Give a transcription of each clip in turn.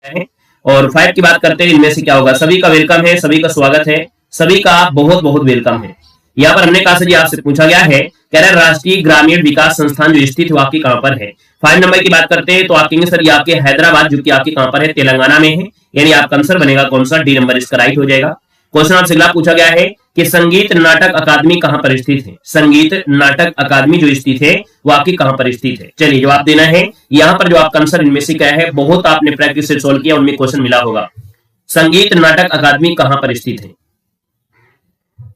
है। और 5 की बात करते हैं, इनमें से क्या होगा। सभी का वेलकम है, सभी का स्वागत है, सभी का बहुत बहुत वेलकम है। यहाँ पर हमने कहा सर जी आपसे पूछा गया है, कह रहा है राष्ट्रीय ग्रामीण विकास संस्थान जो स्थित है आपकी कहां पर है। 5 नंबर की बात करते हैं तो आप कहेंगे सर ये आपके हैदराबाद जो कि आपकी कहां पर है, तेलंगाना में है। यानी आपका आंसर बनेगा कौन सा, डी नंबर इसका राइट हो जाएगा। क्वेश्चन आपसे अगला पूछा गया है कि संगीत नाटक अकादमी कहां पर स्थित है। संगीत नाटक अकादमी जो स्थित है वो आपकी कहां पर स्थित है। चलिए जवाब देना है। यहाँ पर जो आपका आंसर इनमें से क्या है, बहुत आपने प्रैक्टिस से सोल्व किया, उनमें क्वेश्चन मिला होगा। संगीत नाटक अकादमी कहां पर स्थित है।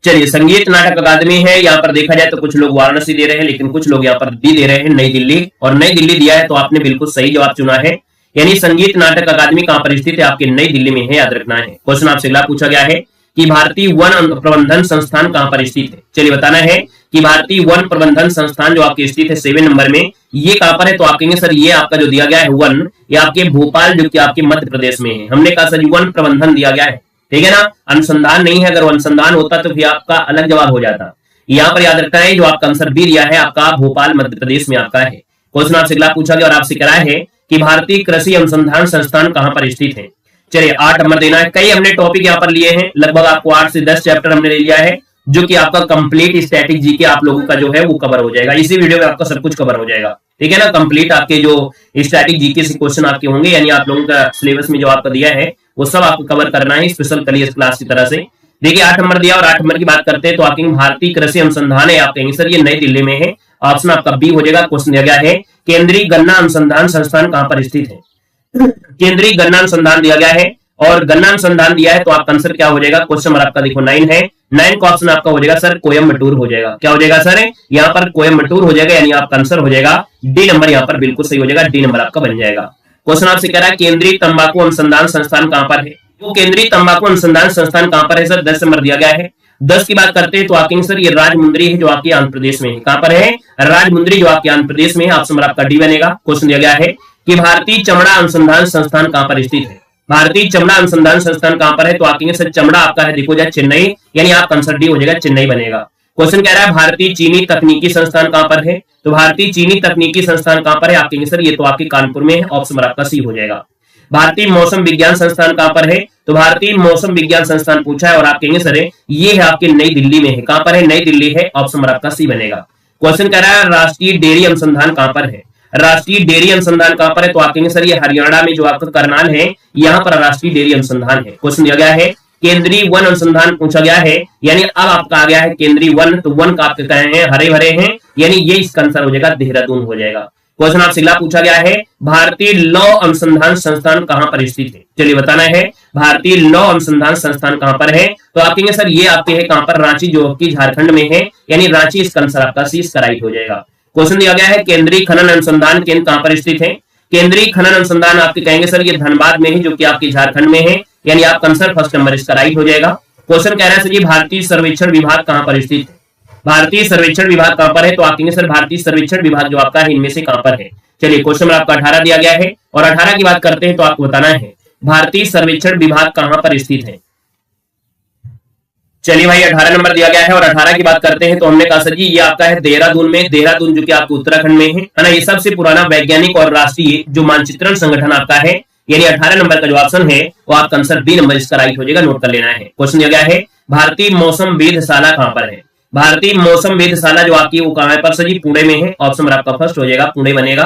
चलिए संगीत नाटक अकादमी है, यहाँ पर देखा जाए तो कुछ लोग वाराणसी दे रहे हैं, लेकिन कुछ लोग यहाँ पर भी दे रहे हैं नई दिल्ली, और नई दिल्ली दिया है तो आपने बिल्कुल सही जवाब चुना है। यानी संगीत नाटक अकादमी कहां पर स्थित है, आपके नई दिल्ली में है, याद रखना है। क्वेश्चन आपसे अगला पूछा गया है कि भारतीय वन प्रबंधन संस्थान कहां पर स्थित है। चलिए बताना है कि भारतीय वन प्रबंधन संस्थान जो आपके स्थित है 7 नंबर में, ये कहां पर है। तो आप कहेंगे सर ये आपका जो दिया गया है वन, ये आपके भोपाल जो कि आपके मध्य प्रदेश में है। हमने कहा सर वन प्रबंधन दिया गया है, ठीक है ना, अनुसंधान नहीं है। अगर अनुसंधान होता तो फिर आपका अलग जवाब हो जाता। यहाँ पर याद रखना है जो आपका आंसर बी दिया है आपका भोपाल मध्य प्रदेश में आपका है। क्वेश्चन आपसे अगला पूछा गया और आपसे कह रहा है कि भारतीय कृषि अनुसंधान संस्थान कहां पर स्थित है। चलिए 8 नंबर देना है। कई हमने टॉपिक यहाँ पर लिए हैं, लगभग आपको 8 से 10 चैप्टर हमने ले लिया है, जो कि आपका कंप्लीट स्टैटिक जीके आप लोगों का जो है वो कवर हो जाएगा। इसी वीडियो में आपका सब कुछ कवर हो जाएगा, ठीक है ना। कंप्लीट आपके जो स्टैटिक जीके से क्वेश्चन आपके होंगे, यानी आप लोगों का सिलेबस में जो आपका दिया है वो सब आपको कवर करना है, स्पेशल करियर क्लास की तरह से। देखिए 8 नंबर दिया, और 8 नंबर की बात करते हैं तो आपके भारतीय कृषि अनुसंधान है, आप कहेंगे सर ये नई दिल्ली में है, ऑप्शन आपका बी हो जाएगा। क्वेश्चन दिया गया है केंद्रीय गन्ना अनुसंधान संस्थान कहां पर स्थित है। केंद्रीय गन्ना अनुसंधान दिया गया है, और गन्ना अनुसंधान दिया है तो आपका आंसर क्या हो जाएगा। क्वेश्चन नंबर आपका देखो 9 है, 9 का ऑप्शन आपका हो जाएगा सर कोयम्बटूर हो जाएगा। क्या हो जाएगा सर, यहाँ पर कोयम्बटूर हो जाएगा, यानी आपका आंसर हो जाएगा डी नंबर, यहाँ पर बिल्कुल सही हो जाएगा, डी नंबर आपका बन जाएगा। क्वेश्चन आपसे कह रहा है केंद्रीय तंबाकू अनुसंधान संस्थान कहां पर है। वो केंद्रीय तंबाकू अनुसंधान संस्थान कहां पर है सर, 10 नंबर दिया गया है। 10 की बात करते हैं तो आपके सर ये राजमुंद्री है जो आपके आंध्र प्रदेश में है। कहां पर है, राजमुंद्री जो आपके आंध्र प्रदेश में है, ऑप्शन नंबर आपका डी बनेगा। क्वेश्चन दिया गया है कि भारतीय चमड़ा अनुसंधान संस्थान कहां पर स्थित है। भारतीय चमड़ा अनुसंधान संस्थान कहां पर है, तो आपके सर चमड़ा आपका है देखो जाए चेन्नई, यानी आप आंसर डी हो जाएगा, चेन्नई बनेगा। क्वेश्चन कह रहा है भारतीय चीनी तकनीकी संस्थान कहां पर है, तो भारतीय चीनी तकनीकी संस्थान कहां पर है, आप कहेंगे सर ये तो आपके कानपुर में है, ऑप्शन नंबर आपका सी हो जाएगा। भारतीय मौसम विज्ञान संस्थान कहां पर है, तो भारतीय मौसम विज्ञान संस्थान पूछा है और आप कहेंगे सर ये है आपके नई दिल्ली में है। कहां पर है, नई दिल्ली है, ऑप्शन नंबर आपका सी बनेगा। क्वेश्चन कह रहा है राष्ट्रीय डेयरी अनुसंधान कहां पर है। राष्ट्रीय डेयरी अनुसंधान कहां पर है, तो आप कहेंगे सर ये हरियाणा में जो आपका करनाल है, यहाँ पर राष्ट्रीय डेयरी अनुसंधान है। क्वेश्चन दिया गया है केंद्रीय वन अनुसंधान पूछा गया है, यानी अब आपका आ गया है केंद्रीय वन, तो वन का आपके कहे हैं हरे भरे हैं, यानी ये इसका आंसर हो जाएगा देहरादून हो जाएगा। क्वेश्चन आपसे अगला पूछा गया है भारतीय लौ अनुसंधान संस्थान कहां पर स्थित है। चलिए बताना है भारतीय लौ अनुसंधान संस्थान कहां पर है, तो आप कहेंगे सर ये आपके है कहां पर, रांची जो कि झारखंड में है, यानी रांची इसका आंसर आपका सी इसका राइट हो जाएगा। क्वेश्चन दिया गया है केंद्रीय खनन अनुसंधान केंद्र कहां पर स्थित है। केंद्रीय खनन अनुसंधान आपके कहेंगे सर ये धनबाद में है, जो कि आपके झारखंड में है, यानी आपका आंसर फर्स्ट नंबर इसका राइट हो जाएगा। क्वेश्चन कह रहा है सर ये भारतीय सर्वेक्षण विभाग कहां पर स्थित है। भारतीय सर्वेक्षण विभाग कहां पर है, तो आप कहेंगे सर भारतीय सर्वेक्षण विभाग जो आपका है इनमें से कहां पर है। चलिए क्वेश्चन नंबर आपका 18 दिया गया है, और 18 की बात करते हैं तो आपको बताना है भारतीय सर्वेक्षण विभाग कहां पर स्थित है। चलिए भाई 18 नंबर दिया गया है, और 18 की बात करते हैं तो हमने कहा सर जी ये आपका है देहरादून में, देहरादून जो कि आपके उत्तराखंड में है ना। ये सबसे पुराना वैज्ञानिक और राष्ट्रीय जो मानचित्रण संगठन आपका है, यानी 18 नंबर का जो ऑप्शन है वो आपका आंसर बी नंबर इसका राइट हो जाएगा, नोट कर लेना है। क्वेश्चन दिया गया है भारतीय मौसम वेधशाला कहां पर है। भारतीय मौसम वेधशाला जो आपकी वो कहां पर सर जी, पुणे में है, ऑप्शन नंबर आपका फर्स्ट हो जाएगा, पुणे बनेगा।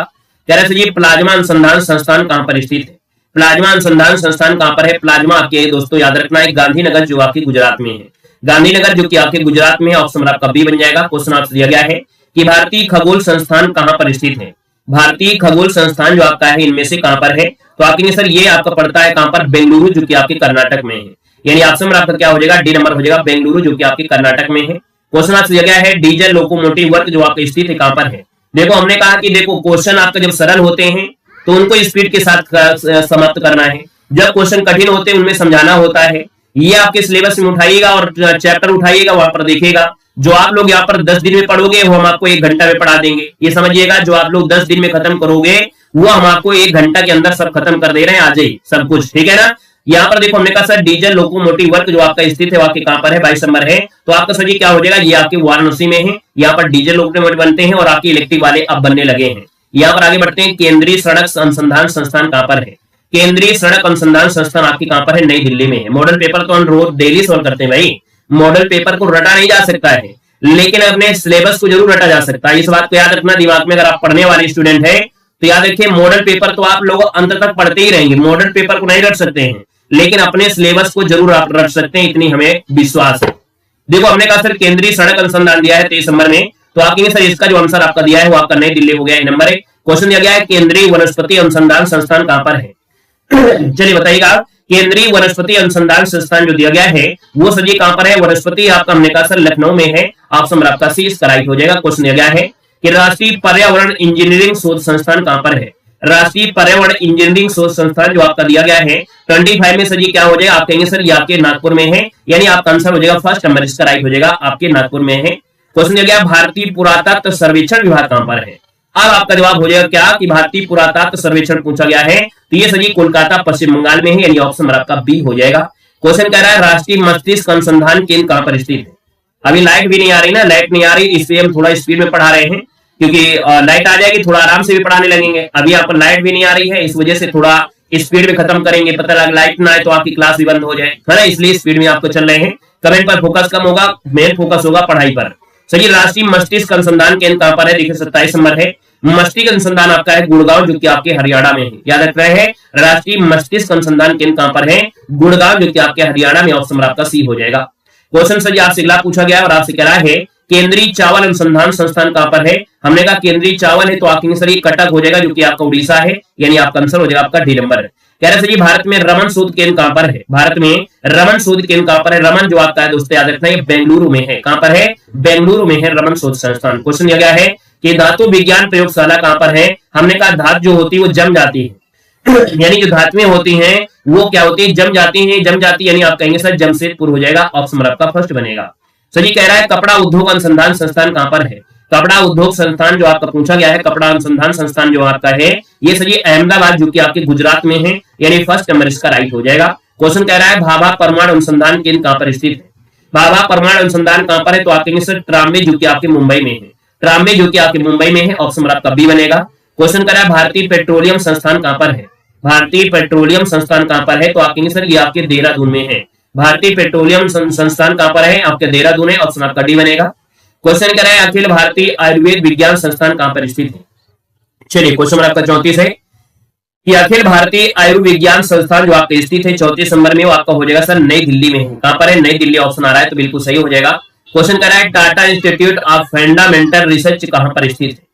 कह रहे सर जी प्लाज्मा अनुसंधान संस्थान कहां पर स्थित है। प्लाज्मा अनुसंधान संस्थान कहां पर है, प्लाज्मा आपके दोस्तों याद रखना है गांधीनगर जो आपकी गुजरात में है, गांधीनगर जो कि आपके गुजरात में है, ऑप्शन नंबर आपका बी बन जाएगा। क्वेश्चन आपसे दिया गया है कि भारतीय खगोल संस्थान कहां पर स्थित है। भारतीय खगोल संस्थान जो आपका है इनमें से कहां पर है, तो आप कहेंगे सर ये आपका पड़ता है कहां पर, बेंगलुरु जो कि आपके कर्नाटक में है, यानी ऑप्शन नंबर आपका क्या हो जाएगा, डी नंबर हो जाएगा, बेंगलुरु जो कि आपके कर्नाटक में है। क्वेश्चन आपसे दिया गया है डीजल लोकोमोटिव वर्क जो आपका स्थित है कहां पर है। देखो हमने कहा कि देखो क्वेश्चन आपका जब सरल होते हैं तो उनको स्पीड के साथ समाप्त करना है, जब क्वेश्चन कठिन होते हैं उनमें समझाना होता है। ये आपके सिलेबस में उठाइएगा और चैप्टर उठाइएगा, वहां पर देखिएगा जो आप लोग यहाँ पर 10 दिन में पढ़ोगे वो हम आपको 1 घंटा में पढ़ा देंगे। ये समझिएगा जो आप लोग 10 दिन में खत्म करोगे वो हम आपको 1 घंटा के अंदर सब खत्म कर दे रहे हैं, आज ही सब कुछ, ठीक है ना। यहाँ पर देखो हमने कहा सर डीजल लोकोमोटिव वर्क जो आपका स्थित है आपके कहां पर है, 22 नंबर है, तो आपका सर ये क्या हो जाएगा, ये आपके वाराणसी में है। यहाँ पर डीजल लोकोमोटिव बनते हैं और आपके इलेक्ट्रिक वाले अब बनने लगे हैं। यहाँ पर आगे बढ़ते हैं केंद्रीय सड़क अनुसंधान संस्थान कहां पर है। केंद्रीय सड़क अनुसंधान संस्थान आपकी कहां पर है? नई दिल्ली में है। मॉडल पेपर तो हम रोज डेली सॉल्व करते हैं भाई। मॉडल पेपर को रटा नहीं जा सकता है, लेकिन अपने सिलेबस को जरूर रटा जा सकता है। इस बात को याद रखना दिमाग में। अगर आप पढ़ने वाले स्टूडेंट है तो याद रखिए, मॉडल पेपर तो आप लोग अंत तक पढ़ते ही रहेंगे। मॉडल पेपर को नहीं रट सकते हैं, लेकिन अपने सिलेबस को जरूर आप रट सकते हैं, इतनी हमें विश्वास है। देखो हमने कहा सर केंद्रीय सड़क अनुसंधान दिया है 23 नंबर में, तो आप कहेंगे सर इसका जो आंसर आपका दिया है वो आपका नई दिल्ली हो गया। नंबर 1 क्वेश्चन दिया गया है केंद्रीय वनस्पति अनुसंधान संस्थान कहां पर है? चलिए बताइएगा, केंद्रीय वनस्पति अनुसंधान संस्थान जो दिया गया है वो सर जी कहां पर है? वनस्पति आपका हमने कहा सर लखनऊ में है। ऑप्शन आपका सी इसका राइट हो जाएगा। क्वेश्चन दिया गया है कि राष्ट्रीय पर्यावरण इंजीनियरिंग शोध संस्थान कहां पर है? राष्ट्रीय पर्यावरण इंजीनियरिंग शोध संस्थान जो आपका दिया गया है 25 में सर जी क्या हो जाएगा? आप कहेंगे सर ये आपके नागपुर में है, यानी आपका आंसर हो जाएगा फर्स्ट नंबर, इसका राइट हो जाएगा आपके नागपुर में है। क्वेश्चन दिया गया भारतीय पुरातत्व सर्वेक्षण विभाग कहां पर है? अब आपका जवाब हो जाएगा क्या कि भारतीय पुरातत्व सर्वेक्षण पूछा गया है, तो ये सर जी कोलकाता पश्चिम बंगाल में है, यानी ऑप्शन आपका बी हो जाएगा। क्वेश्चन कह रहा है राष्ट्रीय मस्तिष्क अनुसंधान केंद्र कहां पर स्थित है? अभी लाइट भी नहीं आ रही ना, लाइट नहीं आ रही इसलिए हम थोड़ा स्पीड में पढ़ा रहे हैं, क्योंकि लाइट आ जाएगी थोड़ा आराम से भी पढ़ाने लगेंगे। अभी यहाँ पर लाइट भी नहीं आ रही है, इस वजह से थोड़ा स्पीड में खत्म करेंगे। पता लगा लाइट ना आए तो आपकी क्लास भी बंद हो जाए, है ना, इसलिए स्पीड में आपको चल रहे हैं। कमेंट पर फोकस कम होगा, मेन फोकस होगा पढ़ाई पर। सही, राष्ट्रीय मस्तिष्क अनुसंधान केंद्र कहां पर है? देखिए 27 नंबर है। मस्तिष्क अनुसंधान आपका है गुड़गांव, जो कि आपके हरियाणा में है। याद रख रहे हैं, राष्ट्रीय मस्तिष्क अनुसंधान केंद्र कहां पर है? गुड़गांव, जो कि आपके हरियाणा में। ऑप्शन आपका सी हो जाएगा। क्वेश्चन सर आपसे अगला पूछा गया और आपसे कह रहा है केंद्रीय चावल अनुसंधान संस्थान कहां पर है? हमने कहा केंद्रीय चावल है, तो आपके सर ये कटक हो जाएगा, जो कि आपका उड़ीसा है, यानी आपका आंसर हो जाएगा आपका डी नंबर। कह रहे सर भारत में रमन शोध केंद्र कहां पर है? भारत में रमन शोध केंद्र कहां पर है? रमन जो आपका है दोस्तों याद रखना है बेंगलुरु में है। कहां पर है? बेंगलुरु में है रमन शोध संस्थान। क्वेश्चन दिया गया है कि धातु विज्ञान प्रयोगशाला कहां पर है? हमने कहा धातु जो होती है वो जम जाती है, यानी जो धातुएं होती हैं वो क्या होती है? जम जाती हैं। जम जाती यानी आप कहेंगे सर जमशेदपुर हो जाएगा, ऑप्शन आपका फर्स्ट बनेगा। सर जी कह रहा है कपड़ा उद्योग अनुसंधान संस्थान कहां पर है? कपड़ा उद्योग संस्थान जो आपका पूछा गया है, कपड़ा अनुसंधान संस्थान जो आपका है ये सर जी अहमदाबाद, जो कि आपके गुजरात में है, यानी फर्स्ट नंबर इसका राइट हो जाएगा। क्वेश्चन कह रहा है भाभा परमाणु अनुसंधान केंद्र कहां पर स्थित है? भाभा परमाणु अनुसंधान कहां पर है? तो आप कहेंगे सर ट्राम्बे, जो कि आपके मुंबई में है। ट्राम्बे जो कि आपके मुंबई में है, ऑप्शन आपका बी बनेगा। क्वेश्चन कह रहा है भारतीय पेट्रोलियम संस्थान कहां पर है? भारतीय पेट्रोलियम संस्थान कहां पर है? तो आप कहेंगे सर ये आपके देहरादून में है। भारतीय पेट्रोलियम संस्थान कहां पर है? आपके देहरादून है, ऑप्शन आपका डी बनेगा। क्वेश्चन कह रहा है अखिल भारतीय आयुर्वेद विज्ञान संस्थान कहां पर स्थित है? चलिए क्वेश्चन आपका 34 है कि अखिल भारतीय आयुर्विज्ञान संस्थान जो आपका स्थित है 34 नंबर में, वो आपका हो जाएगा सर नई दिल्ली में है। कहां पर है? नई दिल्ली ऑप्शन आ रहा है, तो बिल्कुल सही हो जाएगा। क्वेश्चन कर रहा है Tata institute of fundamental research कहां पर स्थित है?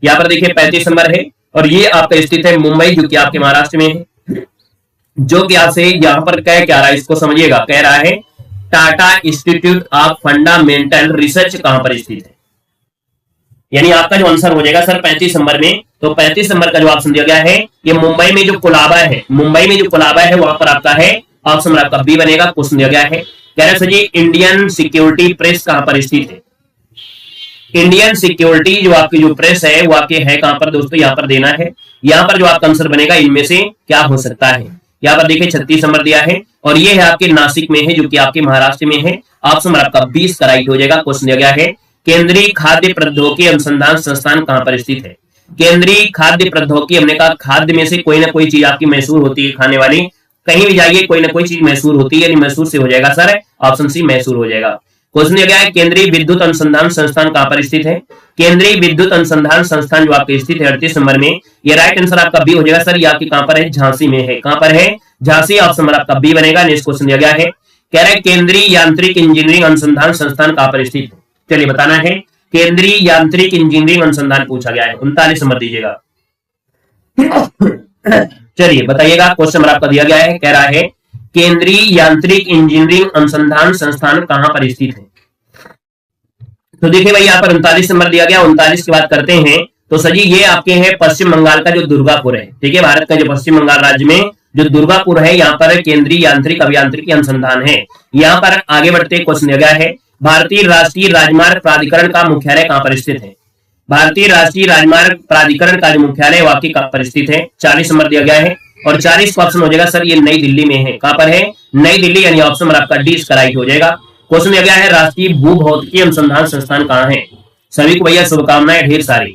यहाँ पर देखिए 35 नंबर है, और ये आपका स्थित है मुंबई, जो कि आपके महाराष्ट्र में है। जो कि आपसे यहाँ पर कह क्या रहा है इसको समझिएगा, कह रहा है Tata institute of fundamental research कहां पर स्थित है, यानी आपका जो आंसर हो जाएगा सर 35 नंबर में। तो 35 नंबर का जो ऑप्शन दिया गया है ये मुंबई में जो कोलाबा है, मुंबई में जो कोलाबा है वहां पर आपका है, ऑप्शन आपका बी बनेगा। क्वेश्चन दिया गया है कह रहे सर जी इंडियन सिक्योरिटी प्रेस कहां पर स्थित है? इंडियन सिक्योरिटी जो आपकी जो प्रेस है वो आपके है कहां पर दोस्तों? यहाँ पर देना है। यहाँ पर जो आपका आंसर बनेगा इनमें से क्या हो सकता है? यहाँ पर देखिए 36 नंबर दिया है, और ये है आपके नासिक में है, जो कि आपके महाराष्ट्र में है। ऑप्शन आपका 20 का राइट हो जाएगा। क्वेश्चन दिया गया है केंद्रीय खाद्य प्रौद्योगिकी अनुसंधान संस्थान कहां पर स्थित है? केंद्रीय खाद्य प्रौद्योगिकी, हमने कहा खाद्य में से कोई ना कोई चीज आपकी मैसूर होती है, खाने वाली, कहीं भी जाइए कोई ना कोई चीज मैसूर होती है, यानी मैसूर से हो जाएगा सर, ऑप्शन सी मैसूर हो जाएगा। क्वेश्चन दिया गया है केंद्रीय विद्युत अनुसंधान संस्थान कहां पर स्थित है? केंद्रीय विद्युत अनुसंधान संस्थान जो आपके स्थित है 38 नंबर में, ये राइट आंसर आपका बी हो जाएगा सर। ये आपकी कहां पर है? झांसी में है। कहां पर है? झांसी, ऑप्शन आपका बी बनेगा। नेक्स्ट क्वेश्चन दिया गया है कह रहा है केंद्रीय यांत्रिक इंजीनियरिंग अनुसंधान संस्थान कहां पर स्थित है? चलिए बताना है। केंद्रीय यांत्रिक इंजीनियरिंग अनुसंधान पूछा गया है, 39 नंबर दीजिएगा। चलिए बताइएगा, क्वेश्चन आपका दिया गया है, कह रहा है केंद्रीय यांत्रिक इंजीनियरिंग अनुसंधान संस्थान कहां पर स्थित है? तो देखिए भाई यहाँ पर 39 नंबर दिया गया। 39 की बात करते हैं तो सजी ये आपके हैं पश्चिम बंगाल का जो दुर्गापुर है, ठीक है, भारत का जो पश्चिम बंगाल राज्य में जो दुर्गापुर है, यहाँ पर केंद्रीय यांत्रिक अभियांत्रिकी अनुसंधान है। यहाँ पर आगे बढ़ते क्वेश्चन दिया गया है भारतीय राष्ट्रीय राजमार्ग प्राधिकरण का मुख्यालय कहां पर स्थित है? भारतीय राष्ट्रीय राजमार्ग प्राधिकरण का जो मुख्यालय वाकई कहां पर स्थित है? 40 नंबर दिया गया है, और 40 का ऑप्शन हो जाएगा सर ये नई दिल्ली में है। कहां पर है? नई दिल्ली, यानी ऑप्शन आपका डी इसका राइट हो जाएगा। क्वेश्चन दिया गया है राष्ट्रीय भूभौतिकी अनुसंधान संस्थान कहां है? सभी को भैया शुभकामनाएं ढेर सारी।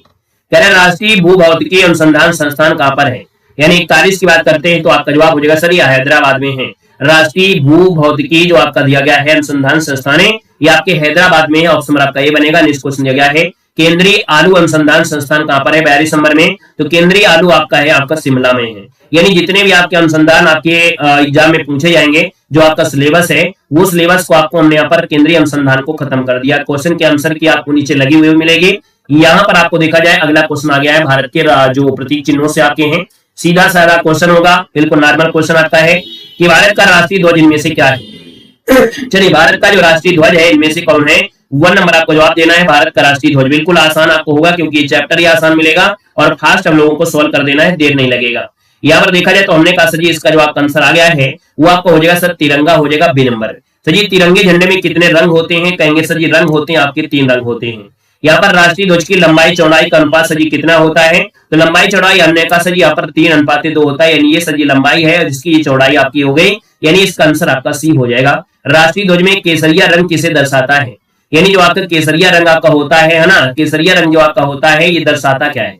कह रहे राष्ट्रीय भूभौतिकी अनुसंधान संस्थान कहां पर है? यानी 41 की बात करते हैं तो आपका जवाब हो जाएगा सर ये हैदराबाद में है। राष्ट्रीय भू भौतिकी जो आपका दिया गया है अनुसंधान संस्थान है, ये आपके हैदराबाद में है। ऑप्शन आपका ये बनेगा। नेक्स्ट क्वेश्चन दिया गया है केंद्रीय आलू अनुसंधान संस्थान कहां पर है? 42 नंबर में। तो केंद्रीय आलू आपका है आपका शिमला में है। यानी जितने भी आपके अनुसंधान आपके एग्जाम में पूछे जाएंगे, जो आपका सिलेबस है वो सिलेबस को आपको हमने यहाँ पर केंद्रीय अनुसंधान को खत्म कर दिया। क्वेश्चन के आंसर की आपको नीचे लगी हुई मिलेगी। यहाँ पर आपको देखा जाए अगला क्वेश्चन आ गया है भारत के जो प्रतीक चिन्हों से आपके हैं। सीधा साधा क्वेश्चन होगा, बिल्कुल नॉर्मल क्वेश्चन आता है कि भारत का राष्ट्रीय ध्वज इनमें से क्या है। चलिए भारत का जो राष्ट्रीय ध्वज है इनमें से कौन है? 1 नंबर आपको जवाब देना है भारत का राष्ट्रीय ध्वज। बिल्कुल आसान आपको होगा क्योंकि चैप्टर ही आसान मिलेगा और फास्ट हम लोगों को सोल्व कर देना है, देर नहीं लगेगा। यहाँ पर देखा जाए तो हमने कहा सर जी इसका जो आपका आंसर आ गया है वो आपको हो जाएगा सर तिरंगा हो जाएगा बी नंबर। सर जी तिरंगे झंडे में कितने रंग होते हैं? कहेंगे सर जी रंग होते हैं आपके 3 रंग होते हैं। यहाँ पर राष्ट्रीय ध्वज की लंबाई चौड़ाई का अनुपात सर जी कितना होता है? तो लंबाई चौड़ाई हमने कहा सर जी यहाँ पर 3:2 होता है। यानी ये सर जी लंबाई है और इसकी चौड़ाई आपकी हो गई, यानी इसका आंसर आपका सी हो जाएगा। राष्ट्रीय ध्वज में केसरिया रंग किसे दर्शाता है? यानी जो आपका केसरिया रंग आपका होता है ना, केसरिया रंग जो आपका होता है ये दर्शाता क्या है?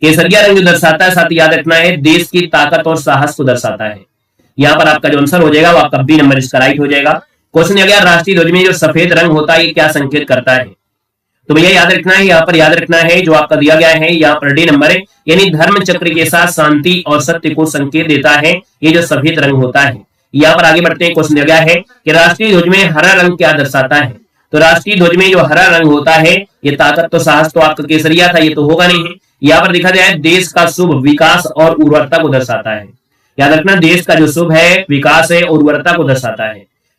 केसरिया रंग जो दर्शाता है साथ याद रखना है देश की ताकत और साहस को दर्शाता है। यहाँ पर आपका जो आंसर हो जाएगा वो आपका बी नंबर इसका राइट हो जाएगा। क्वेश्चन आ गया राष्ट्रीय ध्वज में जो सफेद रंग होता है ये क्या संकेत करता है? तो भैया याद रखना है, यहाँ पर याद रखना है जो आपका दिया गया है यहाँ पर डी नंबर है, यानी धर्म चक्र के साथ शांति और सत्य को संकेत देता है ये जो सफेद रंग होता है। यहाँ पर आगे बढ़ते हैं। क्वेश्चन दिया गया है कि राष्ट्रीय ध्वज में हरा रंग क्या दर्शाता है? तो राष्ट्रीय ध्वज में जो हरा रंग होता है ये ताकत तो साहस तो आपका केसरिया था, ये तो होगा नहीं है। यहाँ पर देखा जाए देश का शुभ विकास और उर्वरता को दर्शाता है। याद रखना देश का जो शुभ है विकास है और उर्वरता को दर्शाता है।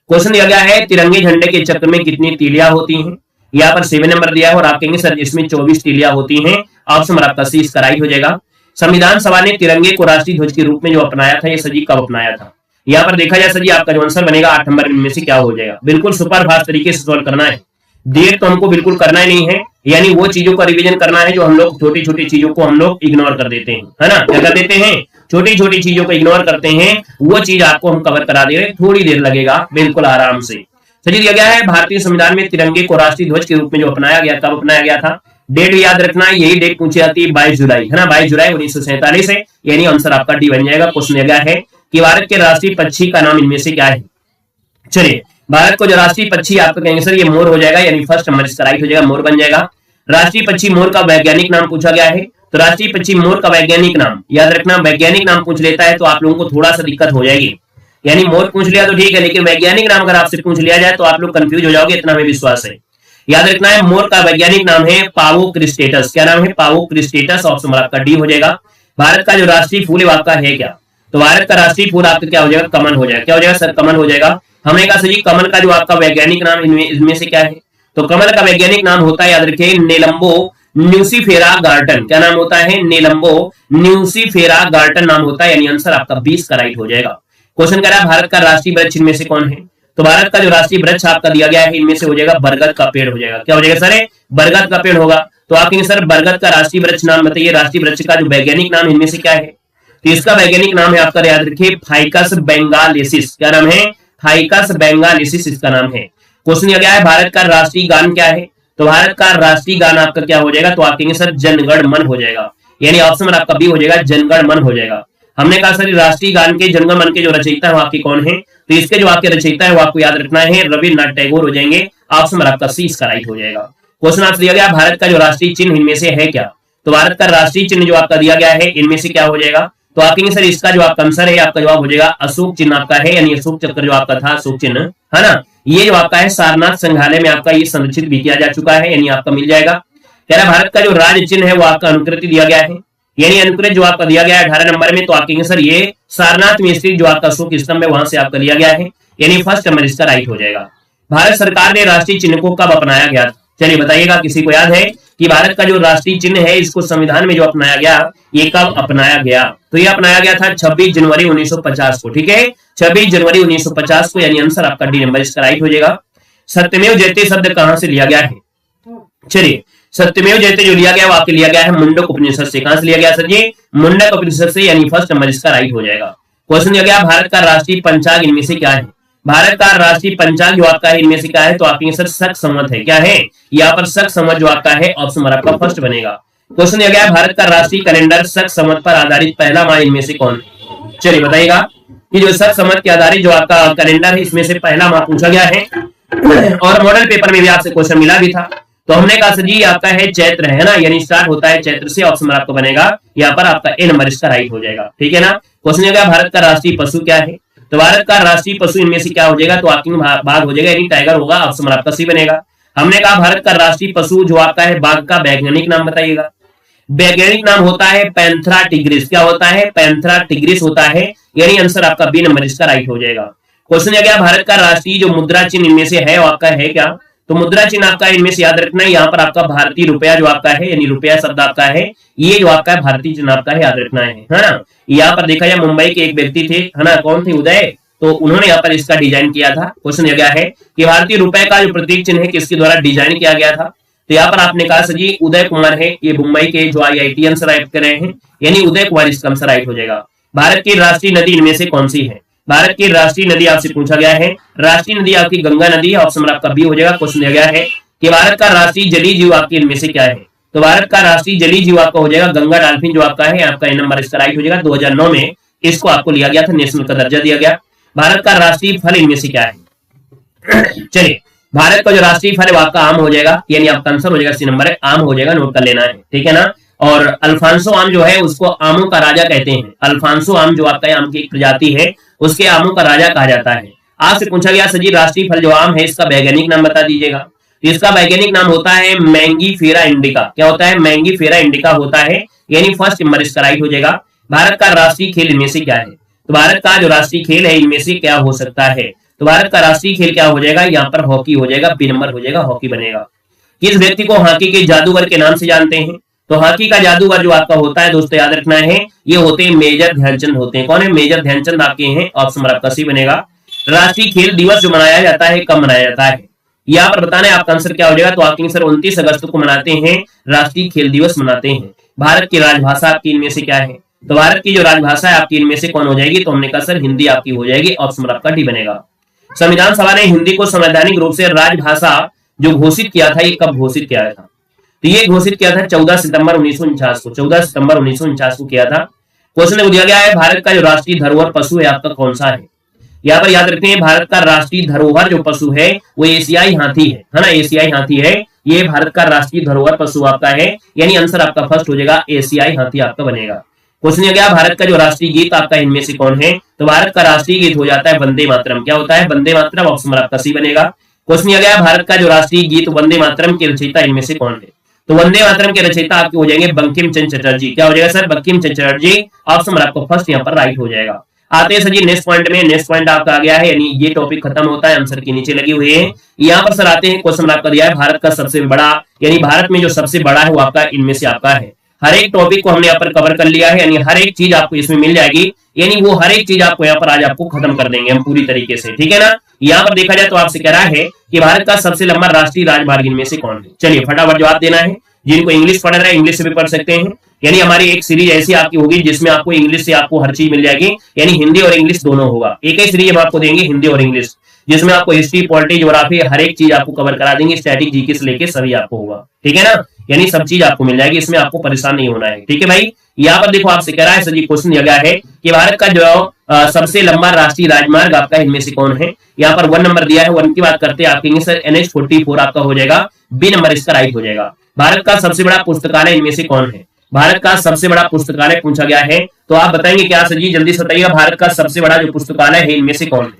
क्वेश्चन दिया गया है तिरंगे झंडे के चक्र में कितनी तीलियां होती हैं? यहाँ पर 7 नंबर दिया है और आप कहेंगे सर इसमें 24 तीलियां होती हैं। ऑप्शन नंबर आपका सी इसका राइट हो जाएगा। संविधान सभा ने तिरंगे को राष्ट्रीय ध्वज के रूप में जो अपनाया था ये सर जी कब अपनाया था? यहाँ पर देखा जाए सर जी आपका जो आंसर बनेगा 8 नंबर में से क्या हो जाएगा। बिल्कुल सुपर फास्ट तरीके से सोल्व करना है, देर तो हमको बिल्कुल करना ही नहीं है। यानी वो चीजों का रिवीजन करना है जो हम लोग छोटी छोटी चीजों को हम लोग इग्नोर कर देते हैं, है ना? क्या कर देते हैं? छोटी छोटी चीजों को इग्नोर करते हैं, वो चीज आपको हम कवर करा दे रहे हैं, थोड़ी देर लगेगा, बिल्कुल आराम से। सही दिया गया है भारतीय संविधान में तिरंगे को राष्ट्रीय ध्वज के रूप में जो अपनाया गया, कब अपनाया गया था? डेट याद रखना है, यही डेट पूछी जाती है 22 जुलाई, है ना? 22 जुलाई 1947 है, यानी आंसर आपका डी बन जाएगा। क्वेश्चन दिया गया है कि भारत के राष्ट्रीय पक्षी का नाम इनमें से क्या है? चलिए भारत को जो राष्ट्रीय पक्षी आपको कहेंगे सर ये मोर हो जाएगा, यानी फर्स्ट नंबर इसका राइट हो जाएगा, मोर बन जाएगा। राष्ट्रीय पक्षी मोर का वैज्ञानिक नाम पूछा गया है, तो राष्ट्रीय पक्षी मोर का वैज्ञानिक नाम याद रखना, वैज्ञानिक नाम पूछ लेता है तो आप लोगों को थोड़ा सा दिक्कत हो जाएगी। यानी मोर पूछ लिया तो ठीक है, लेकिन वैज्ञानिक नाम अगर आपसे पूछ लिया जाए तो आप लोग कंफ्यूज हो जाओगे, इतना हमें विश्वास है। याद रखना है मोर का वैज्ञानिक नाम है पावो क्रिस्टेटस। क्या नाम है? पावो क्रिस्टेटस। ऑप्शन आपका डी हो जाएगा। भारत का जो राष्ट्रीय फूल है आपका है क्या? तो भारत का राष्ट्रीय फूल आपका क्या हो जाएगा? कमल हो जाएगा। क्या हो जाएगा सर? कमल हो जाएगा। हमने कहा सर कमल का जो आपका वैज्ञानिक नाम इनमें से क्या है? तो कमल का वैज्ञानिक नाम होता है, याद रखिए, नेलंबो न्यूसीफेरा गार्टन। क्या नाम होता है? नेलंबो न्यूसीफेरा गार्टन नाम होता है, यानी आंसर आपका 20 का राइट हो जाएगा। क्वेश्चन कह रहा है भारत का राष्ट्रीय वृक्ष इनमें से कौन है? तो भारत का जो राष्ट्रीय वृक्ष आपका दिया गया है इनमें से हो जाएगा बरगद का पेड़ हो जाएगा। क्या हो जाएगा सर? बरगद का पेड़ होगा। तो आप कहेंगे सर बरगद का राष्ट्रीय वृक्ष नाम बताइए, राष्ट्रीय वृक्ष का जो वैज्ञानिक नाम इनमें से क्या है? तो इसका वैज्ञानिक नाम है आपका, याद रखिए, फाइकस बेंगालेसिस। क्या नाम है? फाइकस बेंगालेसिस इसका नाम है। क्वेश्चन दिया गया है भारत का राष्ट्रीय गान क्या है? तो भारत का राष्ट्रीय गान आपका क्या हो जाएगा? तो आप कहेंगे सर जनगण मन हो जाएगा, यानी ऑप्शन आपका बी हो जाएगा, जनगण मन हो जाएगा। हमने कहा सर राष्ट्रीय गान के जनगण मन के जो रचयिता है वो आपके कौन है? तो इसके जो आपके रचयिता है वो आपको याद रखना है रविन्द्रनाथ टैगोर हो जाएंगे। ऑप्शन आपका सी इसका राइट हो जाएगा। क्वेश्चन आपसे दिया गया भारत का जो राष्ट्रीय चिन्ह इनमें से है क्या? तो भारत का राष्ट्रीय चिन्ह जो आपका दिया गया है इनमें से क्या हो जाएगा? तो आप कहेंगे सर इसका जो आपका आंसर है आपका जवाब हो जाएगा अशोक चिन्ह आपका है, यानी अशोक चक्र जो आपका था अशोक चिन्ह, है ना? ये जो आपका है सारनाथ संग्रहालय में आपका ये संरक्षित भी किया जा चुका है, यानी आपका मिल जाएगा। कह रहा भारत का जो राज्य चिन्ह है वो आपका अनुकृति दिया गया है, यानी अनुकृत जो आपका दिया गया है 18 नंबर में, तो आप कहेंगे सर ये सारनाथ में स्थित जो आपका अशोक स्तंभ है वहां से आपका लिया गया है, यानी फर्स्ट नंबर इसका राइट हो जाएगा। भारत सरकार ने राष्ट्रीय चिन्ह को कब अपनाया गया? चलिए बताइएगा, किसी को याद है कि भारत का जो राष्ट्रीय चिन्ह है इसको संविधान में जो अपनाया गया ये कब अपनाया गया? तो ये अपनाया गया था 26 जनवरी 1950 को। ठीक है, 26 जनवरी 1950 को, यानी आंसर आपका डी नंबर इसका राइट हो जाएगा। सत्यमेव जयते शब्द कहां से लिया गया है? चलिए सत्यमेव जयते जो लिया गया वो आपके लिया गया है मुंडक उपनिषद से। कहां से लिया गया सर? ये मुंडक उपनिषद से, यानी फर्स्ट नंबर इसका राइट हो जाएगा। क्वेश्चन दिया गया भारत का राष्ट्रीय पंचांग इनमें से क्या है? भारत का राष्ट्रीय पंचांग जो आपका है इनमें से क्या है? तो आपके सर शक संवत है। क्या है? यहाँ पर शक संवत जो आपका है ऑप्शन आपका फर्स्ट बनेगा। क्वेश्चन दिया गया है भारत का राष्ट्रीय कैलेंडर शक संवत पर आधारित पहला माह इनमें से कौन है? चलिए बताइएगा कि जो शक संवत के आधारित जो आपका कैलेंडर है इसमें से पहला माह पूछा गया है और मॉडल पेपर में भी आपसे क्वेश्चन मिला भी था। तो हमने कहा सर जी आपका है चैत्र है ना, यानी स्टार्ट होता है चैत्र से। ऑप्शन आपको बनेगा यहाँ पर आपका ए नंबर इसका राइट हो जाएगा, ठीक है ना। क्वेश्चन दिया गया भारत का राष्ट्रीय पशु क्या है? तो भारत का राष्ट्रीय पशु इनमें से क्या हो जाएगा? तो आपकी बाघ हो जाएगा, यानी टाइगर होगा। ऑप्शन आपका सी बनेगा। हमने कहा भारत का राष्ट्रीय पशु जो आपका है बाघ का वैज्ञानिक नाम बताइएगा। वैज्ञानिक नाम होता है पैंथरा टिग्रिस। क्या होता है? पैंथरा टिग्रिस होता है, यानी आंसर आपका बी नंबर इसका राइट हो जाएगा। क्वेश्चन दिया गया भारत का राष्ट्रीय जो मुद्रा चिन्ह इनमें से है वो आपका है क्या? तो मुद्रा चिन्ह आपका इनमें से याद रखना है, यहाँ पर आपका भारतीय रुपया जो आपका है, यानी रुपया शब्द आपका है, ये जो आपका है भारतीय चिन्ह आपका है, याद रखना है ना। यहाँ पर देखा जाए मुंबई के एक व्यक्ति थे, है ना, कौन थे? उदय। तो उन्होंने यहाँ पर इसका डिजाइन किया था। क्वेश्चन दिया गया है कि भारतीय रुपए का जो प्रतीक चिन्ह है किसके द्वारा डिजाइन किया गया था? तो यहाँ पर आपने कहा सर जी उदय कुमार है, ये मुंबई के जो IIT आंसर राइट कर रहे हैं, यानी उदय कुमार इसका आंसर राइट हो जाएगा। भारत की राष्ट्रीय नदी इनमें से कौन सी है? भारत की राष्ट्रीय नदी आपसे पूछा गया है। राष्ट्रीय नदी आपकी गंगा नदी है। ऑप्शन आपका बी हो जाएगा। क्वेश्चन दिया गया है कि भारत का राष्ट्रीय जलीय जीव आपके इनमें से क्या है? तो भारत का राष्ट्रीय जलीय जीव आपका हो जाएगा गंगा डॉल्फिन जो आपका है, आपका ए नंबर इसका राइट हो जाएगा। 2009 में इसको आपको लिया गया था, नेशनल का दर्जा दिया गया। भारत का राष्ट्रीय फल इनमें से क्या है? चलिए भारत का जो राष्ट्रीय फल है वो आपका आम हो जाएगा, यानी आपका आंसर हो जाएगा सी नंबर है, आम हो जाएगा, नोट कर लेना है, ठीक है ना। और अल्फांसो आम जो है उसको आमों का राजा कहते हैं। अल्फांसो आम जो आपका आम की एक प्रजाति है उसके आमों का राजा कहा जाता है। आपसे पूछा गया सर जी राष्ट्रीय फल जो आम है इसका वैज्ञानिक नाम बता दीजिएगा। इसका वैज्ञानिक नाम होता है मैंगीफेरा इंडिका। क्या होता है? मैंगीफेरा इंडिका होता है, यानी फर्स्ट नंबर इसका राइट हो जाएगा। भारत का राष्ट्रीय खेल इनमें से क्या है? तो भारत का जो राष्ट्रीय खेल है इनमें से क्या हो सकता है? तो भारत का राष्ट्रीय खेल क्या हो जाएगा? यहाँ पर हॉकी हो जाएगा, बी नंबर हो जाएगा, हॉकी बनेगा। किस व्यक्ति को हॉकी के जादूगर के नाम से जानते हैं? तो हॉकी का जादूगर जो आपका होता है दोस्तों याद रखना है, ये होते हैं मेजर ध्यानचंद होते हैं। कौन है? मेजर ध्यानचंद आपके हैं। ऑप्शन आपका सी बनेगा। राष्ट्रीय खेल दिवस जो मनाया जाता है कब मनाया जाता है? यहाँ पर बताना है आपका आंसर क्या हो जाएगा। तो आपके आंसर 29 अगस्त को मनाते हैं, राष्ट्रीय खेल दिवस मनाते हैं। भारत की राजभाषा आपकी इनमें से क्या है? तो भारत की जो राजभाषा है आपकी इनमें से कौन हो जाएगी? तो हमने कहा सर हिंदी आपकी हो जाएगी। ऑप्शन आपका डी बनेगा। संविधान सभा ने हिंदी को संवैधानिक रूप से राजभाषा जो घोषित किया था ये कब घोषित किया था? तो ये घोषित किया था 14 सितंबर 1949 को। 14 सितंबर 1949 को किया था। क्वेश्चन दिया गया है भारत का जो राष्ट्रीय धरोहर पशु है आपका कौन सा है? यहाँ पर याद रखते हैं भारत का राष्ट्रीय धरोहर जो पशु है वो एशियाई हाथी है ना, एशियाई हाथी है। ये भारत का राष्ट्रीय धरोहर पशु आपका है, यानी आंसर आपका फर्स्ट हो जाएगा, एशियाई हाथी आपका बनेगा। क्वेश्चन दिया गया भारत का जो राष्ट्रीय गीत आपका इनमें से कौन है? तो भारत का राष्ट्रीय गीत हो जाता है वंदे मातरम। क्या होता है? वंदे मातरम। ऑप्शन आपका सी बनेगा। क्वेश्चन दिया गया भारत का जो राष्ट्रीय गीत वंदे मातरम के रचयिता इनमें से कौन है? तो वंदे मातरम के रचयिता आपके हो जाएंगे बंकिम चंद्र चटर्जी। क्या हो जाएगा सर? बंकिम चंद्र चटर्जी। ऑप्शन आपको फर्स्ट यहाँ पर राइट हो जाएगा। आते हैं सर जी नेक्स्ट पॉइंट में। नेक्स्ट पॉइंट आपका आ गया है, यानी ये टॉपिक खत्म होता है, आंसर के नीचे लगी हुई है। यहाँ पर सर आते हैं क्वेश्चन आपका दिया है भारत का सबसे बड़ा, यानी भारत में जो सबसे बड़ा है वो आपका इनमें से आपका है। हर एक टॉपिक को हमने यहाँ पर कवर कर लिया है, यानी हर एक चीज आपको इसमें मिल जाएगी, यानी वो हर एक चीज आपको यहाँ पर आज आपको खत्म कर देंगे हम पूरी तरीके से, ठीक है ना। यहाँ पर देखा जाए तो आपसे कह रहा है कि भारत का सबसे लंबा राष्ट्रीय राजमार्ग इनमें से कौन है? चलिए फटाफट जवाब देना है। जिनको इंग्लिश पढ़ रहे हैं इंग्लिश से भी पढ़ सकते हैं, यानी हमारी एक सीरीज ऐसी आपकी होगी जिसमें आपको इंग्लिश से आपको हर चीज मिल जाएगी, यानी हिंदी और इंग्लिश दोनों होगा। एक ही सीरीज हम आपको देंगे हिंदी और इंग्लिश, जिसमें आपको हिस्ट्री, पॉलिटी, ज्योग्राफी हर एक चीज आपको कवर करा देंगे, स्टैटिक, जीके से लेके सभी आपको होगा, ठीक है ना। यानी सब चीज आपको मिल जाएगी, इसमें आपको परेशान नहीं होना है, ठीक है भाई। यहाँ पर देखो आपसे कह रहा है सर जी क्वेश्चन दिया गया है कि भारत का जो सबसे लंबा राष्ट्रीय राजमार्ग आपका इनमें से कौन है? यहाँ पर 1 नंबर दिया है, 1 की बात करते हैं आपके सर NH44 आपका हो जाएगा, बी नंबर इसका राइट हो जाएगा। भारत का सबसे बड़ा पुस्तकालय इनमें से कौन है? भारत का सबसे बड़ा पुस्तकालय पूछा गया है, तो आप बताएंगे क्या सर जी? जल्दी से बताइएगा भारत का सबसे बड़ा जो पुस्तकालय है इनमें से कौन है?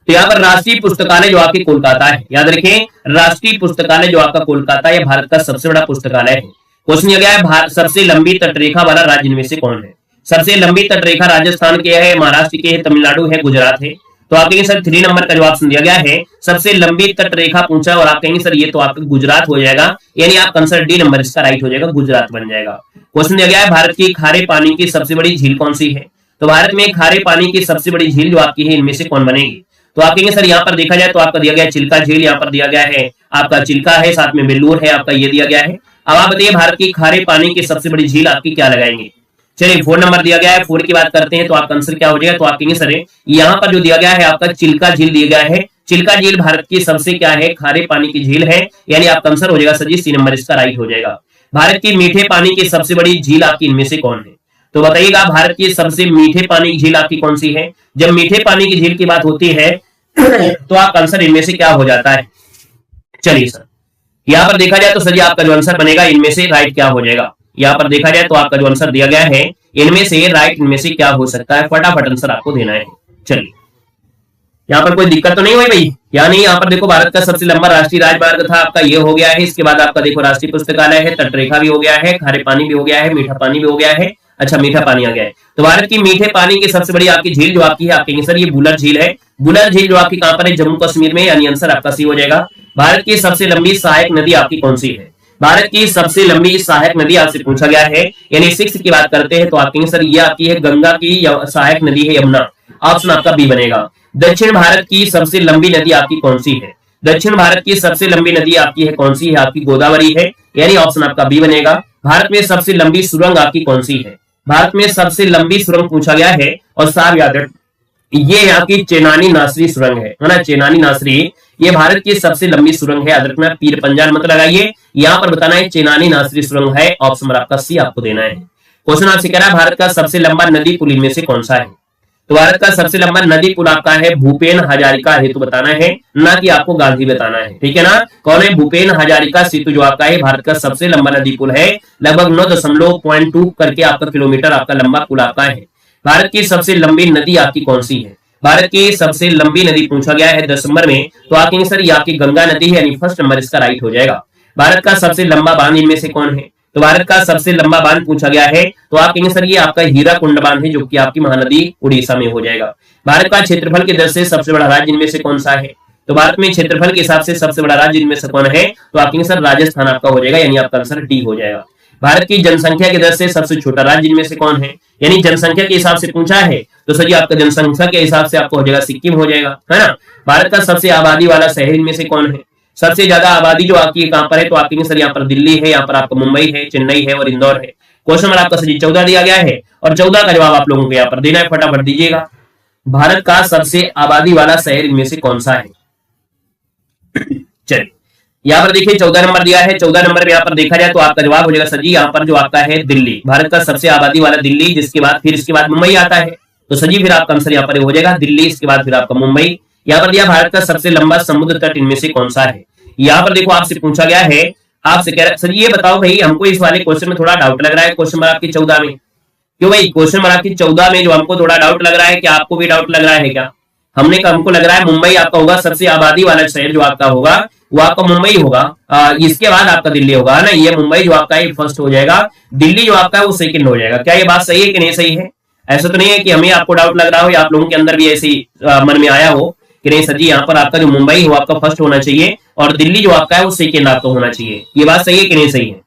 तो यहाँ पर राष्ट्रीय पुस्तकालय जो आपकी कोलकाता है, याद रखें राष्ट्रीय पुस्तकालय जो आपका कोलकाता है भारत का सबसे बड़ा पुस्तकालय है। क्वेश्चन दिया गया है सबसे लंबी तटरेखा वाला राज्य इनमें से कौन है? सबसे लंबी तटरेखा राजस्थान के है, महाराष्ट्र के है, तमिलनाडु है, गुजरात है। तो आप कहेंगे सर 3 नंबर का जो ऑप्शन दिया गया है सबसे लंबी तटरेखा पूछा और आप कहेंगे सर ये तो आपका गुजरात हो जाएगा, यानी आपका आंसर डी नंबर इसका राइट हो जाएगा, गुजरात बन जाएगा। क्वेश्चन दिया गया है भारत की खारे पानी की सबसे बड़ी झील कौन सी है? तो भारत में खारे पानी की सबसे बड़ी झील जो आपकी है इनमें से कौन बनेगी? तो आप कहेंगे सर यहाँ पर देखा जाए तो आपका दिया गया है चिल्का झील, यहाँ पर दिया गया है आपका चिल्का है, साथ में बेलूर है आपका, ये दिया गया है। अब आप बताइए भारत की खारे पानी की सबसे बड़ी झील आपकी क्या लगाएंगे? चलिए 4 नंबर दिया गया है, 4 की बात करते हैं तो आपका आंसर क्या हो जाएगा? तो आप कहेंगे सर यहाँ पर जो दिया गया है आपका चिल्का झील दिया गया है, चिल्का झील भारत की सबसे क्या है खारे पानी की झील है, यानी आपका आंसर हो जाएगा सर जी सी नंबर इसका राइट हो जाएगा। भारत की मीठे पानी की सबसे बड़ी झील आपकी इनमें से कौन है? तो बताइएगा भारत की सबसे मीठे पानी की झील आपकी कौन सी है? जब मीठे पानी की झील की बात होती है तो आपका आंसर इनमें से क्या हो जाता है? चलिए सर, यहाँ पर देखा जाए तो सर आपका जो आंसर बनेगा इनमें से राइट क्या हो जाएगा? यहाँ पर देखा जाए तो आपका जो आंसर दिया गया है इनमें से राइट इनमें से क्या हो सकता है? फटाफट आंसर आपको देना है। चलिए, यहाँ पर कोई दिक्कत तो नहीं हुई भाई? या नहीं? यहाँ पर देखो भारत का सबसे लंबा राष्ट्रीय राजमार्ग था आपका ये हो गया है। इसके बाद आपका देखो राष्ट्रीय पुस्तकालय है, तटरेखा भी हो गया है, खारे पानी भी हो गया है, मीठा पानी भी हो गया है। अच्छा, मीठा पानी आ गया है। तो भारत की मीठे पानी की सबसे बड़ी आपकी झील जो आपकी है आपके सर ये बुलर झील है। बुलर झील जो आपकी कहां पर है? जम्मू कश्मीर में, यानी आंसर आपका सी हो जाएगा। भारत की सबसे लंबी सहायक नदी आपकी कौन सी है? भारत की सबसे लंबी सहायक नदी आपसे पूछा गया है, यानी 6 की बात करते हैं तो आपके सर ये आपकी है गंगा की सहायक नदी है यमुना। ऑप्शन आपका बी बनेगा। दक्षिण भारत की सबसे लंबी नदी आपकी कौन सी है? दक्षिण भारत की सबसे लंबी नदी आपकी है कौन सी है? आपकी गोदावरी है, यानी ऑप्शन आपका बी बनेगा। भारत में सबसे लंबी सुरंग आपकी कौन सी है? भारत में सबसे लंबी सुरंग पूछा गया है और साफ याद रख, ये यहाँ की चेनानी नासरी सुरंग है ना? चेनानी नासरी ये भारत की सबसे लंबी सुरंग है। याद रखना, पीर पंजाल मत लगाइए, यहाँ पर बताना है चेनानी नासरी सुरंग है। ऑप्शन नंबर आपका सी आपको देना है। क्वेश्चन आपसे कह रहा है भारत का सबसे लंबा नदी पुल इनमें से कौन सा है? तो भारत का सबसे लंबा नदी पुल आपका है भूपेन हजारिका हेतु बताना है, ना कि आपको गांधी बताना है। ठीक है ना? कौन है? भूपेन हजारिका सेतु जो आपका है भारत का सबसे लंबा नदी पुल है। लगभग 9.2 करके आपका किलोमीटर आपका लंबा पुल आपका है। भारत की सबसे लंबी नदी आपकी कौन सी है? भारत की सबसे लंबी नदी पूछा गया है 10 नंबर में, तो आपके सर ये आपकी गंगा नदी है, यानी फर्स्ट नंबर इसका राइट हो जाएगा। भारत का सबसे लंबा बांध इनमें से कौन है? तो भारत का सबसे लंबा बांध पूछा गया है तो आप कहेंगे सर ये आपका हीराकुंड बांध है, जो कि आपकी महानदी उड़ीसा में हो जाएगा। भारत का क्षेत्रफल की दृष्टि से सबसे बड़ा राज्य इनमें से कौन सा है? तो भारत में क्षेत्रफल के हिसाब से सबसे बड़ा राज्य इनमें से कौन है? तो आप कहेंगे सर राजस्थान आपका हो जाएगा, यानी आपका आंसर डी हो जाएगा। भारत की जनसंख्या की दृष्टि से सबसे छोटा राज्य इनमें से कौन है? यानी जनसंख्या के हिसाब से पूछा है तो सर आपका जनसंख्या के हिसाब से आपको हो जाएगा सिक्किम हो जाएगा, है ना? भारत का सबसे आबादी वाला शहर इनमें से कौन है? सबसे ज्यादा आबादी जो आपकी कहां पर है? तो आपकी सर यहाँ पर दिल्ली है, यहाँ पर आपका मुंबई है, चेन्नई है और इंदौर है। क्वेश्चन नंबर आपका सर 14 दिया गया है और 14 का जवाब आप लोगों को यहाँ पर देना है, फटाफट दीजिएगा। भारत का सबसे आबादी वाला शहर इनमें से कौन सा है? चलिए, यहाँ पर देखिए 14 नंबर दिया है। 14 नंबर में यहाँ पर देखा जाए तो आपका जवाब हो जाएगा सर जी यहाँ पर जो आपका है दिल्ली। भारत का सबसे आबादी वाला दिल्ली, जिसके बाद फिर इसके बाद मुंबई आता है, तो सर जी फिर आपका आंसर यहाँ पर हो जाएगा दिल्ली, इसके बाद फिर आपका मुंबई। यहाँ पर दिया भारत का सबसे लंबा समुद्र तट इनमें से कौन सा है? यहाँ पर देखो आपसे पूछा गया है, आपसे कह रहा है सर ये बताओ भाई, हमको इस वाले क्वेश्चन में थोड़ा डाउट लग रहा है, क्वेश्चन नंबर आपकी 14 में। क्यों भाई? क्वेश्चन नंबर आपकी 14 में जो हमको थोड़ा डाउट लग रहा है, क्या आपको भी डाउट लग रहा है क्या? हमने कहा हमको लग रहा है मुंबई आपका होगा सबसे आबादी वाला शहर, जो आपका होगा वो आपका मुंबई होगा, इसके बाद आपका दिल्ली होगा ना। ये मुंबई जो आपका है फर्स्ट हो जाएगा, दिल्ली जो आपका है वो सेकंड हो जाएगा। क्या ये बात सही है कि नहीं सही है? ऐसा तो नहीं है कि हमें आपको डाउट लग रहा हो या आप लोगों के अंदर भी ऐसी मन में आया हो कि नहीं सर जी यहाँ पर आपका जो मुंबई हो आपका फर्स्ट होना चाहिए और दिल्ली जो आपका है वो सेकंड आपका होना चाहिए। ये बात सही है कि नहीं सही है?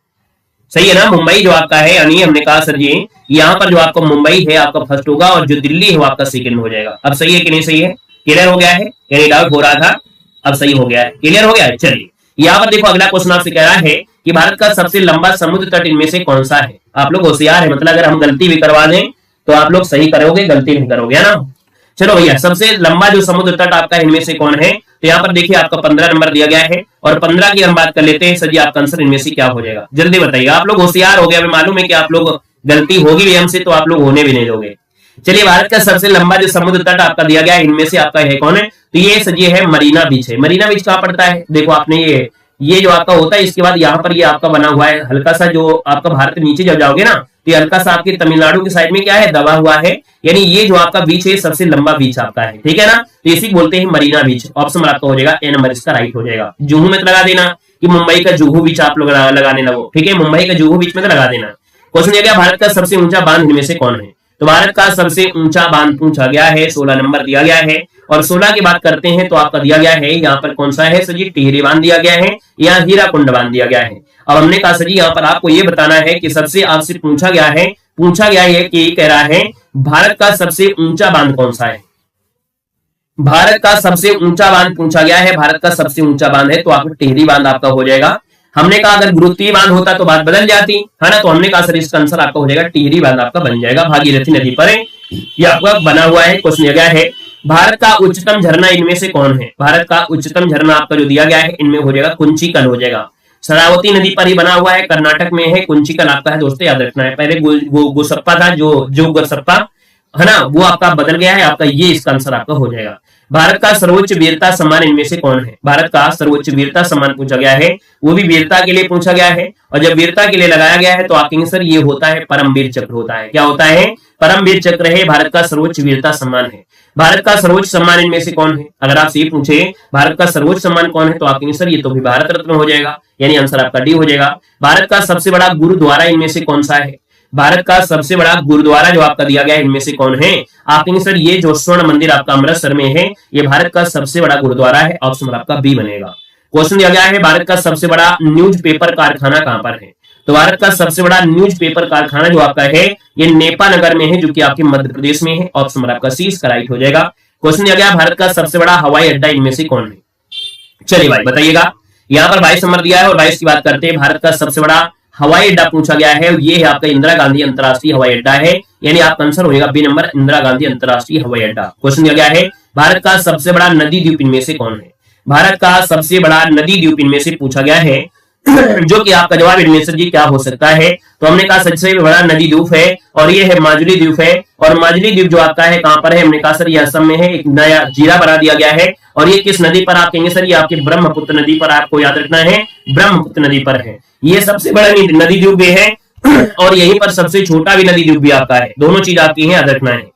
सही है ना? मुंबई जो आपका है, यानी हमने कहा सर जी यहाँ पर जो आपका मुंबई है आपका फर्स्ट होगा और जो दिल्ली है वो आपका सेकंड हो जाएगा। अब सही है कि नहीं सही है? क्लियर हो गया है? यानी डाउट हो रहा था, अब सही हो गया है, क्लियर हो गया है। चलिए, यहाँ पर देखो अगला क्वेश्चन आपसे कह रहा है कि भारत का सबसे लंबा समुद्र तट इनमें से कौन सा है? आप लोग होशियार है, मतलब अगर हम गलती भी करवा दें तो आप लोग सही करोगे, गलती नहीं करोगे, है ना? चलो भैया, सबसे लंबा जो समुद्र तट आपका इनमें से कौन है? तो यहाँ पर देखिए आपका 15 नंबर दिया गया है और 15 की हम बात कर लेते हैं। सर जी आपका आंसर इनमें से क्या हो जाएगा? जल्दी बताइएगा। आप लोग होशियार हो गए, हमें मालूम है कि आप लोग गलती होगी भी हमसे तो आप लोग होने भी नहीं दोगे। चलिए, भारत का सबसे लंबा जो समुद्र तट आपका दिया गया है इनमें से आपका है कौन है? तो ये सर ये है मरीना बीच है। मरीना बीच कहाँ पड़ता है? देखो आपने ये जो आपका होता है इसके बाद यहाँ पर ये आपका बना हुआ है हल्का सा, जो आपका भारत के नीचे जब जाओगे ना तो ये हल्का सा आपके तमिलनाडु की साइड में क्या है दबा हुआ है, यानी ये जो आपका बीच है सबसे लंबा बीच आपका है, ठीक है ना? तो इसी बोलते हैं मरीना बीच। ऑप्शन आपका हो जाएगा ए नंबर, इसका राइट हो जाएगा। जुहू में लगा देना कि मुंबई का जुहू बीच आप लोग लगाने लगो, ठीक है? मुंबई का जुहू बीच में लगा देना। क्वेश्चन दिया गया भारत का सबसे ऊंचा बांध इनमें से कौन है? तो भारत का सबसे ऊंचा बांध पूछा गया है, 16 नंबर दिया गया है और 16 की बात करते हैं तो आपका दिया गया है यहाँ पर कौन सा है? सर जी टिहरी बांध दिया गया है, यहाँ हीराकुंड बांध दिया गया है। अब हमने कहा सर जी यहाँ पर आपको ये बताना है कि सबसे आपसे पूछा गया है कि कह रहा है भारत का सबसे ऊंचा बांध कौन सा है? भारत का सबसे ऊंचा बांध पूछा गया है, भारत का सबसे ऊंचा बांध है तो आपको टिहरी बांध आपका हो जाएगा। हमने कहा अगर गुरुत्वीय बांध होता तो बात बदल जाती है ना, तो हमने कहा सर इसका आंसर आपका हो जाएगा टिहरी बांध आपका बन जाएगा, भागीरथी नदी पर ये आपका बना हुआ है। क्वेश्चन दिया गया है भारत का उच्चतम झरना इनमें से कौन है? भारत का उच्चतम झरना आपका जो दिया गया है इनमें हो जाएगा कुंचिकल हो जाएगा। शरावती नदी पर ही बना हुआ है, कर्नाटक में है, कुंचिकल आपका है दोस्तों, याद रखना है। पहले गोसप्पा था, जो गोसप्पा है ना, वो आपका बदल गया है, आपका ये इसका आंसर आपका हो जाएगा। भारत का सर्वोच्च वीरता सम्मान इनमें से कौन है? भारत का सर्वोच्च वीरता सम्मान पूछा गया है, वो भी वीरता के लिए पूछा गया है, और जब वीरता के लिए लगाया गया है तो आपके आंसर ये होता है परमवीर चक्र होता है। क्या होता है? परमवीर चक्र है, भारत का सर्वोच्च वीरता सम्मान है। भारत का सर्वोच्च सम्मान इनमें से कौन है? अगर आपसे ये पूछे भारत का सर्वोच्च सम्मान कौन है, तो आपके आंसर ये तो भी भारत रत्न हो जाएगा, यानी आंसर आपका डी हो जाएगा। भारत का सबसे बड़ा गुरुद्वारा इनमें से कौन सा है? भारत का सबसे बड़ा गुरुद्वारा जो आपका दिया गया है इनमें से कौन है? आपके आंसर ये जो स्वर्ण मंदिर आपका अमृतसर में है, ये भारत का सबसे बड़ा गुरुद्वारा है, ऑप्शन आपका बी बनेगा। क्वेश्चन दिया गया है भारत का सबसे बड़ा न्यूज़पेपर कारखाना कहां पर है? तो भारत का सबसे बड़ा न्यूज़पेपर कारखाना जो आपका है ये नेपा नगर में है, जो कि आपके मध्य प्रदेश में है, ऑप्शन आपका सी इसका राइट हो जाएगा। क्वेश्चन दिया गया भारत का सबसे बड़ा हवाई अड्डा इनमें से कौन है? चलिए भाई बताइएगा, यहाँ पर 22 नंबर दिया है और 22 की बात करते हैं। भारत का सबसे बड़ा हवाई अड्डा पूछा गया है, ये है आपका इंदिरा गांधी अंतरराष्ट्रीय हवाई अड्डा है, यानी आपका आंसर होगा बी नंबर, इंदिरा गांधी अंतरराष्ट्रीय हवाई अड्डा। क्वेश्चन दिया गया है भारत का सबसे बड़ा नदी द्वीप इनमें से कौन है? भारत का सबसे बड़ा नदी द्वीप इनमें से पूछा गया है, जो कि आपका जवाब इनमें से जी क्या हो सकता है? तो हमने कहा सबसे बड़ा नदी द्वीप है और ये है माजुली द्वीप है, और माजुली द्वीप जो आपका है कहां पर है? हमने कहा सर ये असम में है, एक नया जिला बना दिया गया है, और ये किस नदी पर आप कहेंगे सर? ये आपके ब्रह्मपुत्र नदी पर, आपको याद रखना है ब्रह्मपुत्र नदी पर है, ये सबसे बड़ा नदी द्वीप भी है और यहीं पर सबसे छोटा भी नदी द्वीप भी आपका है, दोनों चीज आपकी है, याद रखना है।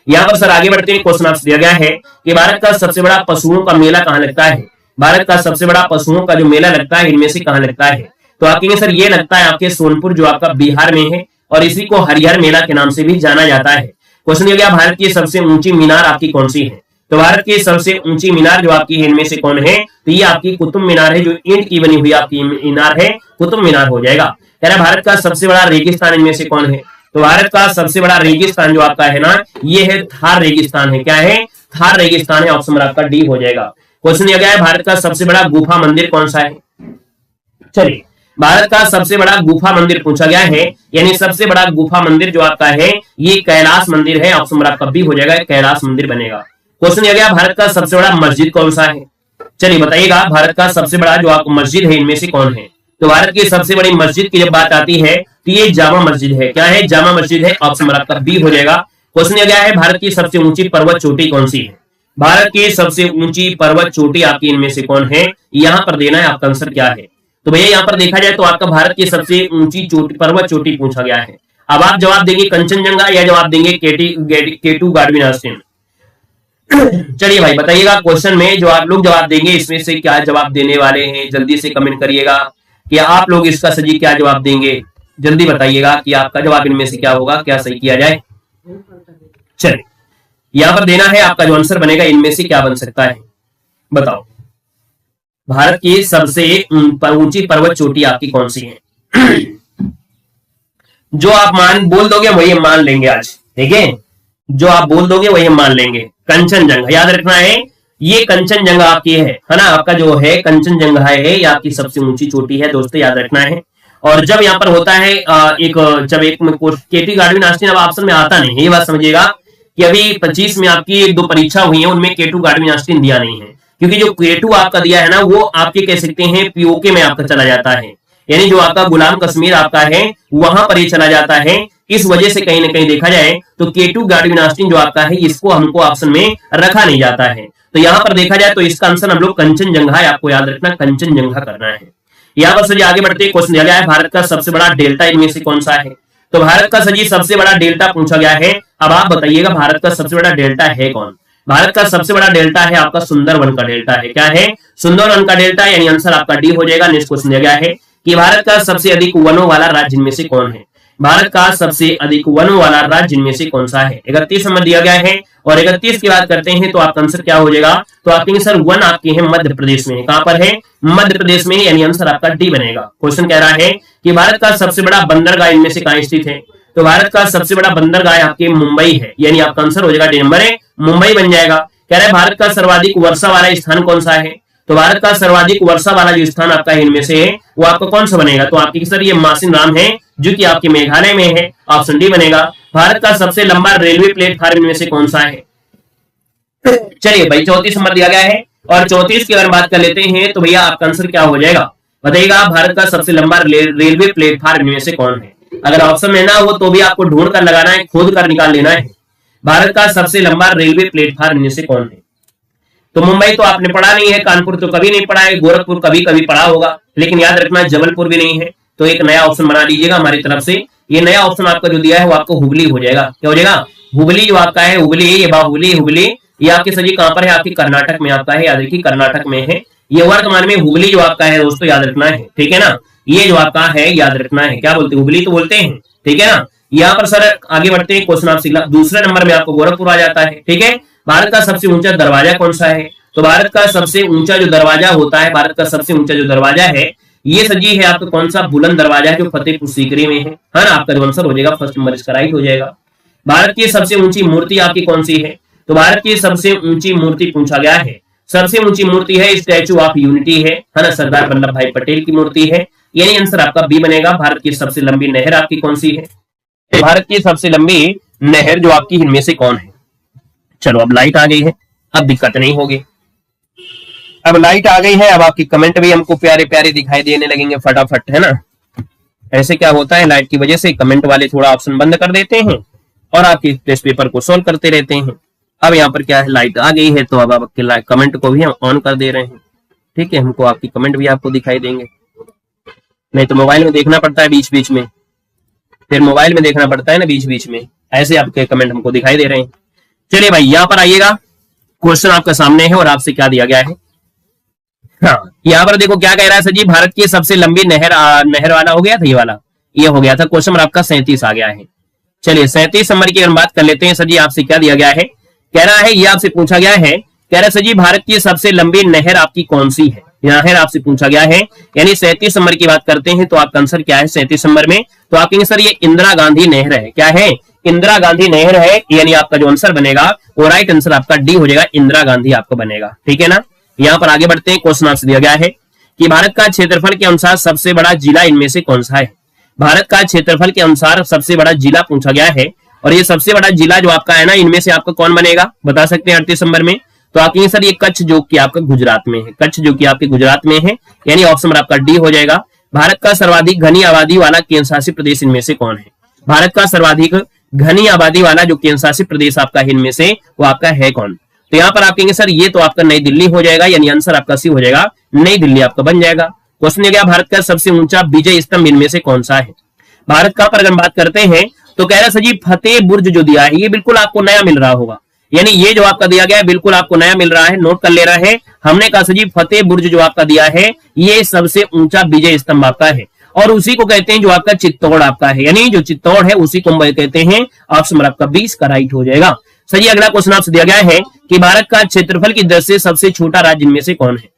यहाँ पर सर आगे बढ़ते हैं, क्वेश्चन आपसे दिया गया है कि भारत का सबसे बड़ा पशुओं का मेला कहाँ लगता है? भारत का सबसे बड़ा पशुओं का जो मेला लगता है इनमें से कहाँ लगता है? तो आप कहेंगे सर ये लगता है आपके सोनपुर जो आपका बिहार में है, और इसी को हरिहर मेला के नाम से भी जाना जाता है। क्वेश्चन दिया गया भारत की सबसे ऊंची मीनार आपकी कौन सी है? तो भारत की सबसे ऊंची मीनार जो आपकी है इनमें से कौन है? तो ये आपकी कुतुब मीनार है, जो ईंट की बनी हुई आपकी मीनार है, कुतुब मीनार हो जाएगा। कह रहा है भारत का सबसे बड़ा रेगिस्तान इनमें से कौन है? तो भारत का सबसे बड़ा रेगिस्तान जो आपका है ना, ये है थार रेगिस्तान है। क्या है? थार रेगिस्तान है, ऑप्शन आपका डी हो जाएगा। क्वेश्चन दिया गया है भारत का सबसे बड़ा गुफा मंदिर कौन सा है? चलिए, भारत का सबसे बड़ा गुफा मंदिर पूछा गया है, यानी सबसे बड़ा गुफा मंदिर जो आपका है ये कैलाश मंदिर है, ऑप्शन आपका बी हो जाएगा, कैलाश मंदिर बनेगा। क्वेश्चन दिया गया भारत का सबसे बड़ा मस्जिद कौन सा है? चलिए बताइएगा, भारत का सबसे बड़ा जो आपको मस्जिद है इनमें से कौन है? तो भारत की सबसे बड़ी मस्जिद की जब बात आती है तो ये जामा मस्जिद है। क्या है? जामा मस्जिद है, ऑप्शन आपका बी हो जाएगा। क्वेश्चन दिया गया है भारत की सबसे ऊंची पर्वत चोटी कौन सी है? भारत की सबसे ऊंची पर्वत चोटी आपकी इनमें से कौन है? यहाँ पर देना है आपका आंसर क्या है। तो भैया यहाँ पर देखा जाए तो आपका भारत की सबसे ऊंची चोटी पर्वत चोटी पूछा गया है। अब आप जवाब देंगे कंचनजंगा या जवाब देंगे केटू गाडविन आस्तीन? चलिए भाई बताइएगा, क्वेश्चन में जो आप लोग जवाब देंगे इसमें से क्या जवाब देने वाले हैं, जल्दी से कमेंट करिएगा कि आप लोग इसका सही क्या जवाब देंगे। जल्दी बताइएगा कि आपका जवाब इनमें से क्या होगा, क्या सही किया जाए। चलिए यहां पर देना है आपका जो आंसर बनेगा इनमें से क्या बन सकता है, बताओ। भारत की सबसे ऊंची पर्वत चोटी आपकी कौन सी है? जो आप बोल दोगे वही हम मान लेंगे आज, ठीक है? जो आप बोल दोगे वही हम मान लेंगे। कंचनजंगा याद रखना है, ये कंचनजंगा आपकी है ना, आपका जो है कंचनजंगा है, ये आपकी सबसे ऊंची चोटी है दोस्तों, याद रखना है। और जब यहाँ पर होता है जब एक केटी गाडविन आस्तीन अब ऑप्शन में आता नहीं है, ये बात समझिएगा कि अभी 25 में आपकी 1-2 परीक्षा हुई है, उनमें केटू गाडविन आस्तीन दिया नहीं है, क्योंकि जो केटू आपका दिया है ना वो आपके कह सकते हैं पीओके में आपका चला जाता है, यानी जो आपका गुलाम कश्मीर आपका है वहां पर ये चला जाता है। इस वजह से कहीं ना कहीं देखा जाए तो केटू गाडविन आस्तीन जो आपका है इसको हमको ऑप्शन में रखा नहीं जाता है। तो यहाँ पर देखा जाए तो इसका आंसर हम लोग कंचनजंगा है, आपको याद रखना कंचनजंगा करना है। यहाँ पर सर आगे बढ़ते क्वेश्चन दिया गया है भारत का सबसे बड़ा डेल्टा इनमें से कौन सा है? तो भारत का सर सबसे बड़ा डेल्टा पूछा गया है। अब आप बताइएगा भारत का सबसे बड़ा डेल्टा है कौन? भारत का सबसे बड़ा डेल्टा है आपका सुंदरवन का डेल्टा है। क्या है? सुंदरवन का डेल्टा, यानी आंसर आपका डी हो जाएगा। नेक्स्ट क्वेश्चन दिया गया है कि भारत का सबसे अधिक वनों वाला राज्य इनमें से कौन है? भारत का सबसे अधिक वनों वाला राज्य इनमें से कौन सा है? 31 नंबर दिया गया है और 31 की बात करते हैं तो आपका आंसर क्या हो जाएगा? तो आपके सर वन आपके है मध्य प्रदेश में है। कहां पर है? मध्य प्रदेश में, यानी आंसर आपका डी बनेगा। क्वेश्चन कह रहा है कि भारत का सबसे बड़ा बंदरगाह इनमें से कहां स्थित है? तो भारत का सबसे बड़ा बंदरगाह आपके मुंबई है, यानी आपका आंसर हो जाएगा डी नंबर है, मुंबई बन जाएगा। कह रहा है भारत का सर्वाधिक वर्षा वाला स्थान कौन सा है? तो भारत का सर्वाधिक वर्षा वाला जो स्थान आपका इनमें से है वो आपका कौन सा बनेगा? तो आपकी सर ये मासिनराम है जो कि आपके मेघालय में है, ऑप्शन डी बनेगा। भारत का सबसे लंबा रेलवे प्लेटफॉर्म इनमें से कौन सा है? चलिए भाई 34 नंबर दिया गया है और 34 की अगर बात कर लेते हैं तो भैया आपका आंसर क्या हो जाएगा? बताइएगा भारत का सबसे लंबा रेलवे प्लेटफार्म इनमें से कौन है? अगर ऑप्शन में ना हो तो भी आपको ढूंढ कर लगाना है, खोद कर निकाल लेना है। भारत का सबसे लंबा रेलवे प्लेटफार्म इनमें से कौन है? तो मुंबई तो आपने पढ़ा नहीं है, कानपुर तो कभी नहीं पढ़ा है, गोरखपुर कभी कभी पढ़ा होगा, लेकिन याद रखना जबलपुर भी नहीं है। तो एक नया ऑप्शन बना लीजिएगा हमारी तरफ से। ये नया ऑप्शन आपका जो दिया है वो आपको हुबली हो जाएगा। क्या हो जाएगा? हुबली जो आपका है, हुबली, ये बाहुबली हुबली, ये आपके सजी कहां पर है? आपके कर्नाटक में आपका है, याद रखिए कर्नाटक में है। ये वर्तमान में हुबली जो आपका है दोस्तों याद रखना है, ठीक है ना। ये जो आपका है याद रखना है, क्या बोलते हैं? हुबली तो बोलते हैं, ठीक है ना। यहाँ पर सर आगे बढ़ते हैं, क्वेश्चन आपसे दूसरे नंबर में आपको गोरखपुर आ जाता है, ठीक है। भारत का सबसे ऊंचा दरवाजा कौन सा है? तो भारत का सबसे ऊंचा जो दरवाजा होता है, भारत का सबसे ऊंचा जो दरवाजा है ये सजी है आपका कौन सा? बुलंद दरवाजा है जो फतेहपुर सीकरी में है ना। आपका जो आंसर हो जाएगा फर्स्ट नंबर इसका राइट हो जाएगा। भारत की सबसे ऊंची मूर्ति आपकी कौन सी है? तो भारत की सबसे ऊंची मूर्ति पूछा गया है, सबसे ऊंची मूर्ति है स्टैचू ऑफ यूनिटी है ना, सरदार वल्लभ भाई पटेल की मूर्ति है, यानी आंसर आपका बी बनेगा। भारत की सबसे लंबी नहर आपकी कौन सी है? भारत की सबसे लंबी नहर जो आपकी इनमें से कौन है? चलो अब लाइट आ गई है, अब दिक्कत नहीं होगी। अब लाइट आ गई है, अब आपकी कमेंट भी हमको प्यारे प्यारे दिखाई देने लगेंगे फटाफट, है ना। ऐसे क्या होता है, लाइट की वजह से कमेंट वाले थोड़ा ऑप्शन बंद कर देते हैं और आपके टेस्ट पेपर को सॉल्व करते रहते हैं। अब यहाँ पर क्या है, लाइट आ गई है तो अब आपके कमेंट को भी हम ऑन कर दे रहे हैं, ठीक है। हमको आपकी कमेंट भी आपको दिखाई देंगे, नहीं तो मोबाइल में देखना पड़ता है बीच बीच में, फिर मोबाइल में देखना पड़ता है ना बीच बीच में। ऐसे आपके कमेंट हमको दिखाई दे रहे हैं। चलिए भाई यहाँ पर आइएगा, क्वेश्चन आपका सामने है और आपसे क्या दिया गया है। हाँ यहाँ पर देखो क्या कह रहा है सर जी, भारत की सबसे लंबी नहर वाला हो गया था, ये वाला ये हो गया था। क्वेश्चन नंबर आपका 37 आ गया है। चलिए 37 नंबर की अगर बात कर लेते हैं सर जी, आपसे क्या दिया गया है। कह रहा है ये आपसे पूछा गया है, कह रहा है सर जी भारत की सबसे लंबी नहर आपकी कौन सी है? नहर आपसे पूछा गया है, यानी 37 नंबर की बात करते हैं तो आपका आंसर क्या है 37 नंबर में? तो आप कहेंगे सर ये इंदिरा गांधी नहर है। क्या है? इंदिरा गांधी नहर है, यानी आपका जो आंसर बनेगा वो राइट आंसर आपका डी हो जाएगा, इंदिरा गांधी आपको बनेगा, ठीक है ना। यहाँ पर आगे बढ़ते हैं, क्वेश्चन आपसे दिया गया है कि भारत का क्षेत्रफल के अनुसार सबसे बड़ा जिला इनमें से कौन सा है? भारत का क्षेत्रफल के अनुसार सबसे बड़ा जिला पूछा गया है, और ये सबसे बड़ा जिला जो आपका है ना इनमें से आपका कौन बनेगा बता सकते हैं 38 नंबर में? तो आप कहेंगे सर ये कच्छ जो कि आपका गुजरात में है, कच्छ जो कि आपके गुजरात में है, यानी ऑप्शन नंबर आपका डी हो जाएगा। भारत का सर्वाधिक घनी आबादी वाला केंद्र शासित प्रदेश इनमें से कौन है? भारत का सर्वाधिक घनी आबादी वाला जो केंद्र शासित प्रदेश आपका है इनमें से वो आपका है कौन? तो यहाँ पर आप कहेंगे सर ये तो आपका नई दिल्ली हो जाएगा, यानी आंसर आपका सी हो जाएगा, नई दिल्ली आपका बन जाएगा। क्वेश्चन दिया गया भारत का सबसे ऊंचा विजय स्तंभ इनमें से कौन सा है? भारत का पर अगर बात करते हैं तो कह रहा है सर जी फतेह बुर्ज जो दिया है ये बिल्कुल आपको नया मिल रहा होगा, यानी ये जो आपका दिया गया है बिल्कुल आपको नया मिल रहा है, नोट कर ले रहा है। हमने कहा सर जी फतेह बुर्ज जो आपका दिया है ये सबसे ऊंचा विजय स्तंभ आपका है, और उसी को कहते हैं जो आपका चित्तौड़ आपका है, यानी जो चित्तौड़ है उसी को हम कहते हैं। ऑप्शन नंबर आपका 20 का राइट हो जाएगा। सही, अगला क्वेश्चन आपसे दिया गया है कि भारत का क्षेत्रफल की दृष्टि से सबसे छोटा राज्य इनमें से कौन है?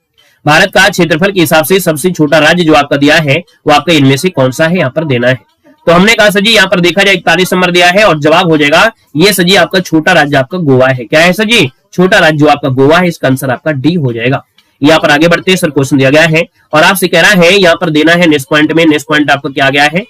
भारत का क्षेत्रफल के हिसाब से सबसे छोटा राज्य जो आपका दिया है वो आपका इनमें से कौन सा है, यहाँ पर देना है। तो हमने कहा सर जी यहाँ पर देखा जाए 41 नंबर दिया है और जवाब हो जाएगा ये सर जी आपका छोटा राज्य आपका गोवा है। क्या है सर जी? छोटा राज्य जो आपका गोवा है, इसका आंसर आपका डी हो जाएगा। यहाँ पर आगे बढ़ते हैं, सर क्वेश्चन दिया गया है और आपसे कह रहा है यहाँ पर देना है नेक्स्ट पॉइंट में। नेक्स्ट पॉइंट आपका क्या गया है,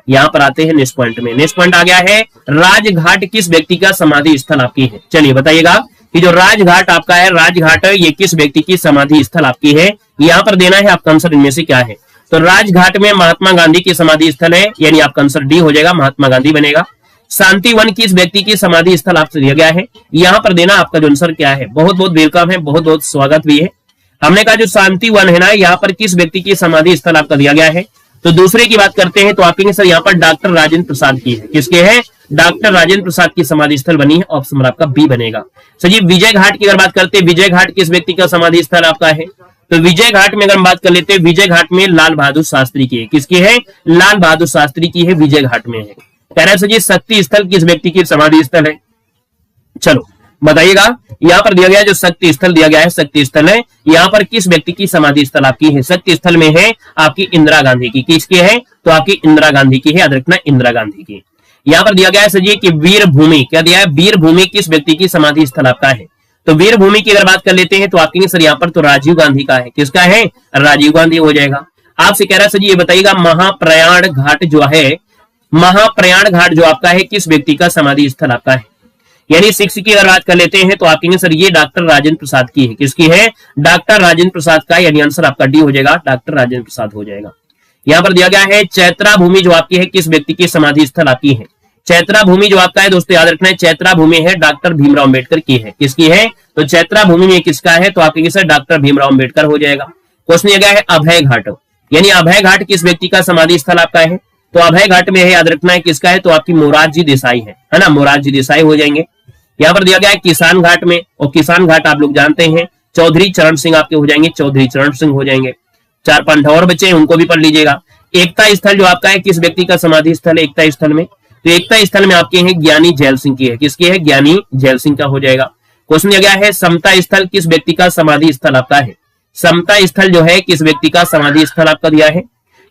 यहाँ पर आते हैं नेक्स्ट पॉइंट में। नेक्स्ट पॉइंट आ गया है राजघाट किस व्यक्ति का समाधि स्थल आपकी है? चलिए बताइएगा कि जो राजघाट आपका है, राजघाट ये किस व्यक्ति की समाधि स्थल आपकी है, यहाँ पर देना है आपका आंसर इनमें से क्या है। तो राजघाट में महात्मा गांधी की समाधि स्थल है, यानी आपका आंसर डी हो जाएगा, महात्मा गांधी बनेगा। शांति वन किस व्यक्ति की समाधि स्थल आपसे दिया गया है, यहाँ पर देना आपका जो आंसर क्या है। बहुत बहुत वेलकम है, बहुत बहुत स्वागत भी है। हमने कहा जो शांति वन है ना, यहाँ पर किस व्यक्ति की समाधि स्थल आपका दिया गया है। तो दूसरे की बात करते हैं तो आप कहेंगे सर यहाँ पर डॉक्टर राजेंद्र प्रसाद की है। किसके है? डॉक्टर राजेंद्र प्रसाद की समाधि स्थल बनी है, ऑप्शन नंबर आपका बी बनेगा। सर जी विजय घाट की अगर बात करते हैं, विजय घाट किस व्यक्ति का समाधि स्थल आपका है? तो विजय घाट में अगर हम बात कर लेते हैं, विजय घाट में लाल बहादुर शास्त्री की है। किसकी है? लाल बहादुर शास्त्री की है, विजय घाट में है। कह रहा है सर जी शक्ति स्थल किस व्यक्ति की समाधि स्थल है? चलो बताइएगा, यहाँ पर दिया गया जो शक्ति स्थल दिया गया है, शक्ति स्थल है, यहाँ पर किस व्यक्ति की समाधि स्थल आपकी है? शक्ति स्थल में है आपकी इंदिरा गांधी की। किसकी है? तो आपकी इंदिरा गांधी की है, याद रखना इंदिरा गांधी की। यहाँ पर दिया गया है सर जी कि वीर भूमि, क्या दिया है? वीर भूमि किस व्यक्ति की समाधि स्थल आपका है? तो वीर भूमि की अगर बात कर लेते हैं तो आप कहेंगे सर यहाँ पर तो राजीव गांधी का है। किसका है? राजीव गांधी हो जाएगा। आपसे कह रहा है सर जी ये बताइएगा महाप्रयाण घाट जो है, महाप्रयाण घाट जो आपका है किस व्यक्ति का समाधि स्थल आपका है? यानी 6 की अगर बात कर लेते हैं तो आप कहेंगे सर ये डॉक्टर राजेंद्र प्रसाद की है। किसकी है? डॉक्टर राजेंद्र प्रसाद का, यानी आंसर आपका डी हो जाएगा, डॉक्टर राजेंद्र प्रसाद हो जाएगा। यहाँ पर दिया गया है चैत्रा भूमि जो आपकी है किस व्यक्ति की समाधि स्थल आपकी है? चैत्रा भूमि जो आपका है दोस्तों याद रखना है, चैत्रा भूमि है डॉक्टर भीमराव अंबेडकर की है। किसकी है? तो चैत्रा भूमि में किसका है? तो आप कहेंगे सर डॉक्टर भीमराव अंबेडकर हो जाएगा। क्वेश्चन दिया गया है अभय घाट, यानी अभय घाट किस व्यक्ति का समाधि स्थल आपका है? तो अभय घाट में है, याद रखना है किसका है? तो आपकी मोरारजी देसाई है ना, मोरारजी देसाई हो जाएंगे। यहाँ पर दिया गया है किसान घाट में, और किसान घाट आप लोग जानते हैं चौधरी चरण सिंह आपके हो जाएंगे, चौधरी चरण सिंह हो जाएंगे। 4-5 और बच्चे हैं उनको भी पढ़ लीजिएगा। एकता स्थल जो आपका है किस व्यक्ति का समाधि स्थल है एकता स्थल में? तो एकता स्थल में आपके हैं ज्ञानी जैल सिंह की है। किसकी है? ज्ञानी जैल सिंह का हो जाएगा। क्वेश्चन दिया गया है समता स्थल किस व्यक्ति का समाधि स्थल आपका है? समता स्थल जो है किस व्यक्ति का समाधि स्थल आपका दिया है?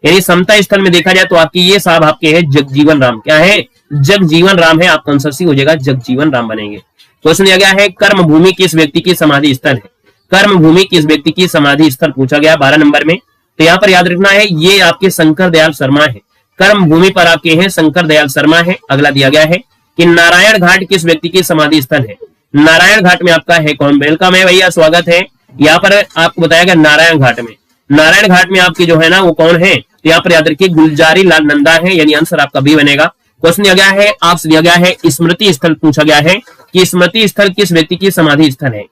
यानी समता स्थल में देखा जाए तो आपकी ये साहब आपके है जगजीवन राम। क्या है? जगजीवन राम है, आपका आंसर सी हो जाएगा, जगजीवन राम बनेंगे। क्वेश्चन दिया गया है कर्म भूमि किस व्यक्ति की समाधि स्थल है? कर्म भूमि किस व्यक्ति की समाधि स्थल पूछा गया 12 नंबर में। तो यहाँ पर याद रखना है ये आपके शंकर दयाल शर्मा है, कर्म भूमि पर आपके हैं शंकर दयाल शर्मा है। अगला दिया गया है कि नारायण घाट किस व्यक्ति की समाधि स्थल है? नारायण घाट में आपका है कौन? वेलकम है भैया, स्वागत है। यहाँ पर आपको बताया गया नारायण घाट में, नारायण घाट में आपके जो है ना वो कौन है? तो यहाँ पर याद रखिए गुलजारी लाल नंदा है, यानी आंसर आपका बी बनेगा। क्वेश्चन दिया गया है आपसे दिया गया है स्मृति स्थल पूछा गया है कि स्मृति स्थल किस व्यक्ति की समाधि स्थल है?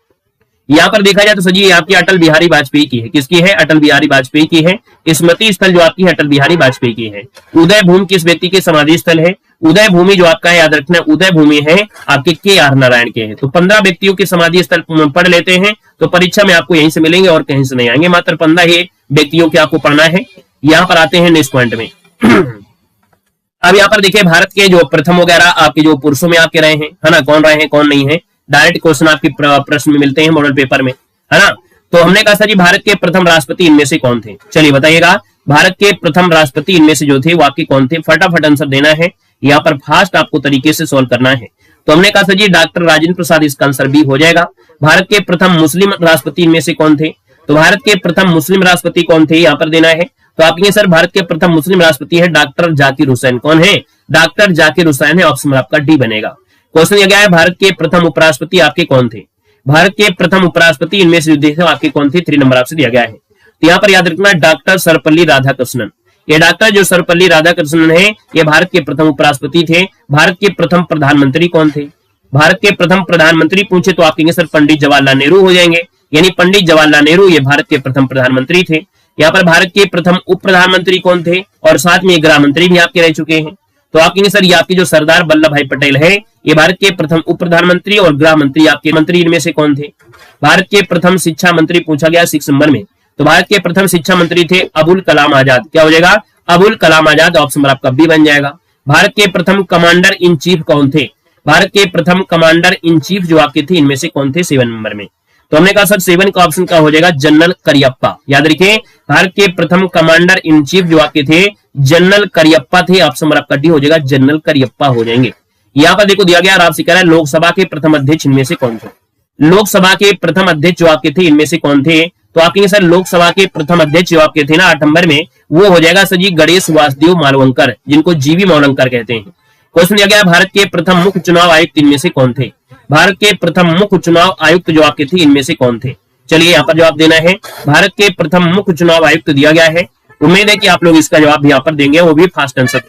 यहाँ पर देखा जाए तो सजी आपकी अटल बिहारी वाजपेयी की है। किसकी है? अटल बिहारी वाजपेयी की है। स्मृति स्थल जो आपकी है अटल बिहारी वाजपेयी की है। उदय भूमि किस व्यक्ति के समाधि स्थल है? उदय भूमि जो आपका है याद रखना उदय भूमि है आपके के.आर. नारायण के हैं। तो 15 व्यक्तियों के समाधि स्थल पढ़ लेते हैं तो परीक्षा में आपको यहीं से मिलेंगे और कहीं से नहीं आएंगे, मात्र 15 ही व्यक्तियों के आपको पढ़ना है। यहाँ पर आते हैं नेक्स्ट पॉइंट में। अब यहाँ पर देखिए भारत के जो प्रथम वगैरह आपके जो पुरुषों में आपके रहे हैं, है ना, कौन रहे हैं कौन नहीं है, डायरेक्ट क्वेश्चन आपके प्रश्न में मिलते हैं मॉडल पेपर में, है ना। तो हमने कहा सर जी भारत के प्रथम राष्ट्रपति इनमें से कौन थे? चलिए बताइएगा, भारत के प्रथम राष्ट्रपति इनमें से जो थे वो आपके कौन थे? फटाफट आंसर देना है, यहाँ पर फास्ट आपको तरीके से सोल्व करना है। तो हमने कहा सर जी डॉक्टर राजेंद्र प्रसाद, इसका आंसर बी हो जाएगा। भारत के प्रथम मुस्लिम राष्ट्रपति इनमें से कौन थे? तो भारत के प्रथम मुस्लिम राष्ट्रपति कौन थे यहाँ पर देना है। तो आप ये सर भारत के प्रथम मुस्लिम राष्ट्रपति है डॉक्टर जाकिर हुसैन। कौन है? डॉक्टर जाकिर हुसैन है, ऑप्शन आपका डी बनेगा। क्वेश्चन ये गया है भारत के प्रथम उपराष्ट्रपति आपके कौन थे? भारत के प्रथम उपराष्ट्रपति इनमें से जो आपके कौन थे? 3 नंबर आपसे दिया गया है। तो यहाँ पर याद रखना डॉक्टर सर्वपल्ली राधाकृष्णन। ये डॉक्टर जो सर्वपल्ली राधाकृष्णन है ये भारत के प्रथम उपराष्ट्रपति थे। भारत के प्रथम प्रधानमंत्री कौन थे? भारत के प्रथम प्रधानमंत्री पूछे तो आप कहेंगे सर पंडित जवाहरलाल नेहरू हो जाएंगे, यानी पंडित जवाहरलाल नेहरू ये भारत के प्रथम प्रधानमंत्री थे। यहाँ पर भारत के प्रथम उप प्रधानमंत्री कौन थे? और साथ में गृह मंत्री भी आपके रह चुके हैं। तो आप कहेंगे सर ये आपके जो सरदार वल्लभ भाई पटेल है ये भारत के प्रथम उप प्रधानमंत्री और गृह मंत्री आपके मंत्री इनमें से कौन थे? भारत के प्रथम शिक्षा मंत्री पूछा गया 6 नंबर में, तो भारत के प्रथम शिक्षा मंत्री थे अबुल कलाम आजाद। क्या हो जाएगा? अबुल कलाम आजाद, ऑप्शन आपका बी बन जाएगा। भारत के प्रथम कमांडर इन चीफ कौन थे? भारत के प्रथम कमांडर इन चीफ जो आपके थे इनमें से कौन थे? 7 नंबर में। तो हमने कहा सर 7 का ऑप्शन का हो जाएगा जनरल करियप्पा। याद रखिए भारत के प्रथम कमांडर इन चीफ जो आपके थे जनरल करियप्पा थे, ऑप्शन आपका डी हो जाएगा, जनरल करियप्पा हो जाएंगे। यहाँ पर देखो दिया गया और आपसे कह रहा है लोकसभा के प्रथम अध्यक्ष इनमें से कौन थे? लोकसभा के प्रथम अध्यक्ष जो आपके थे इनमें से कौन थे? तो आप कहेंगे सर लोकसभा के प्रथम अध्यक्ष जो आपके थे ना 8 नंबर में वो हो जाएगा सर जी गणेश वासुदेव मालवंकर, जिनको जीवी मालवंकर कहते हैं। क्वेश्चन दिया गया भारत के प्रथम मुख्य चुनाव आयुक्त इनमें से कौन थे? भारत के प्रथम मुख्य चुनाव आयुक्त जो आपके थे इनमें से कौन थे? चलिए यहाँ पर जवाब देना है, भारत के प्रथम मुख्य चुनाव आयुक्त दिया गया है। उम्मीद है कि आप लोग इसका जवाब यहाँ पर देंगे, वो भी फास्ट आंसर।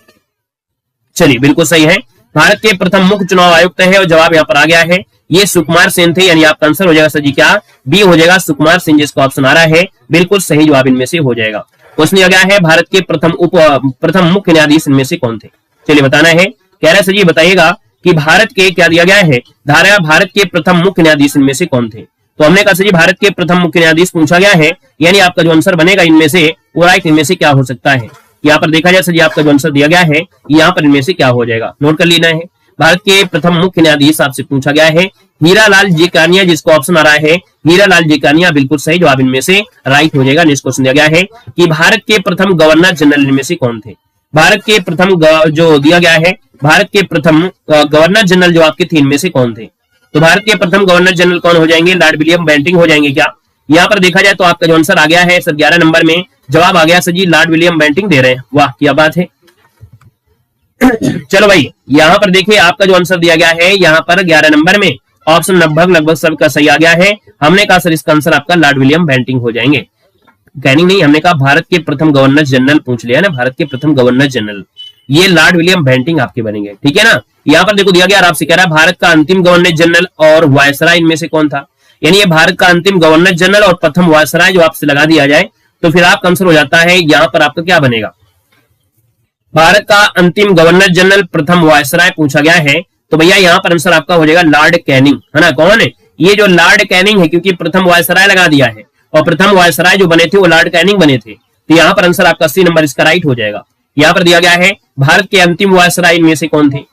चलिए बिल्कुल सही है, भारत के प्रथम मुख्य चुनाव आयुक्त है और जवाब यहाँ पर आ गया है, ये सुकुमार सेन थे, यानी आपका आंसर हो जाएगा सर जी क्या? बी हो जाएगा, सुकुमार सेन जिसका ऑप्शन आ रहा है बिल्कुल सही जवाब इनमें से हो जाएगा। क्वेश्चन दिया गया है भारत के प्रथम मुख्य न्यायाधीश इनमें से कौन थे? चलिए बताना है, कह रहा है सर जी बताइएगा कि भारत के क्या दिया गया है धारा, भारत के प्रथम मुख्य न्यायाधीश इनमें से कौन थे? तो हमने कहा सर जी भारत के प्रथम मुख्य न्यायाधीश पूछा गया है, यानी आपका जो आंसर बनेगा इनमें से वो राइट इनमें से क्या हो सकता है? यहाँ पर देखा जाए सर जी आपका जो आंसर दिया गया है यहाँ पर इनमें से क्या हो जाएगा, नोट कर लेना है। भारत के प्रथम मुख्य न्यायाधीश आपसे पूछा गया है हीरालाल जेकानिया, जिसको ऑप्शन आ रहा है हीरालाल जेकानिया, बिल्कुल सही जवाब इनमें से राइट हो जाएगा। नेक्स्ट क्वेश्चन दिया गया है कि भारत के प्रथम गवर्नर जनरल इनमें से कौन थे? भारत के प्रथम जो दिया गया है भारत के प्रथम गवर्नर जनरल जो आपके थे इनमें से कौन थे? तो भारत के प्रथम गवर्नर जनरल कौन हो जाएंगे? लॉर्ड विलियम बेंटिंक हो जाएंगे क्या? यहाँ पर देखा जाए तो आपका जो आंसर आ गया है सर 11 नंबर में जवाब आ गया सर जी लॉर्ड विलियम बेंटिंक दे रहे हैं। वाह क्या बात है। चलो भाई, यहाँ पर देखिए आपका जो आंसर दिया गया है यहाँ पर 11 नंबर में ऑप्शन लगभग सबका सही आ गया है। हमने कहा सर इसका आंसर आपका लॉर्ड विलियम बेंटिंग हो जाएंगे। कैनिंग नहीं, हमने कहा भारत के प्रथम गवर्नर जनरल पूछ लिया ना, भारत के प्रथम गवर्नर जनरल, ये लॉर्ड विलियम बेंटिंग आपके बनेंगे, ठीक है ना। यहाँ पर देखो दिया गया, आपसे कह रहा है भारत का अंतिम गवर्नर जनरल और वायसराय इनमें से कौन था। यानी ये भारत का अंतिम गवर्नर जनरल और प्रथम वायसराय जो आपसे लगा दिया जाए तो फिर आपका आंसर हो जाता है, यहाँ पर आपका क्या बनेगा, भारत का अंतिम गवर्नर जनरल प्रथम वायसराय पूछा गया है तो भैया यहाँ पर आंसर आपका हो जाएगा लॉर्ड कैनिंग, है ना। कौन है ये जो लॉर्ड कैनिंग है, क्योंकि प्रथम वायसराय लगा दिया है और प्रथम वायसराय जो बने थे वो लॉर्ड कैनिंग बने थे, तो यहाँ पर आंसर आपका सी नंबर इसका राइट हो जाएगा। यहाँ पर दिया गया है भारत के अंतिम वायसराय इनमें से कौन थे,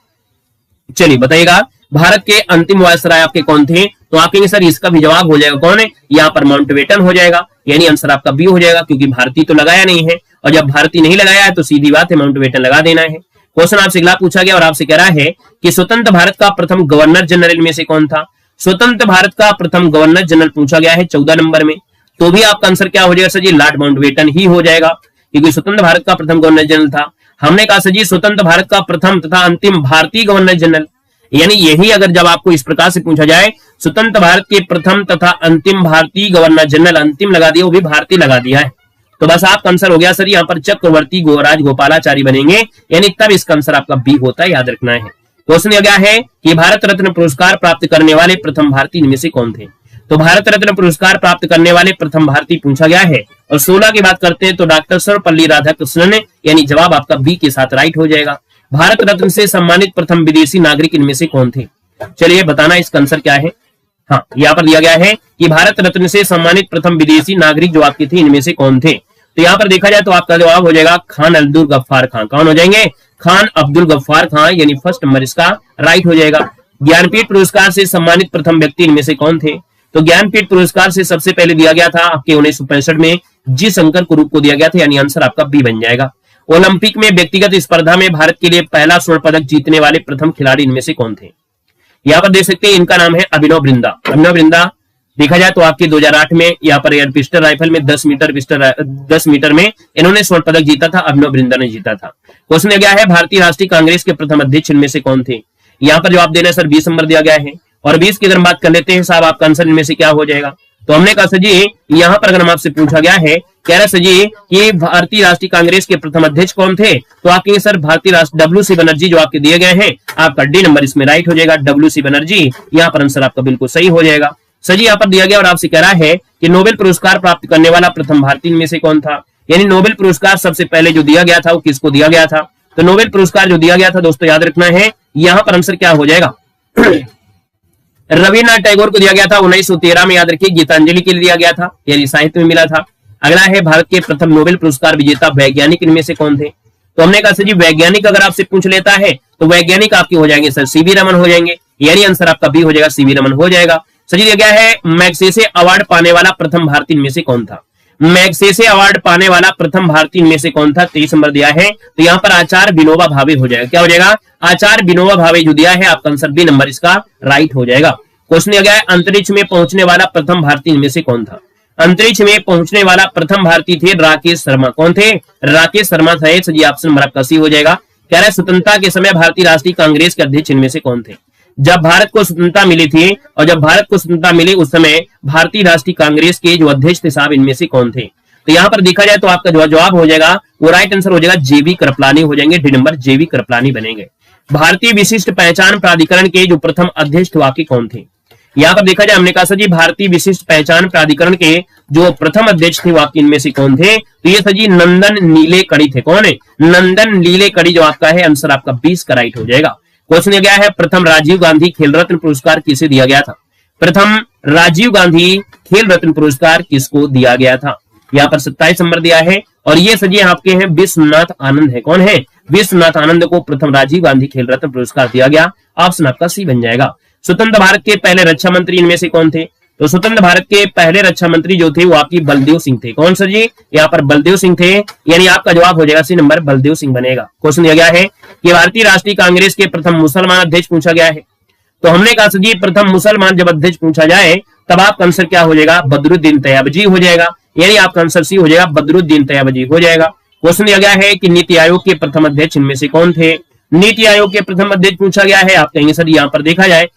चलिए बताइएगा भारत के अंतिम वायसराय आपके कौन थे, तो आप कहेंगे सर इसका भी जवाब हो जाएगा कौन है, यहाँ पर माउंटबेटन हो जाएगा, यानी आंसर आपका बी हो जाएगा, क्योंकि भारतीय तो लगाया नहीं है और जब भारतीय नहीं लगाया है तो सीधी बात है माउंटबेटन लगा देना है। क्वेश्चन आपसे अगला पूछा गया और आपसे कह रहा है कि स्वतंत्र भारत का प्रथम गवर्नर जनरल में से कौन था। स्वतंत्र भारत का प्रथम गवर्नर जनरल पूछा गया है 14 नंबर में, तो भी आपका आंसर क्या हो जाएगा सर जी, लॉर्ड माउंटबेटन ही हो जाएगा, क्योंकि स्वतंत्र भारत का प्रथम गवर्नर जनरल था। हमने कहा सर जी स्वतंत्र भारत का प्रथम तथा अंतिम भारतीय गवर्नर जनरल, यानी यही अगर जब आपको इस प्रकार से पूछा जाए स्वतंत्र भारत के प्रथम तथा अंतिम भारतीय गवर्नर जनरल, अंतिम लगा दिया वो भी भारतीय लगा दिया है, तो बस आपका आंसर हो गया सर यहाँ पर चक्रवर्ती गोराज गोपालाचारी बनेंगे, यानी तब इसका आंसर आपका बी होता है, याद रखना है। क्वेश्चन दिया गया है कि भारत रत्न पुरस्कार प्राप्त करने वाले प्रथम भारतीय इनमें से कौन थे, तो भारत रत्न पुरस्कार प्राप्त करने वाले प्रथम भारतीय पूछा गया है और 16 की बात करते हैं तो डॉक्टर सर्वपल्ली राधाकृष्णन ने, यानी जवाब आपका बी के साथ राइट हो जाएगा। भारत रत्न से सम्मानित प्रथम विदेशी नागरिक इनमें से कौन थे, चलिए बताना इसका आंसर क्या है। हाँ, यहाँ पर दिया गया है कि भारत रत्न से सम्मानित प्रथम विदेशी नागरिक जो आपके थे इनमें से कौन थे, तो यहाँ पर देखा जाए तो आपका जवाब हो जाएगा खान अब्दुल गफ्फार खान। कौन हो जाएंगे, खान अब्दुल गफ्फार खान, यानी फर्स्ट नंबर इसका राइट हो जाएगा। ज्ञानपीठ पुरस्कार से सम्मानित प्रथम व्यक्ति इनमें से कौन थे, तो ज्ञानपीठ पुरस्कार से सबसे पहले दिया गया था आपके 1965 में जी शंकर कुरूप को दिया गया था, यानी आंसर आपका बी बन जाएगा। ओलंपिक में व्यक्तिगत स्पर्धा में भारत के लिए पहला स्वर्ण पदक जीतने वाले प्रथम खिलाड़ी इनमें से कौन थे, यहाँ पर देख सकते हैं इनका नाम है अभिनव बिंद्रा। अभिनव बिंद्रा देखा जाए तो आपके 2008 में यहाँ पर एयर पिस्टल राइफल में 10 मीटर में इन्होंने स्वर्ण पदक जीता था, अभिनव बिंद्रा ने जीता था। क्वेश्चन दिया गया है भारतीय राष्ट्रीय कांग्रेस के प्रथम अध्यक्ष इनमें से कौन थे, यहाँ पर जवाब देना सर 20 नंबर दिया गया है और 20 की अगर बात कर लेते हैं साहब आपका आंसर इनमें से क्या हो जाएगा, तो हमने कहा सर जी यहाँ पर अगर आपसे पूछा गया है कह रहा सर जी कि भारतीय राष्ट्रीय कांग्रेस के प्रथम अध्यक्ष कौन थे, तो आप कहेंगे सर भारतीय राष्ट्र WC बनर्जी जो आपके दिए गए हैं, आपका डी नंबर इसमें राइट हो जाएगा, WC बनर्जी, यहाँ पर आंसर आपका बिल्कुल सही हो जाएगा। सर जी यहाँ पर दिया गया और आपसे कह रहा है कि नोबेल पुरस्कार प्राप्त करने वाला प्रथम भारतीय में से कौन था, यानी नोबेल पुरस्कार सबसे पहले जो दिया गया था वो किसको दिया गया था, तो नोबेल पुरस्कार जो दिया गया था दोस्तों याद रखना है यहाँ पर आंसर क्या हो जाएगा रविन्द्रनाथ टैगोर को दिया गया था 1913 में, याद रखिए गीतांजलि के लिए दिया गया था, यानी साहित्य में मिला था। अगला है भारत के प्रथम नोबेल पुरस्कार विजेता वैज्ञानिक इनमें से कौन थे, तो हमने कहा सर जी वैज्ञानिक अगर आपसे पूछ लेता है तो वैज्ञानिक आपके हो जाएंगे सर सीवी रमन हो जाएंगे, यानी आंसर आपका बी हो जाएगा, सीवी रमन हो जाएगा। सर जी दिया गया है मैग्सेसे अवार्ड पाने वाला प्रथम भारतीय इनमें से कौन था, मैग्सेसे अवार्ड पाने वाला प्रथम भारतीय इनमें से कौन था, 23 नंबर दिया है, तो यहाँ पर आचार्य विनोबा भावे हो जाएगा, क्या हो जाएगा, आचार्य विनोबा भावे जो दिया है आपका आंसर बी नंबर इसका राइट हो जाएगा। क्वेश्चन दिया गया है अंतरिक्ष में पहुंचने वाला प्रथम भारतीय इनमें से कौन था, अंतरिक्ष में पहुंचने वाला प्रथम भारतीय थे राकेश शर्मा, कौन थे, राकेश शर्मा थे। सर जी ऑप्शन नंबर आपका सी हो जाएगा। कह रहा है स्वतंत्रता के समय भारतीय राष्ट्रीय कांग्रेस के अध्यक्ष इनमें से कौन थे, जब भारत को स्वतंत्रता मिली थी और जब भारत को स्वतंत्रता मिली उस समय भारतीय राष्ट्रीय कांग्रेस के जो अध्यक्ष थे साहब इनमें से कौन थे, तो यहाँ पर देखा जाए तो आपका जो जवाब हो जाएगा वो राइट आंसर हो जाएगा जेबी कृपलानी हो जाएंगे, डी नंबर जेबी कृपलानी बनेंगे। भारतीय विशिष्ट पहचान प्राधिकरण के जो प्रथम अध्यक्ष थे वाकई कौन थे, यहाँ पर देखा जाए हमने कहा सर जी भारतीय विशिष्ट पहचान प्राधिकरण के जो प्रथम अध्यक्ष थे वाकई इनमें से कौन थे, तो ये सर जी नंदन नीलेकणी थे। कौन है, नंदन नीलेकणी जो आपका है आंसर आपका 20 का राइट हो जाएगा। क्वेश्चन दिया गया है प्रथम राजीव गांधी खेल रत्न पुरस्कार किसे दिया गया था, प्रथम राजीव गांधी खेल रत्न पुरस्कार किसको दिया गया था, यहाँ पर 27 नंबर दिया है और ये सर जी आपके हैं विश्वनाथ आनंद है। कौन है, विश्वनाथ आनंद को प्रथम राजीव गांधी खेल रत्न पुरस्कार दिया गया, ऑप्शन आपका सी बन जाएगा। स्वतंत्र भारत के पहले रक्षा मंत्री इनमें से कौन थे, तो स्वतंत्र भारत के पहले रक्षा मंत्री जो थे वो आपकी बलदेव सिंह थे। कौन सर जी, यहाँ पर बलदेव सिंह थे, यानी आपका जवाब हो जाएगा सी नंबर बलदेव सिंह बनेगा। क्वेश्चन दिया गया है कि भारतीय राष्ट्रीय कांग्रेस के प्रथम मुसलमान अध्यक्ष पूछा गया है, तो हमने कहा सर जी प्रथम मुसलमान जब अध्यक्ष पूछा जाए तब आपका आंसर क्या हो जाएगा, बदरुद्दीन तैयबजी हो जाएगा, यानी आपका आंसर सी हो जाएगा, बदरुद्दीन तैयबजी हो जाएगा। क्वेश्चन दिया गया है कि नीति आयोग के प्रथम अध्यक्ष इनमें से कौन थे, नीति आयोग के प्रथम अध्यक्ष पूछा गया है, आप कहेंगे सर यहाँ पर देखा जाए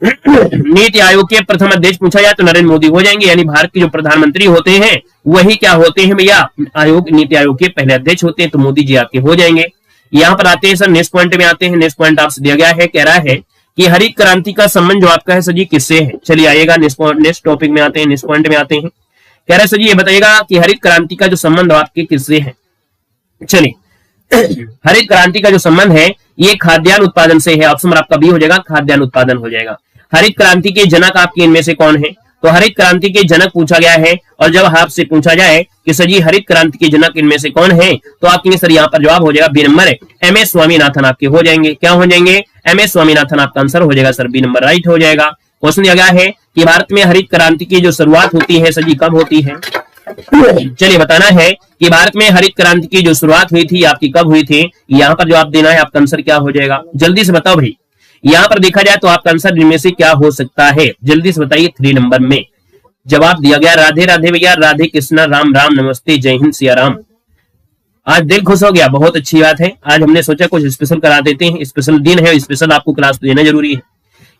नीति आयोग के प्रथम अध्यक्ष पूछा जाए तो नरेंद्र मोदी हो जाएंगे, यानी भारत के जो प्रधानमंत्री होते हैं वही क्या होते हैं भैया, नीति आयोग के पहले अध्यक्ष होते हैं, तो मोदी जी आपके हो जाएंगे। यहाँ पर आते हैं सर नेक्स्ट पॉइंट में आते हैं। नेक्स्ट पॉइंट आपसे दिया गया है, कह रहा है कि हरित क्रांति का संबंध जो आपका है सर जी किससे है। चलिए आइएगा नेक्स्ट टॉपिक में आते हैं, नेक्स्ट पॉइंट में आते हैं। कह रहा है सर जी ये बताइएगा कि हरित क्रांति का जो संबंध आपके किससे है। चलिए हरित क्रांति का जो संबंध है ये खाद्यान्न उत्पादन से है। ऑप्शन आपका बी हो जाएगा, खाद्यान्न उत्पादन हो जाएगा। हरित क्रांति के जनक आपके इनमें से कौन है, तो हरित क्रांति के जनक पूछा गया है। और जब आपसे पूछा जाए कि सर जी हरित क्रांति के जनक इनमें से कौन है, तो आपके सर यहाँ पर जवाब हो जाएगा B number M S Swaminathan आपके हो जाएंगे। क्या हो जाएंगे, एम एस स्वामीनाथन आपका आंसर हो जाएगा सर, बी नंबर राइट हो जाएगा। क्वेश्चन दिया गया है कि भारत में हरित क्रांति की जो शुरुआत होती है सर जी कब होती है। चलिए बताना है कि भारत में हरित क्रांति की जो शुरुआत हुई थी आपकी कब हुई थी, यहाँ पर जवाब देना है। आपका आंसर क्या हो जाएगा, जल्दी से बताओ भाई। यहाँ पर देखा जाए तो आपका आंसर इनमें से क्या हो सकता है, जल्दी से बताइए। 3 नंबर में जवाब दिया गया राधे राधे भैया, राधे कृष्णा, राम राम, नमस्ते, जय हिंद, सिया राम। आज दिल खुश हो गया, बहुत अच्छी बात है। आज हमने सोचा कुछ स्पेशल करा देते हैं, स्पेशल दिन है, स्पेशल आपको क्लास देना जरूरी है।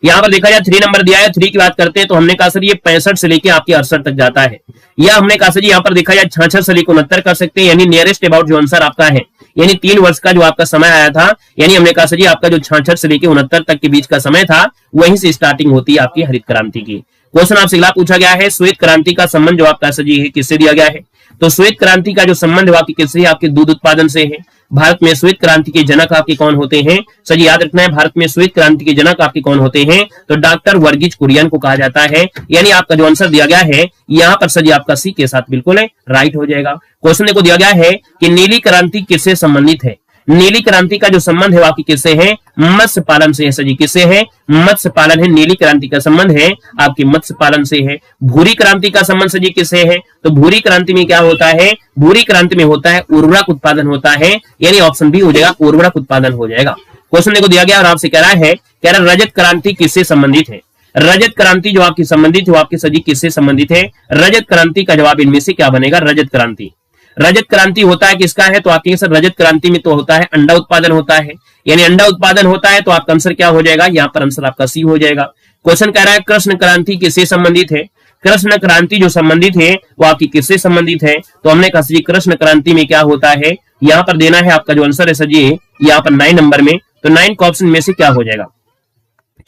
यहाँ पर देखा जाए 3 नंबर दिया है। 3 की बात करते हैं तो हमने कहा सर ये 65 से लेके आपके 68 तक जाता है, या हमने कहा सर यहाँ पर देखा जाए 66 से लेकर 69 कर सकते हैं, यानी नियरेस्ट अबाउट जो आंसर आपका है, यानी 3 वर्ष का जो आपका समय आया था, यानी हमने कहा सर जी आपका जो 66 से लेकर 69 तक के बीच का समय था वहीं से स्टार्टिंग होती है आपकी हरित क्रांति की। क्वेश्चन आपसे अगला पूछा गया है, श्वेत क्रांति का संबंध जो आपका सर जी है किससे दिया गया है, तो श्वेत क्रांति का जो संबंध आपके किससे, आपके दूध उत्पादन से है। भारत में श्वेत क्रांति के जनक आपके कौन होते हैं, सर जी याद रखना है, भारत में श्वेत क्रांति के जनक आपके कौन होते हैं, तो डॉक्टर वर्गीज कुरियन को कहा जाता है। यानी आपका जो आंसर दिया गया है यहाँ पर सर जी आपका सी के साथ बिल्कुल है, राइट हो जाएगा। क्वेश्चन को दिया गया है कि नीली क्रांति किससे संबंधित है। नीली क्रांति का जो संबंध है आपकी किससे है, मत्स्य पालन से है सर जी, किससे है, मत्स्य पालन है। नीली क्रांति का संबंध है आपकी मत्स्य पालन से है। भूरी क्रांति का संबंध सर जी किससे है, तो भूरी क्रांति में क्या होता है, भूरी क्रांति में होता है उर्वरक उत्पादन होता है, यानी ऑप्शन बी हो जाएगा, उर्वरक उत्पादन हो जाएगा। क्वेश्चन को दिया गया और आपसे कह रहा है, कह रहा रजत क्रांति किससे संबंधित है। रजत क्रांति जो आपकी संबंधित है वो आपके सर जी किससे संबंधित है, रजत क्रांति का जवाब इनमें से क्या बनेगा, रजत क्रांति। रजत क्रांति होता है किसका है, तो आपके सर रजत क्रांति में तो होता है अंडा उत्पादन होता है, यानी अंडा उत्पादन होता है, तो आपका आंसर क्या हो जाएगा, यहाँ पर आंसर आपका सी हो जाएगा। क्वेश्चन कह रहा है कृष्ण क्रांति किससे संबंधित है। कृष्ण क्रांति जो संबंधित है वो आपकी किससे संबंधित है, तो हमने कहा जी कृष्ण क्रांति में क्या होता है, यहाँ पर देना है आपका जो आंसर है सर जी यहाँ पर 9 नंबर में, तो 9 का ऑप्शन में से क्या हो जाएगा।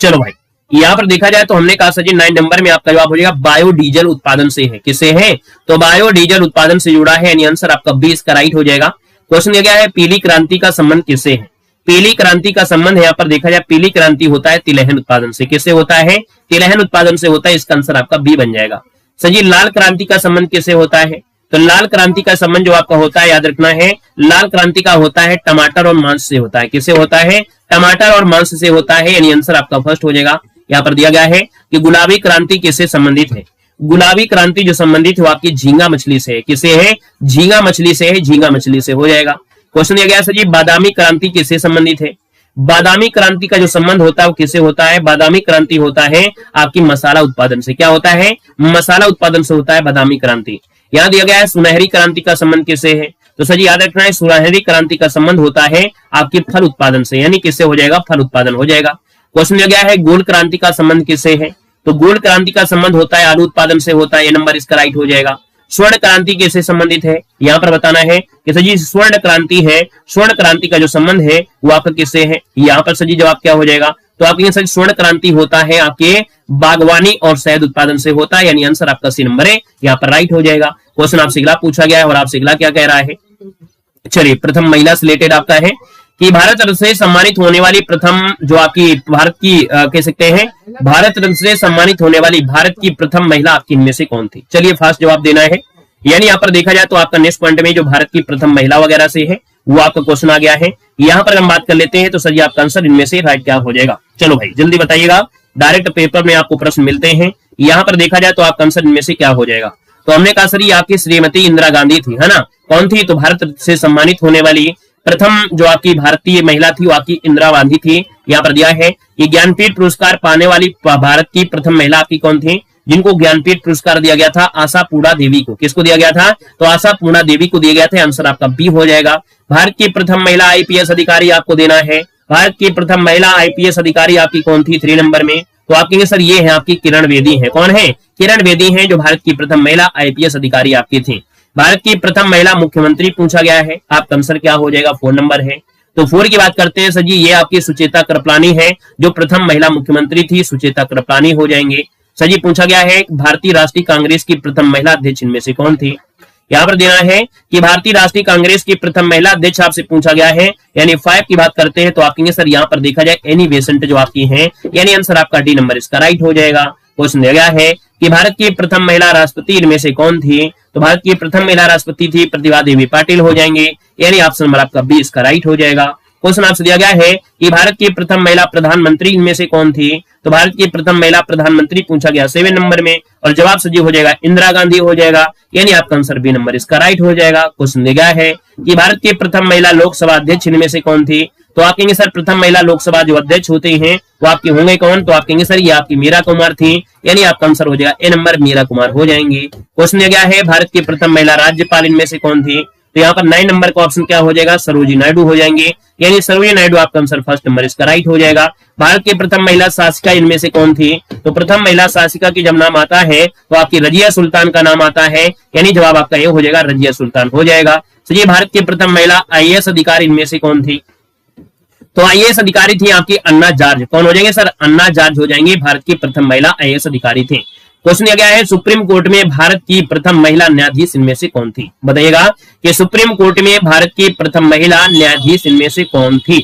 चलो भाई यहाँ पर देखा जाए तो हमने कहा सर जी 9 नंबर में आपका जवाब हो जाएगा बायोडीजल उत्पादन से है, किससे है, तो बायोडीजल उत्पादन से जुड़ा है, यानी आंसर आपका 20 का राइट हो जाएगा। क्वेश्चन दिया गया है पीली क्रांति का संबंध किससे है। पीली क्रांति का संबंध यहाँ पर देखा जाए पीली क्रांति होता है तिलहन उत्पादन से, किससे होता है, तिलहन उत्पादन से होता है, इसका आंसर आपका बी बन जाएगा। सर जी लाल क्रांति का संबंध किससे होता है, तो लाल क्रांति का संबंध जो आपका होता है याद रखना है, लाल क्रांति का होता है टमाटर और मांस से होता है, किससे होता है, टमाटर और मांस से होता है, यानी आंसर आपका फर्स्ट हो जाएगा। यहाँ पर दिया गया है कि गुलाबी क्रांति किससे संबंधित है। गुलाबी क्रांति जो संबंधित है वो आपकी झींगा मछली से है, किससे है, झींगा मछली से है, झींगा मछली से हो जाएगा। क्वेश्चन दिया गया सर जी बादामी क्रांति किससे संबंधित है। बादामी क्रांति का जो संबंध होता है वो किससे होता है, बादामी क्रांति होता है आपकी मसाला उत्पादन से, क्या होता है, मसाला उत्पादन से होता है बादामी क्रांति। यहाँ दिया गया है सुनहरी क्रांति का संबंध किससे है, तो सर जी याद रखना है सुनहरी क्रांति का संबंध होता है आपके फल उत्पादन से, यानी किससे हो जाएगा, फल उत्पादन हो जाएगा। क्वेश्चन दिया गया है गोल्ड क्रांति का संबंध किससे है, तो गोल्ड क्रांति का संबंध होता है आलू उत्पादन से होता है, ये नंबर इसका राइट हो जाएगा। स्वर्ण क्रांति किससे संबंधित है, यहाँ पर बताना है कि सर जी स्वर्ण क्रांति है, स्वर्ण क्रांति का जो संबंध है वो आपका किससे है, यहाँ पर सर जी जवाब क्या हो जाएगा, तो आपके सर स्वर्ण क्रांति होता है आपके बागवानी और शहद उत्पादन से होता है, यानी आंसर आपका सी नंबर है, यहाँ पर राइट हो जाएगा। क्वेश्चन आपसे अगला पूछा गया है और आपसे अगला क्या कह रहा है, चलिए प्रथम महिला से रिलेटेड आपका है कि भारत रत्न से सम्मानित होने वाली प्रथम जो आपकी भारत की कह सकते हैं भारत रत्न से सम्मानित होने वाली भारत की प्रथम महिला आपकी इनमें से कौन थी। चलिए फास्ट जवाब देना है, यानी यहाँ पर देखा जाए तो आपका नेक्स्ट पॉइंट में जो भारत की प्रथम महिला वगैरह से है वो आपका क्वेश्चन आ गया है। यहाँ पर हम बात कर लेते हैं तो सर जी आपका आंसर इनमें से राइट क्या हो जाएगा। चलो भाई जल्दी बताइएगा, डायरेक्ट पेपर में आपको प्रश्न मिलते हैं। यहाँ पर देखा जाए तो आपका आंसर इनमें से क्या हो जाएगा, तो हमने कहा सर ये आपकी श्रीमती इंदिरा गांधी थी, है ना, कौन थी, तो भारत से सम्मानित होने वाली प्रथम जो आपकी भारतीय महिला थी वो आपकी इंदिरा गांधी थी। यहाँ पर दिया है कि ज्ञानपीठ पुरस्कार पाने वाली भारत की प्रथम महिला आपकी कौन थी, जिनको ज्ञानपीठ पुरस्कार दिया गया था आशापूर्णा देवी को, किसको दिया गया था, तो आशापूर्णा देवी को दिया गया था, आंसर आपका बी हो जाएगा। भारत की प्रथम महिला आईपीएस अधिकारी आपको देना है। भारत की प्रथम महिला आईपीएस अधिकारी आपकी कौन थी 3 नंबर में? तो आप कहेंगे सर ये है आपकी किरण बेदी है। कौन है? किरण बेदी है जो भारत की प्रथम महिला आईपीएस अधिकारी आपकी थी। भारत की प्रथम महिला मुख्यमंत्री पूछा गया है, आपका आंसर क्या हो जाएगा? 4 नंबर है। तो 4 की बात करते हैं सर जी, ये आपकी सुचेता कृपलानी है जो प्रथम महिला मुख्यमंत्री थी, सुचेता कृपलानी हो जाएंगे। सर जी पूछा गया है भारतीय राष्ट्रीय कांग्रेस की प्रथम महिला अध्यक्ष इनमें से कौन थी? यहाँ पर देना है कि भारतीय राष्ट्रीय कांग्रेस की प्रथम महिला अध्यक्ष आपसे पूछा गया है, यानी 5 की बात करते हैं तो आप कहेंगे सर यहाँ पर देखा जाए एनी बेसेंट जो आपकी है, यानी आंसर आपका डी नंबर इसका राइट हो जाएगा। क्वेश्चन दिया गया है कि भारत की प्रथम महिला राष्ट्रपति इनमें से कौन थी? तो भारत की प्रथम महिला राष्ट्रपति थी प्रतिभा देवी पाटिल हो जाएंगे, यानी ऑप्शन नंबर आपका बी इसका राइट हो जाएगा। क्वेश्चन आपसे दिया गया है कि भारत की प्रथम महिला प्रधानमंत्री इनमें से कौन थी? तो भारत की प्रथम महिला प्रधानमंत्री पूछा गया 7 नंबर में, और जवाब सही हो जाएगा इंदिरा गांधी हो जाएगा, यानी आपका आंसर बी नंबर इसका राइट हो जाएगा। क्वेश्चन दिया गया है कि भारत की प्रथम महिला लोकसभा अध्यक्ष इनमें से कौन थी? तो आप कहेंगे सर प्रथम महिला लोकसभा जो अध्यक्ष होते हैं वो आपके होंगे कौन? तो आप कहेंगे सर ये आपकी मीरा कुमार थी, यानी आपका आंसर हो जाएगा ए नंबर मीरा कुमार हो जाएंगे। क्वेश्चन दिया गया है भारत की प्रथम महिला राज्यपाल इनमें से कौन थी? तो यहाँ पर 9 नंबर का ऑप्शन क्या हो जाएगा? सरोजिनी नायडू हो जाएंगे, यानी सरोजिनी नायडू आपका आंसर फर्स्ट नंबर इसका राइट हो जाएगा। भारत की प्रथम महिला शासिका इनमें से कौन थी? तो प्रथम महिला शासिका की जब नाम आता है तो आपकी रजिया सुल्तान का नाम आता है, यानी जवाब आपका ये हो जाएगा रजिया सुल्तान हो जाएगा। तो ये भारत की प्रथम महिला आईएएस अधिकारी इनमें से कौन थी? तो आईएएस अधिकारी थी आपकी अन्ना जॉर्ज। कौन हो जाएंगे सर? अन्ना जॉर्ज हो जाएंगे, भारत की प्रथम महिला आईएएस अधिकारी थे। क्वेश्चन दिया गया है सुप्रीम कोर्ट में भारत की प्रथम महिला न्यायाधीश इनमें से कौन थी? बताइएगा कि सुप्रीम कोर्ट में भारत की प्रथम महिला न्यायाधीश इनमें से कौन थी?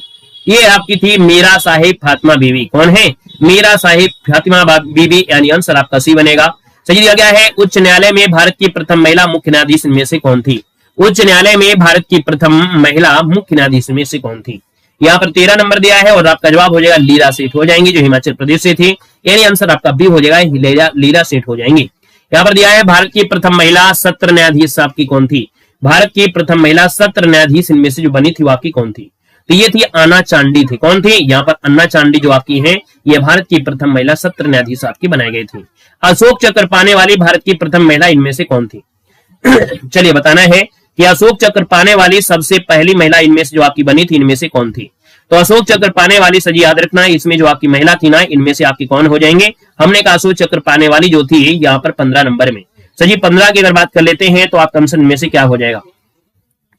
ये आपकी थी मीरा साहिब फातिमा बीवी। कौन है? मीरा साहिब फातिमा बीवी, यानी आंसर आपका सी बनेगा। सही दिया गया है उच्च न्यायालय में भारत की प्रथम महिला मुख्य न्यायाधीश इनमें से कौन थी? उच्च न्यायालय में भारत की प्रथम महिला मुख्य न्यायाधीश में से कौन थी? यहाँ पर 13 नंबर दिया है और आपका जवाब हो जाएगा लीला सेठ हो जाएंगी जो हिमाचल प्रदेश से थी, यानी आंसर आपका बी हो जाएगा लीला सेठ हो जाएंगी। यहाँ पर दिया है भारत की प्रथम महिला सत्र न्यायाधीश आपकी कौन थी? भारत की प्रथम महिला सत्र न्यायाधीश इनमें से जो बनी थी वो आपकी कौन थी? तो ये थी अन्ना चांडी थी। कौन थी? यहाँ पर अन्ना चांडी जो आपकी है ये भारत की प्रथम महिला सत्र न्यायाधीश आपकी बनाई गई थी। अशोक चक्र पाने वाली भारत की प्रथम महिला इनमें से कौन थी? चलिए बताना है कि अशोक चक्र पाने वाली सबसे पहली महिला इनमें से जो आपकी बनी थी इनमें से कौन थी? तो अशोक चक्र पाने वाली सजी याद रखना इसमें जो आपकी महिला थी ना इनमें से आपकी कौन हो जाएंगे? हमने कहा अशोक चक्र पाने वाली जो थी यहाँ पर 15 नंबर में। सजी 15 की अगर बात कर लेते हैं तो आपका आंसर इनमें से क्या हो जाएगा?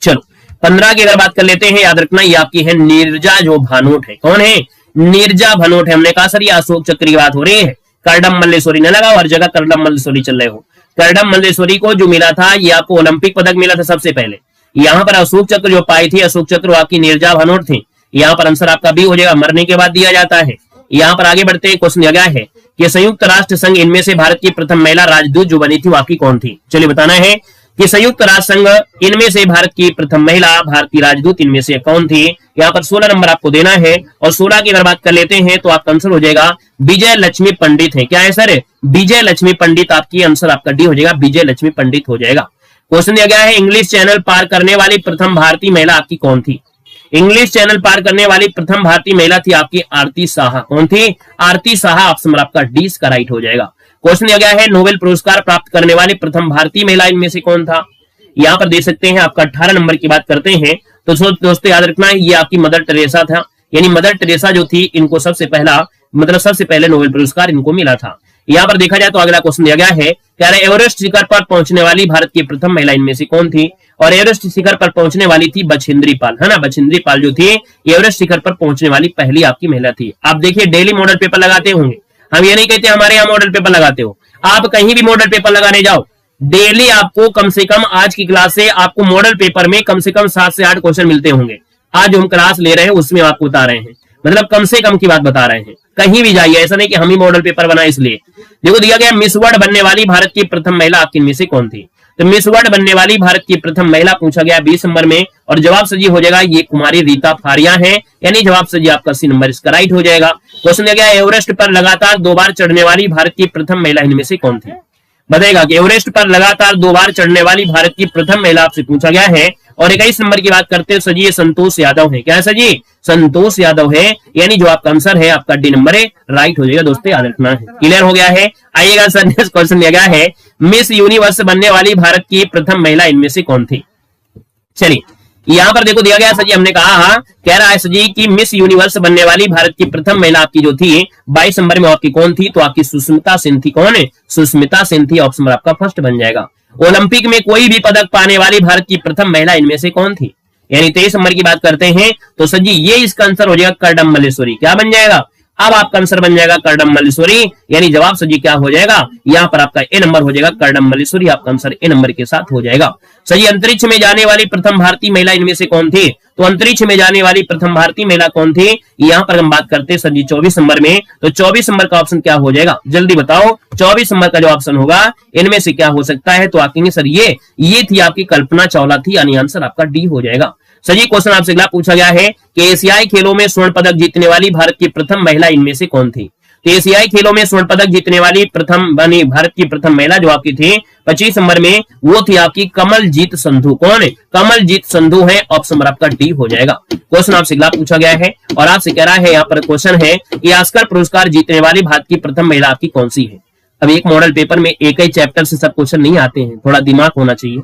चलो 15 की अगर बात कर लेते हैं, याद रखना ये आपकी है नीरजा जो भानोट है। कौन है? नीरजा भानोट है। हमने कहा सर ये अशोक चक्र की बात हो रही है, करडम मल्लेश्वरी न लगा, हर जगह करडम मल्लेश्वरी चल रहे हो। करडम मल्लेश्वरी को जो मिला था ये आपको ओलंपिक पदक मिला था सबसे पहले। यहाँ पर अशोक चक्र जो पाई थी अशोक चक्र आपकी नीरजा भानोट थी, यहाँ पर आंसर आपका बी हो जाएगा, मरने के बाद दिया जाता है। यहाँ पर आगे बढ़ते हैं, क्वेश्चन दिया गया है कि संयुक्त राष्ट्र संघ इनमें से भारत की प्रथम महिला राजदूत जो बनी थी वो आपकी कौन थी? चलिए बताना है कि संयुक्त राष्ट्र संघ इनमें से भारत की प्रथम महिला भारतीय राजदूत इनमें से कौन थी? यहाँ पर 16 नंबर आपको देना है और 16 की अगर बात कर लेते हैं तो आपका आंसर हो जाएगा विजय लक्ष्मी पंडित है। क्या है सर? विजय लक्ष्मी पंडित आपकी आंसर आपका डी हो जाएगा, विजय लक्ष्मी पंडित हो जाएगा। क्वेश्चन दिया गया है इंग्लिश चैनल पार करने वाली प्रथम भारतीय महिला आपकी कौन थी? इंग्लिश चैनल पार करने वाली प्रथम भारतीय महिला थी आपकी आरती साहा। कौन थी? आरती साहा, ऑप्शन आपका डी का राइट हो जाएगा। क्वेश्चन दिया गया है नोबेल पुरस्कार प्राप्त करने वाली प्रथम भारतीय महिला इनमें से कौन था? यहाँ पर देख सकते हैं आपका 18 नंबर की बात करते हैं तो दोस्तों याद रखना ये आपकी मदर टेरेसा था, यानी मदर टेरेसा जो थी इनको सबसे पहले नोबेल पुरस्कार इनको मिला था। यहाँ पर देखा जाए तो अगला क्वेश्चन दिया गया है क्या एवरेस्ट शिखर पर पहुंचने वाली भारत की प्रथम महिला इनमें से कौन थी? और एवरेस्ट शिखर पर पहुंचने वाली थी बछेंद्री पाल, है ना। बछेंद्री पाल जो थी एवरेस्ट शिखर पर पहुंचने वाली पहली आपकी महिला थी। आप देखिए डेली मॉडल पेपर लगाते होंगे, हम ये नहीं कहते हमारे यहाँ मॉडल पेपर लगाते हो, आप कहीं भी मॉडल पेपर लगाने जाओ डेली आपको कम से कम आज की क्लास से आपको मॉडल पेपर में कम से कम 7 से 8 क्वेश्चन मिलते होंगे। आज जो हम क्लास ले रहे हैं उसमें आपको बता रहे हैं, मतलब कम से कम की बात बता रहे हैं। कहीं भी जाइए, ऐसा नहीं कि हम ही मॉडल पेपर बनाए इसलिए। देखो दिया गया मिस वर्ल्ड बनने वाली भारत की प्रथम महिला आपकी इनमें से कौन थी? तो मिस वर्ल्ड बनने वाली भारत की प्रथम महिला पूछा गया 20 नंबर में और जवाब सही हो जाएगा ये कुमारी रीता फारिया है, यानी जवाब सही आपका सी नंबर इसका राइट हो जाएगा। क्वेश्चन दिया गया एवरेस्ट पर लगातार 2 बार चढ़ने वाली भारत की प्रथम महिला इनमें से कौन थी? बताएगा कि एवरेस्ट पर लगातार 2 बार चढ़ने वाली भारत की प्रथम महिला आपसे पूछा गया है। और 21 नंबर की बात करते हैं सजी संतोष यादव है। क्या है सजी? संतोष यादव है, यानी जो आपका आंसर है आपका डी नंबर है राइट हो जाएगा। दोस्तों याद रखना है, क्लियर हो गया है। आइएगा सर नेक्स्ट क्वेश्चन दिया गया है मिस यूनिवर्स बनने वाली भारत की प्रथम महिला इनमें से कौन थी? चलिए यहाँ पर देखो दिया गया सर जी, हमने कहा कह रहा है सर जी कि मिस यूनिवर्स बनने वाली भारत की प्रथम महिला आपकी जो थी 22 नंबर में आपकी कौन थी, तो आपकी सुष्मिता सेन थी। कौन है? सुष्मिता सेन थी। ऑप्शन नंबर आपका फर्स्ट बन जाएगा। ओलंपिक में कोई भी पदक पाने वाली भारत की प्रथम महिला इनमें से कौन थी? यानी 23 नंबर की बात करते हैं तो सर जी ये इसका आंसर हो जाएगा करडम मल्लेश्वरी। क्या बन जाएगा? अब आपका आंसर बन जाएगा करडम मल्लेश्वरी, यानी जवाब सर जी क्या हो जाएगा, यहाँ पर आपका ए नंबर हो जाएगा करडम मल्लेश्वरी। आपका आंसर ए नंबर के साथ हो जाएगा। सही, अंतरिक्ष में जाने वाली प्रथम भारतीय महिला इनमें से कौन थी? तो अंतरिक्ष में जाने वाली प्रथम भारतीय महिला कौन थी? यहाँ पर हम बात करते हैं सर जी 24 नंबर में, तो 24 नंबर का ऑप्शन क्या हो जाएगा, जल्दी बताओ। 24 नंबर का जो ऑप्शन होगा इनमें से क्या हो सकता है? तो आप कहेंगे सर ये थी आपकी कल्पना चावला थी, यानी आंसर आपका डी हो जाएगा। सही, क्वेश्चन आपसे अगला पूछा गया है कि एशियाई खेलों में स्वर्ण पदक जीतने वाली भारत की प्रथम महिला इनमें से कौन थी? तो एशियाई खेलों में स्वर्ण पदक जीतने वाली प्रथम बनी भारत की प्रथम महिला जो आपकी थी 25 नंबर में, वो थी आपकी कमलजीत संधू। कौन है? कमलजीत संधू है। ऑप्शन नंबर आपका डी हो जाएगा। क्वेश्चन आपसे अगला पूछा गया है और आपसे कह रहा है, यहाँ पर क्वेश्चन है कि ऑस्कर पुरस्कार जीतने वाली भारत की प्रथम महिला आपकी कौन सी है? अब एक मॉडल पेपर में एक ही चैप्टर से सब क्वेश्चन नहीं आते हैं, थोड़ा दिमाग होना चाहिए।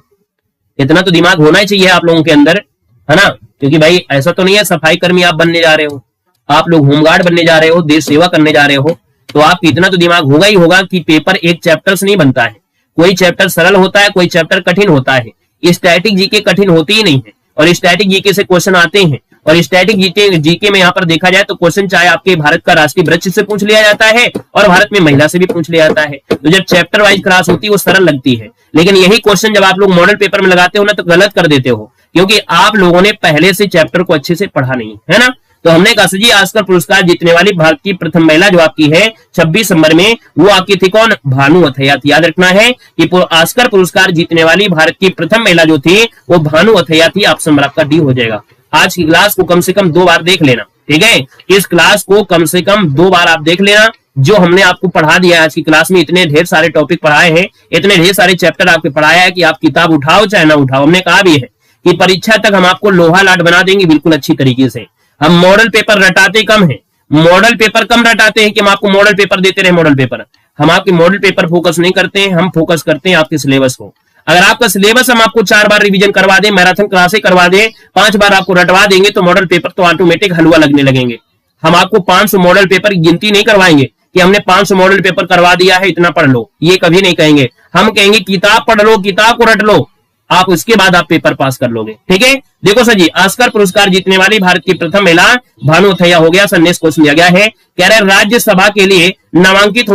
इतना तो दिमाग होना ही चाहिए आप लोगों के अंदर, है ना, क्योंकि भाई ऐसा तो नहीं है सफाई कर्मी आप बनने जा रहे हो, आप लोग होमगार्ड बनने जा रहे हो, देश सेवा करने जा रहे हो, तो आप इतना तो दिमाग होगा ही होगा कि पेपर एक चैप्टर से नहीं बनता है। कोई चैप्टर सरल होता है, कोई चैप्टर कठिन होता है। स्टैटिक जीके कठिन होती ही नहीं है और स्टैटिक जीके से क्वेश्चन आते हैं। और स्टैटिक जीके में यहाँ पर देखा जाए तो क्वेश्चन चाहे आपके भारत का राष्ट्रीय वृक्ष से पूछ लिया जाता है और भारत में महिला से भी पूछ लिया जाता है। तो जब चैप्टर वाइज क्लास होती है वो सरल लगती है, लेकिन यही क्वेश्चन जब आप लोग मॉडल पेपर में लगाते हो ना तो गलत कर देते हो, क्योंकि आप लोगों ने पहले से चैप्टर को अच्छे से पढ़ा नहीं है ना। तो हमने कहा जी ऑस्कर पुरस्कार जीतने वाली भारत की प्रथम महिला जो आपकी है 26 नंबर में, वो आपकी थी कौन? भानु अथैया थी। याद रखना है कि ऑस्कर पुरस्कार जीतने वाली भारत की प्रथम महिला जो थी वो भानु अथैया थी। ऑप्शन नंबर आपका डी हो जाएगा। आज की क्लास को कम से कम 2 बार देख लेना, ठीक है? इस क्लास को कम से कम 2 बार आप देख लेना। जो हमने आपको पढ़ा दिया है आज की क्लास में, इतने ढेर सारे टॉपिक पढ़ाए हैं, इतने ढेर सारे चैप्टर आपके पढ़ाया है कि आप किताब उठाओ चाहे ना उठाओ। हमने कहा भी है कि परीक्षा तक हम आपको लोहा लाट बना देंगे बिल्कुल अच्छी तरीके से। हम मॉडल पेपर रटाते कम है, मॉडल पेपर कम रटाते हैं कि हम आपको मॉडल पेपर देते रहे। मॉडल पेपर हम आपके मॉडल पेपर फोकस नहीं करते हैं, हम फोकस करते हैं आपके सिलेबस को। अगर आपका सिलेबस हम आपको 4 बार रिवीजन करवा दें, मैराथन क्लासे करवा दें, 5 बार आपको रटवा देंगे तो मॉडल पेपर तो ऑटोमेटिक हलवा लगने लगेंगे। हम आपको 500 मॉडल पेपर की गिनती नहीं करवाएंगे कि हमने 500 मॉडल पेपर करवा दिया है, इतना पढ़ लो, ये कभी नहीं कहेंगे। हम कहेंगे किताब पढ़ लो, किताब को रट लो, आप उसके बाद आप पेपर पास कर लोगे, ठीक है? देखो सर जी ऑस्कर पुरस्कार जीतने वाली भारत की प्रथम महिला भानु अथैया हो गया। सर नेक्स्ट क्वेश्चन दिया गया है, कह रहे राज्यसभा के लिए नामांकित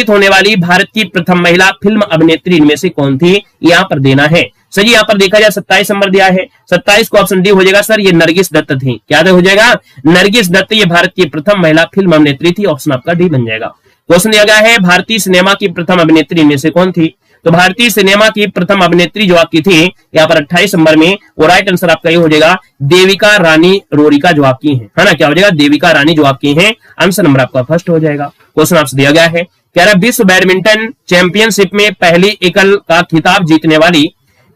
होने वाली भारत की प्रथम महिला फिल्म अभिनेत्री इनमें से कौन थी? यहाँ पर देना है सर जी। यहाँ पर देखा जाए 27 नंबर दिया है, 27 को ऑप्शन डी हो जाएगा सर, ये नरगिस दत्त थी। क्या हो जाएगा? नरगिस दत्त ये भारत की प्रथम महिला फिल्म अभिनेत्री थी। ऑप्शन आपका डी बन जाएगा। क्वेश्चन दिया गया है भारतीय सिनेमा की प्रथम अभिनेत्री इनमें से कौन थी? तो भारतीय सिनेमा की प्रथम अभिनेत्री जो आपकी थी यहाँ पर 28 नंबर में, वो राइट आंसर आपका ये हो जाएगा देविका रानी रोरिका जो आपकी है ना। क्या हो जाएगा? देविका रानी जो आपकी है। आंसर नंबर आपका फर्स्ट हो जाएगा। क्वेश्चन आपसे दिया गया है, कह रहा विश्व बैडमिंटन चैंपियनशिप में पहली एकल का खिताब जीतने वाली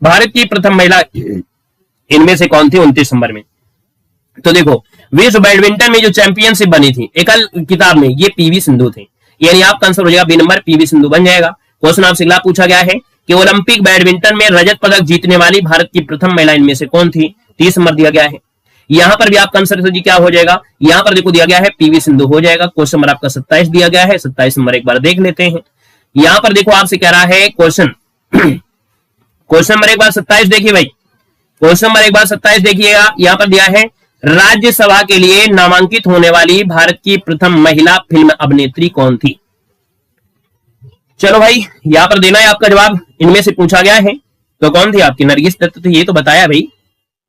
भारत की प्रथम महिला इनमें से कौन थी? 29 नंबर में। तो देखो विश्व बैडमिंटन में जो चैंपियनशिप बनी थी एकल किताब में, ये पीवी सिंधु थे, यानी आपका आंसर हो जाएगा बी नंबर, पीवी सिंधु बन जाएगा। क्वेश्चन आपसे अगला पूछा गया है कि ओलंपिक बैडमिंटन में रजत पदक जीतने वाली भारत की प्रथम महिला इनमें से कौन थी? 30 नंबर दिया गया है। यहां पर भी आपका आंसर जी क्या हो जाएगा? यहां पर देखो दिया गया है पीवी सिंधु हो जाएगा। क्वेश्चन नंबर आपका 27 दिया गया है, 27 नंबर एक बार देख लेते हैं। यहां पर देखो आपसे कह रहा है क्वेश्चन नंबर एक बार 27 देखिए भाई, क्वेश्चन नंबर एक बार 27 देखिएगा। यहां पर दिया है राज्यसभा के लिए नामांकित होने वाली भारत की प्रथम महिला फिल्म अभिनेत्री कौन थी? चलो भाई यहां पर देना है आपका जवाब, इनमें से पूछा गया है तो कौन थी आपकी? नरगिस दत्त थी। ये तो बताया भाई,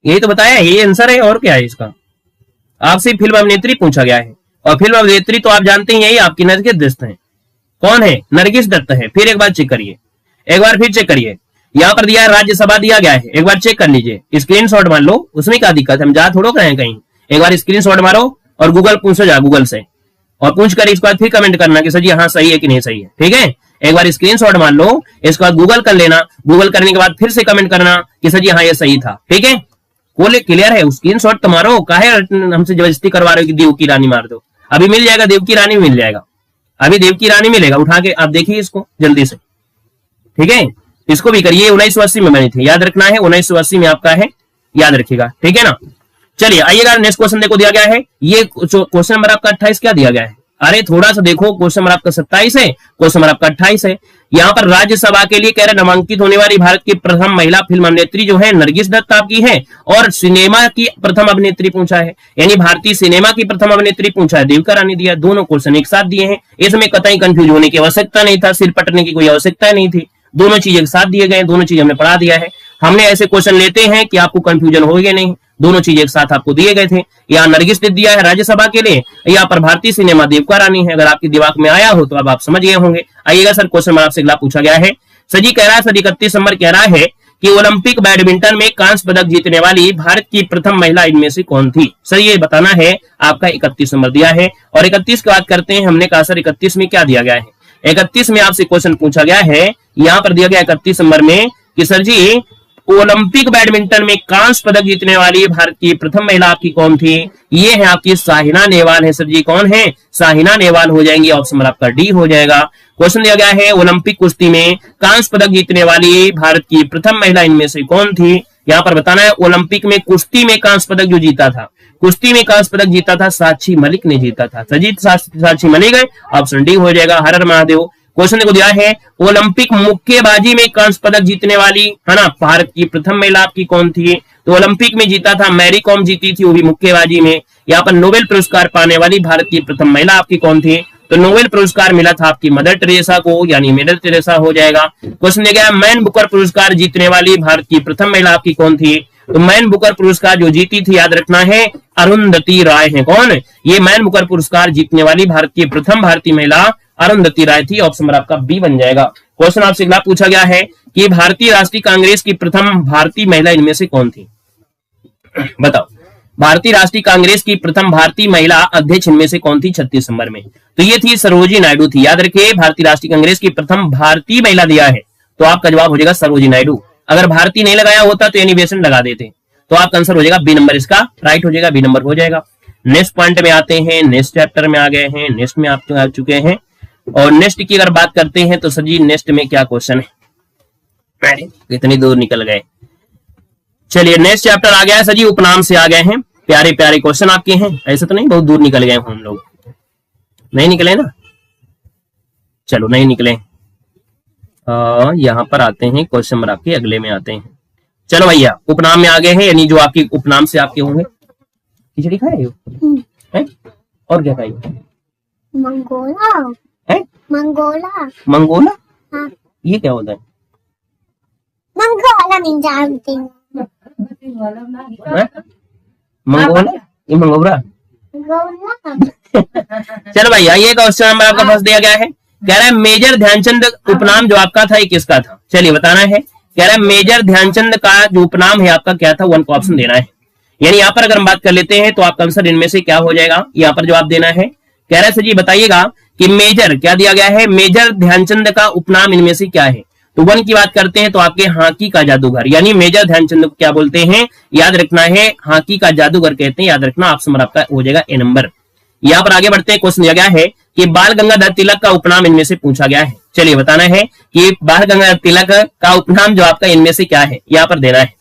यही तो बताया, ये आंसर है और क्या है इसका? आपसे फिल्म अभिनेत्री पूछा गया है और फिल्म अभिनेत्री तो आप जानते ही हैं आपकी नरगिस दत्त है। कौन है? नरगिस दत्त है। फिर एक बार चेक करिए, एक बार फिर चेक करिए। यहाँ पर दिया है राज्यसभा दिया गया है, एक बार चेक कर लीजिए, स्क्रीनशॉट मार लो, उसमें क्या दिक्कत है, हम जा थोड़ो करें कहीं। एक बार स्क्रीनशॉट मारो और गूगल पूछो जा गूगल से, और पूछ कर इसके बाद फिर कमेंट करना कि सर जी हाँ सही है कि नहीं सही है, ठीक है? एक बार स्क्रीनशॉट मान लो, इसके बाद गूगल कर लेना, गूगल करने के बाद फिर से कमेंट करना कि सर जी हाँ ये सही था, ठीक है? बोले क्लियर है? स्क्रीनशॉट तो मारो, काहे हमसे जबरदस्ती करवा रहे हो कि देव की रानी मार दो। अभी मिल जाएगा, देव की रानी मिल जाएगा, अभी देव की रानी मिलेगा, उठा के आप देखिए इसको जल्दी से, ठीक है? इसको भी करिए, 1980 में बनी थी, याद रखना है, 1980 में आपका है, याद रखिएगा, ठीक है ना। चलिए आइएगा, नेक्स्ट क्वेश्चन देखो दिया गया है, ये क्वेश्चन नंबर आपका 28 क्या दिया गया है, अरे थोड़ा सा देखो, क्वेश्चन नंबर आपका 27 है, क्वेश्चन नंबर आपका 28 है। यहाँ पर राज्यसभा के लिए कह रहे नामांकित होने वाली भारत की प्रथम महिला फिल्म अभिनेत्री जो है नरगिस दत्त आपकी है, और सिनेमा की प्रथम अभिनेत्री पूछा है, यानी भारतीय सिनेमा की प्रथम अभिनेत्री पूछा है, देविका रानी दिया। दोनों क्वेश्चन एक साथ दिए हैं, इसमें कतई कंफ्यूज होने की आवश्यकता नहीं था, सिर पटने की कोई आवश्यकता नहीं थी, दोनों चीजें एक साथ दिए गए, दोनों चीज हमने पढ़ा दिया है। हमने ऐसे क्वेश्चन लेते हैं कि आपको कंफ्यूजन होगा नहीं, दोनों चीजें एक साथ आपको दिए गए थे। यहाँ नरगिस दत्त दिया है राज्यसभा के लिए, यहाँ पर भारतीय सिनेमा देविका रानी है, अगर आपके दिमाग में आया हो तो अब आप समझ गए होंगे। आइएगा सर, क्वेश्चन आपसे अगला पूछा गया है, सजी कह रहा है, सर 31 नंबर कह रहा है कि ओलंपिक बैडमिंटन में कांस्य पदक जीतने वाली भारत की प्रथम महिला इनमें से कौन थी। सर ये बताना है, आपका 31 नंबर दिया है, और 31 की बात करते हैं, हमने कहा सर 31 में क्या दिया गया है, 31 में आपसे क्वेश्चन पूछा गया है, यहाँ पर दिया गया 31 नंबर में कि सर जी ओलंपिक बैडमिंटन में कांस्य पदक जीतने वाली भारत की प्रथम महिला आपकी कौन थी, ये है आपकी साहिना नेहवाल है। सर जी कौन है, साहिना नेहवाल हो जाएंगी, ऑप्शन नंबर आपका डी हो जाएगा। क्वेश्चन दिया गया है ओलंपिक कुश्ती में कांस्य पदक जीतने वाली भारत की प्रथम महिला इनमें से कौन थी, यहाँ पर बताना है। ओलंपिक में कुश्ती में कांस्य पदक जो जीता था, कुश्ती में कांस्य पदक जीता था, साक्षी मलिक ने जीता था। सजीत साक्षी मलिक है, ऑप्शन डी हो जाएगा। हर हर महादेव। क्वेश्चन को दिया है ओलंपिक मुक्केबाजी में कांस्य पदक जीतने वाली है ना भारत की प्रथम महिला आपकी कौन थी, तो ओलंपिक में जीता था मैरी कॉम जीती थी, वो भी मुक्केबाजी में। यहाँ पर नोबेल पुरस्कार पाने वाली भारत की प्रथम महिला आपकी कौन थी, तो नोबेल पुरस्कार मिला था आपकी मदर टेरेसा को, यानी मदर टेरेसा हो जाएगा। क्वेश्चन दिया गया मैन बुकर पुरस्कार जीतने वाली भारत की प्रथम महिला आपकी कौन थी, तो मैन बुकर पुरस्कार जो जीती थी, याद रखना है, अरुंधति राय है। कौन, ये मैन बुकर पुरस्कार जीतने वाली भारत की प्रथम भारतीय महिला अरुंधति राय थी, ऑप्शन नंबर आपका बी बन जाएगा। क्वेश्चन आपसे अगला पूछा गया है कि भारतीय राष्ट्रीय कांग्रेस की प्रथम भारतीय महिला इनमें से कौन थी, बताओ। भारतीय राष्ट्रीय कांग्रेस की प्रथम भारतीय महिला अध्यक्ष इनमें से कौन थी 36 नंबर में, तो ये थी सरोजिनी नायडू थी। याद रखिए, भारतीय राष्ट्रीय कांग्रेस की प्रथम भारतीय महिला दिया है, तो आपका जवाब हो जाएगा सरोजिनी नायडू। अगर भारतीय नहीं लगाया होता तो यानी बेसन लगा देते, तो आपका आंसर हो जाएगा बी नंबर, इसका राइट हो जाएगा, बी नंबर हो जाएगा। नेक्स्ट पॉइंट में आते हैं, नेक्स्ट चैप्टर में आ गए हैं, नेक्स्ट में आप आ चुके हैं, और नेक्स्ट की अगर बात करते हैं तो सर जी नेक्स्ट में क्या क्वेश्चन है, कितनी दूर निकल गए। चलिए नेक्स्ट चैप्टर आ गया है सर जी, उपनाम से आ गए हैं, प्यारे प्यारे क्वेश्चन आपके हैं, ऐसा तो नहीं बहुत दूर निकल गए हम लोग, नहीं निकले ना, चलो नहीं निकले। यहाँ पर आते हैं, क्वेश्चन नंबर आपके अगले में आते हैं। चलो भैया उपनाम में आ गए हैं, यानी जो आपकी उपनाम से आपके होंगे। खिचड़ी खा रहे हो और क्या खाई, मंगोला है, मंगोला मंगोला, हाँ। ये क्या होता है, मंगोला नहीं जानती, मंगोला, ये मंगोबरा। चलो भैया ये क्वेश्चन नंबर आपका फर्स्ट दिया गया है, कह रहा है मेजर ध्यानचंद उपनाम जो आपका था ये किसका था, चलिए बताना है। कह रहा है मेजर ध्यानचंद का जो उपनाम है आपका क्या था, वन को ऑप्शन देना है। यानी यहाँ पर अगर हम बात कर लेते हैं तो आपका आंसर इनमें से क्या हो जाएगा, यहाँ पर जवाब देना है। कह रहा है सर जी बताइएगा कि मेजर क्या दिया गया है, मेजर ध्यानचंद का उपनाम इनमें से क्या है, तो वन की बात करते हैं तो आपके हॉकी का जादूगर, यानी मेजर ध्यानचंद को क्या बोलते हैं, याद रखना है, हॉकी का जादूगर कहते हैं, याद रखना, ऑप्शन आपका हो जाएगा ए नंबर। यहाँ पर आगे बढ़ते हैं, क्वेश्चन दिया गया है कि बाल गंगाधर तिलक का उपनाम इनमें से पूछा गया है। चलिए बताना है कि बाल गंगाधर तिलक का उपनाम जो आपका इनमें से क्या है, यहाँ पर देना है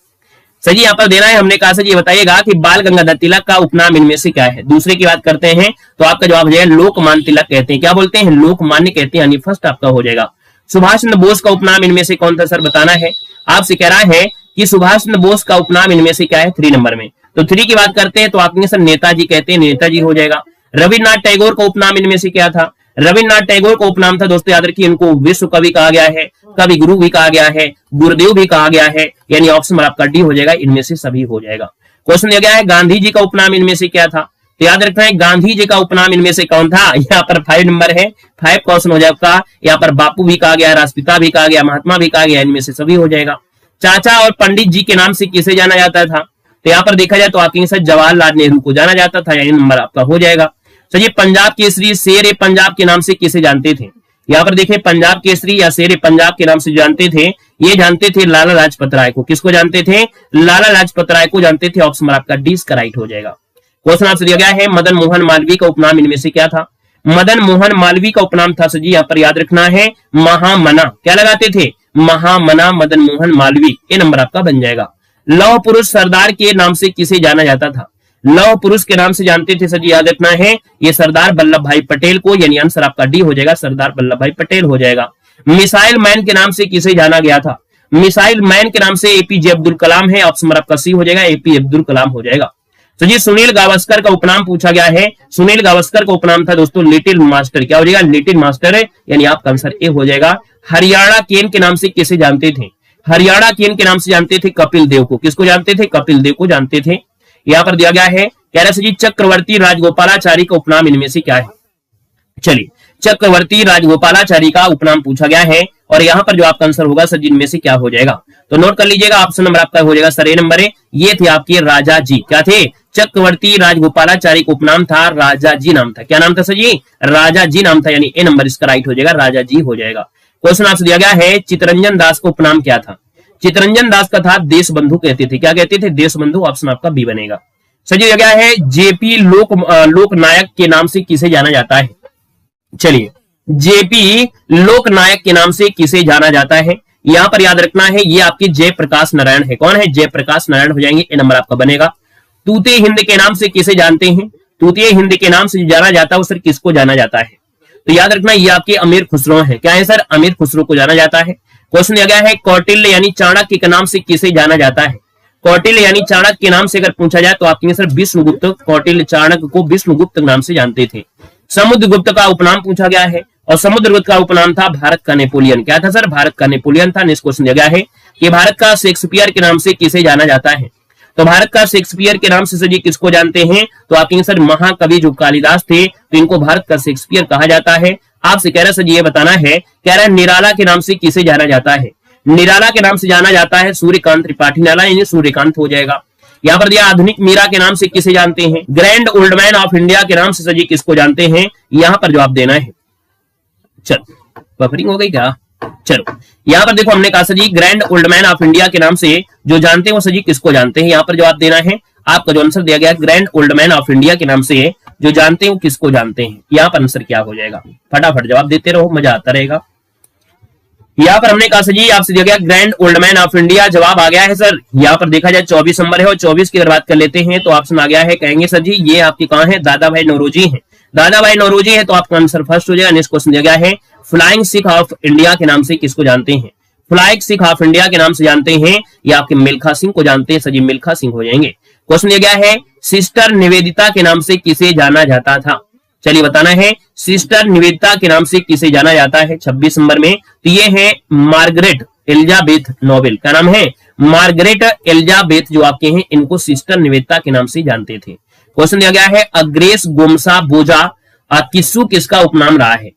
सर जी, यहाँ पर देना है। हमने कहा सर जी बताइएगा कि बाल गंगाधर तिलक का उपनाम इनमें से क्या है। दूसरे की बात करते हैं तो आपका जवाब हो जाएगा लोकमान्य तिलक कहते हैं, क्या बोलते हैं, लोकमान्य कहते हैं, यानी फर्स्ट आपका हो जाएगा। सुभाष चंद्र बोस का उपनाम इनमें से कौन था सर, बताना है। आपसे कह रहा है कि सुभाष चंद्र बोस का उपनाम इनमें से क्या है, 3 नंबर में, तो 3 की बात करते हैं तो आपके सर नेताजी कहते हैं, नेताजी हो जाएगा। रविन्द्रनाथ टैगोर का उपनाम इनमें से क्या था, रविन्द्रनाथ टैगोर का उपनाम था दोस्तों, याद रखिए, इनको विश्व कवि कहा गया है, कवि गुरु भी कहा गया है, गुरुदेव भी कहा गया है, यानी ऑप्शन आपका डी हो जाएगा, इनमें से सभी हो जाएगा। क्वेश्चन दिया गया है गांधी जी का उपनाम इनमें से क्या था, तो याद रखना है गांधी जी का उपनाम इनमें से कौन था, यहाँ पर 5 नंबर है, 5 क्वेश्चन हो जाएगा। यहाँ पर बापू भी कहा गया, राष्ट्रपिता भी कहा गया, महात्मा भी कहा गया, इनमें से सभी हो जाएगा। चाचा और पंडित जी के नाम से किसे जाना जाता था, तो यहाँ पर देखा जाए तो आपके साथ जवाहरलाल नेहरू को जाना जाता था, यानी नंबर आपका हो जाएगा। तो ये पंजाब केसरी शेर पंजाब के नाम से किसे जानते थे, यहाँ पर देखिए पंजाब केसरी या शेर पंजाब के नाम से जानते थे, ये जानते थे लाला लाजपत राय को। किसको जानते थे, लाला लाजपत राय को जानते थे, ऑप्शन आपका डी इसका राइट हो जाएगा। क्वेश्चन आपसे दिया गया है मदन मोहन मालवीय का उपनाम इनमें से क्या था, मदन मोहन मालवीय का उपनाम था सर जी, यहाँ पर याद रखना है महामना, क्या लगाते थे, महामना, मदन मोहन मालवीय, ये नंबर आपका बन जाएगा। लौह पुरुष सरदार के नाम से किसे जाना जाता था? लौह पुरुष के नाम से जानते थे सर जी, याद रखना है ये सरदार वल्लभ भाई पटेल को, यानी आंसर आपका डी हो जाएगा, सरदार वल्लभ भाई पटेल हो जाएगा। मिसाइल मैन के नाम से किसे जाना गया था? मिसाइल मैन के नाम से एपीजे अब्दुल कलाम है, ऑप्शन आपका सी हो जाएगा, एपी अब्दुल कलाम हो जाएगा। तो जी सुनील गावस्कर का उपनाम पूछा गया है। सुनील गावस्कर का उपनाम था दोस्तों लिटिल मास्टर, क्या हो जाएगा? लिटिल मास्टर है, यानी आपका आंसर ए हो जाएगा। हरियाणा केन के नाम से किसे जानते थे? हरियाणा केन के नाम से जानते थे कपिल देव को। किसको जानते थे? कपिल देव को जानते थे। यहां पर दिया गया है, कह रहे जी चक्रवर्ती राजगोपालाचारी का उपनाम इनमें से क्या है? चलिए, चक्रवर्ती राजगोपालाचारी का उपनाम पूछा गया है, और यहां पर जो आपका आंसर होगा सर जी इनमें से क्या हो जाएगा? तो नोट कर लीजिएगा, ऑप्शन नंबर आपका हो जाएगा सर ए नंबर है। ये थे आपके राजा जी, क्या थे? चक्रवर्ती राजगोपालाचारी का उपनाम था राजा जी नाम था। क्या नाम था सर जी? राजा जी नाम था, यानी ए नंबर इसका राइट हो जाएगा, राजा जी हो जाएगा। क्वेश्चन आपसे दिया गया है, चितरंजन दास का उपनाम क्या था? चितरंजन दास का था देश बंधु कहते थे। क्या कहते थे? देश बंधु, ऑप्शन आपका बी बनेगा। सर जी दिया गया है, जेपी लोकनायक के नाम से किसे जाना जाता है? चलिए, जेपी लोकनायक के नाम से किसे जाना जाता है? यहां पर याद रखना है ये आपके जयप्रकाश नारायण है। कौन है? जयप्रकाश नारायण हो जाएंगे, ए नंबर आपका बनेगा। तूते हिंद के नाम से किसे जानते हैं? तूतीय हिंद के नाम से जाना जाता है, सर किसको जाना जाता है? तो याद रखना ये आपके अमीर खुसरो है। क्या है सर? अमीर खुसरो को जाना जाता है। क्वेश्चन दिया गया है, कौटिल्य यानी चाणक्य के नाम से किसे जाना जाता है? कौटिल्य यानी चाणक्य के नाम से अगर पूछा जाए तो आपके सर विष्णुगुप्त, कौटिल्य चाणक्य को विष्णुगुप्त नाम से जानते थे। समुद्रगुप्त का उपनाम पूछा गया है, और समुद्रगुप्त का उपनाम था भारत का नेपोलियन। क्या था सर? भारत का नेपोलियन था। नेक्स्ट क्वेश्चन दिया गया है कि भारत का शेक्सपियर के नाम से किसे जाना जाता है? तो भारत का शेक्सपियर के नाम से सर जी किसको जानते हैं? तो आपके सर महाकवि जो कालिदास थे, तो इनको भारत का शेक्सपियर कहा जाता है। आपसे कह रहा सर जी ये बताना है, कह रहा है निराला के नाम से किसे जाना जाता है? निराला के नाम से जाना जाता है सूर्यकांत त्रिपाठी। निराला यानी सूर्यकांत हो जाएगा। यहाँ पर दिया आधुनिक मीरा के नाम से किसे जानते हैं? Grand old man of India के नाम से सर जी किसको जानते हैं? यहाँ पर जवाब देना है। चलो, बफरिंग हो गई क्या? चलो, यहाँ पर देखो हमने कहा sir ji grand old man of India के नाम से जो जानते हैं वो सर जी किसको जानते हैं? यहाँ पर जवाब देना है। आपका जो आंसर दिया गया grand old man of India के नाम से जो जानते हैं वो किसको जानते हैं? यहाँ पर आंसर क्या हो जाएगा? फटाफट जवाब देते रहो, मजा आता रहेगा। यहाँ पर हमने कहा सर जी आपसे दिया गया grand old man of India, जवाब आ गया है सर। यहाँ पर देखा जाए 24 नंबर है, और 24 की अगर बात कर लेते हैं तो ऑप्शन आ गया है, कहेंगे सर जी ये आपके कहाँ है? दादा भाई नौरोजी है। दादा भाई नौरोजी है, तो आपका आंसर फर्स्ट हो जाएगा। नेक्स्ट क्वेश्चन दिया गया है, फ्लाइंग सिख ऑफ इंडिया के नाम से किसको जानते हैं? फ्लाइंग सिख ऑफ इंडिया के नाम से जानते हैं, या आपके मिल्खा सिंह को जानते हैं सर जी, मिल्खा सिंह हो जाएंगे। क्वेश्चन दिया गया है, सिस्टर निवेदिता के नाम से किसे जाना जाता था? चलिए बताना है, सिस्टर निवेदिता के नाम से किसे जाना जाता है 26 नंबर में? तो ये है मार्गरेट एलिजाबेथ नोबेल। क्या नाम है? मार्गरेट एलिजाबेथ जो आपके हैं, इनको सिस्टर निवेदिता के नाम से जानते थे। क्वेश्चन दिया गया है, अग्रेस गोमसा बोजा किस्सू किसका उपनाम रहा है?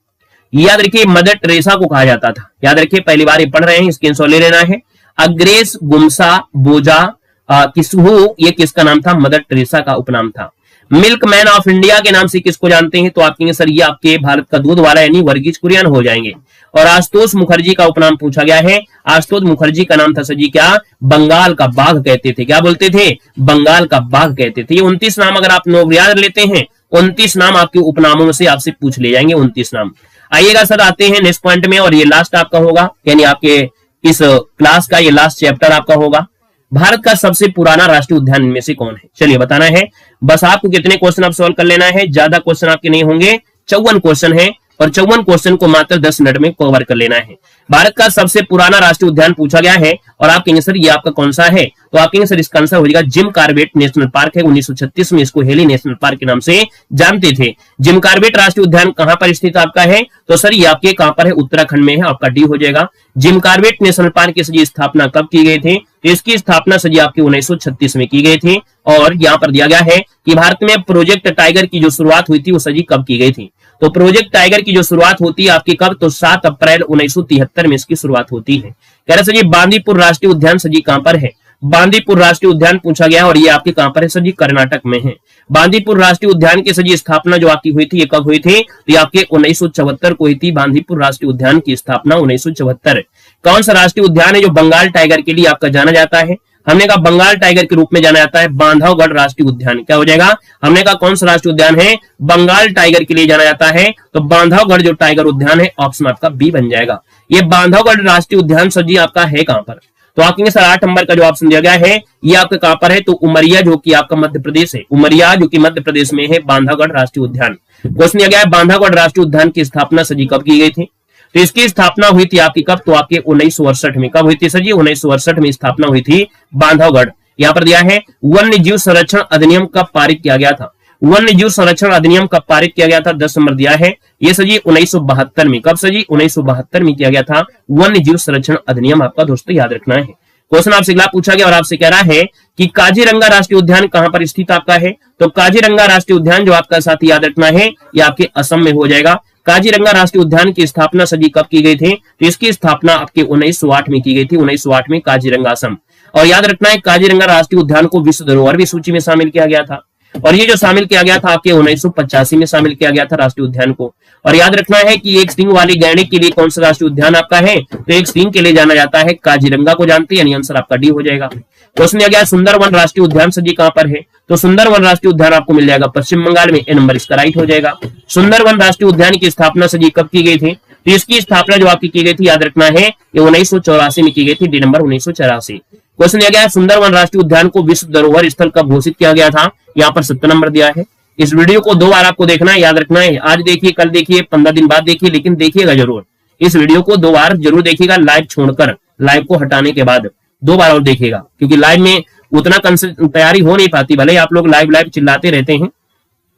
याद रखिए मदर टेरेसा को कहा जाता था। याद रखिए, पहली बार ये पढ़ रहे हैं, स्क्रीनशॉट ले लेना है। अग्रेस गुमसा बोजा किस्सू, ये किसका नाम था? मदर टेरेसा का उपनाम था। मिल्क मैन ऑफ इंडिया के नाम से किसको जानते हैं? तो आपके सर ये आपके भारत का दूध वाला यानी वर्गीज कुरियन हो जाएंगे। और आशुतोष मुखर्जी का उपनाम पूछा गया है। आशुतोष मुखर्जी का नाम था सर जी क्या? बंगाल का बाघ कहते थे। क्या बोलते थे? बंगाल का बाघ कहते थे। ये 29 नाम अगर आप लोग याद लेते हैं, 29 नाम आपके उपनामों में से आपसे पूछ ले जाएंगे, 29 नाम। आइएगा सर, आते हैं नेक्स्ट पॉइंट में, और ये लास्ट आपका होगा, यानी आपके इस क्लास का ये लास्ट चैप्टर आपका होगा। भारत का सबसे पुराना राष्ट्रीय उद्यान इनमें से कौन है? चलिए बताना है। बस आपको कितने क्वेश्चन आप सॉल्व कर लेना है, ज्यादा क्वेश्चन आपके नहीं होंगे, 54 क्वेश्चन है, और 54 क्वेश्चन को मात्र 10 मिनट में कवर कर लेना है। भारत का सबसे पुराना राष्ट्रीय उद्यान पूछा गया है, और आप कहेंगे सर ये आपका कौन सा है? तो आप कहेंगे सर इसका आंसर हो जाएगा जिम कॉर्बेट नेशनल पार्क है। 1936 में इसको हेली नेशनल पार्क के नाम से जानते थे। जिम कॉर्बेट राष्ट्रीय उद्यान कहां पर स्थित आपका है? तो सर ये आपके कहां पर है? उत्तराखंड में है, आपका डी हो जाएगा। जिम कॉर्बेट नेशनल पार्क की सजी स्थापना कब की गई थी? इसकी स्थापना सजी आपकी 1936 में की गई थी। और यहाँ पर दिया गया है कि भारत में प्रोजेक्ट टाइगर की जो शुरुआत हुई थी वो सजी कब की गई थी? तो प्रोजेक्ट टाइगर की जो शुरुआत होती है आपकी कब? तो 7 अप्रैल 1973 में इसकी शुरुआत होती है। कह रहे सर जी बांदीपुर राष्ट्रीय उद्यान सजी कहां पर है? बांदीपुर राष्ट्रीय उद्यान पूछा गया, और ये आपके कहां पर है? सर जी कर्नाटक में है। बांदीपुर राष्ट्रीय उद्यान की सजी स्थापना जो आपकी हुई थी ये कब हुई थी? तो ये आपके 1974 को हुई थी। बांदीपुर राष्ट्रीय उद्यान की स्थापना 1974। कौन सा राष्ट्रीय उद्यान है जो बंगाल टाइगर के लिए आपका जाना जाता है? हमने कहा बंगाल टाइगर के रूप में जाना जाता है बांधवगढ़ राष्ट्रीय उद्यान। क्या हो जाएगा? हमने कहा कौन सा राष्ट्रीय उद्यान है? बंगाल टाइगर के लिए जाना जाता है, तो बांधवगढ़ जो टाइगर उद्यान है ऑप्शन आपका बी बन जाएगा। ये बांधवगढ़ राष्ट्रीय उद्यान सर जी आपका है कहां पर? तो आप कहेंगे सर 8 नंबर का जो ऑप्शन दिया गया है ये आपका कहां पर है? तो उमरिया जो कि आपका मध्य प्रदेश है, उमरिया जो कि मध्य प्रदेश में है बांधवगढ़ राष्ट्रीय उद्यान। क्वेश्चन दिया गया है बांधवगढ़ राष्ट्रीय उद्यान की स्थापना सर जी कब की गई थी? तो इसकी स्थापना हुई थी आपकी कब? तो आपके 1968 में। कब हुई थी सर जी? 1968 में स्थापना हुई थी बांधवगढ़। यहाँ पर दिया है वन्य जीव संरक्षण अधिनियम कब पारित किया गया था? वन्य जीव संरक्षण अधिनियम कब पारित किया गया था? 10 नंबर दिया है ये सर जी 1972 में। कब सर जी? 1972 में किया गया था वन्य जीव संरक्षण अधिनियम, आपका दोस्तों याद रखना है। क्वेश्चन आपसे अगला पूछा गया और आपसे कह रहा है कि काजीरंगा राष्ट्रीय उद्यान कहां पर स्थित आपका है? तो काजीरंगा राष्ट्रीय उद्यान जो आपका साथ याद रखना है ये आपके असम में हो जाएगा। काजीरंगा राष्ट्रीय उद्यान की स्थापना सजी कब की गई थी? तो इसकी स्थापना आपके 1908 में की गई थी, 1908 में काजीरंगा असम। और याद रखना है काजीरंगा राष्ट्रीय उद्यान को विश्व धरोहर की सूची में शामिल किया गया था, और ये जो शामिल किया गया था आपके 1985 में शामिल किया गया था राष्ट्रीय उद्यान को। और याद रखना है कि एक सींग वाली गैंडे के लिए कौन सा राष्ट्रीय उद्यान आपका है? तो एक सींग के लिए जाना जाता है काजीरंगा को, जानते हैं, यानी आंसर आपका डी हो जाएगा। क्वेश्चन दिया गया सुंदरवन राष्ट्रीय उद्यान सजी कहां पर है? तो सुंदरवन राष्ट्रीय उद्यान आपको मिल जाएगा पश्चिम बंगाल में, ए नंबर इसका राइट हो जाएगा। सुंदरवन राष्ट्रीय उद्यान की स्थापना सजी कब की गई थी? तो इसकी स्थापना जो आपकी की गई थी याद रखना है ये 1984 में की गई थी, डी नंबर 1984। क्वेश्चन दिया गया सुंदरवन राष्ट्रीय उद्यान को विश्व धरोहर स्थल कब घोषित किया गया था? यहाँ पर 70 नंबर दिया है। इस वीडियो को 2 बार आपको देखना है, याद रखना है। आज देखिए, कल देखिए, 15 दिन बाद देखिए, लेकिन देखिएगा जरूर। इस वीडियो को 2 बार जरूर देखिएगा, लाइव छोड़कर, लाइव को हटाने के बाद 2 बार और देखिएगा, क्योंकि लाइव में उतना तैयारी हो नहीं पाती। भले आप लोग लाइव चिल्लाते रहते हैं,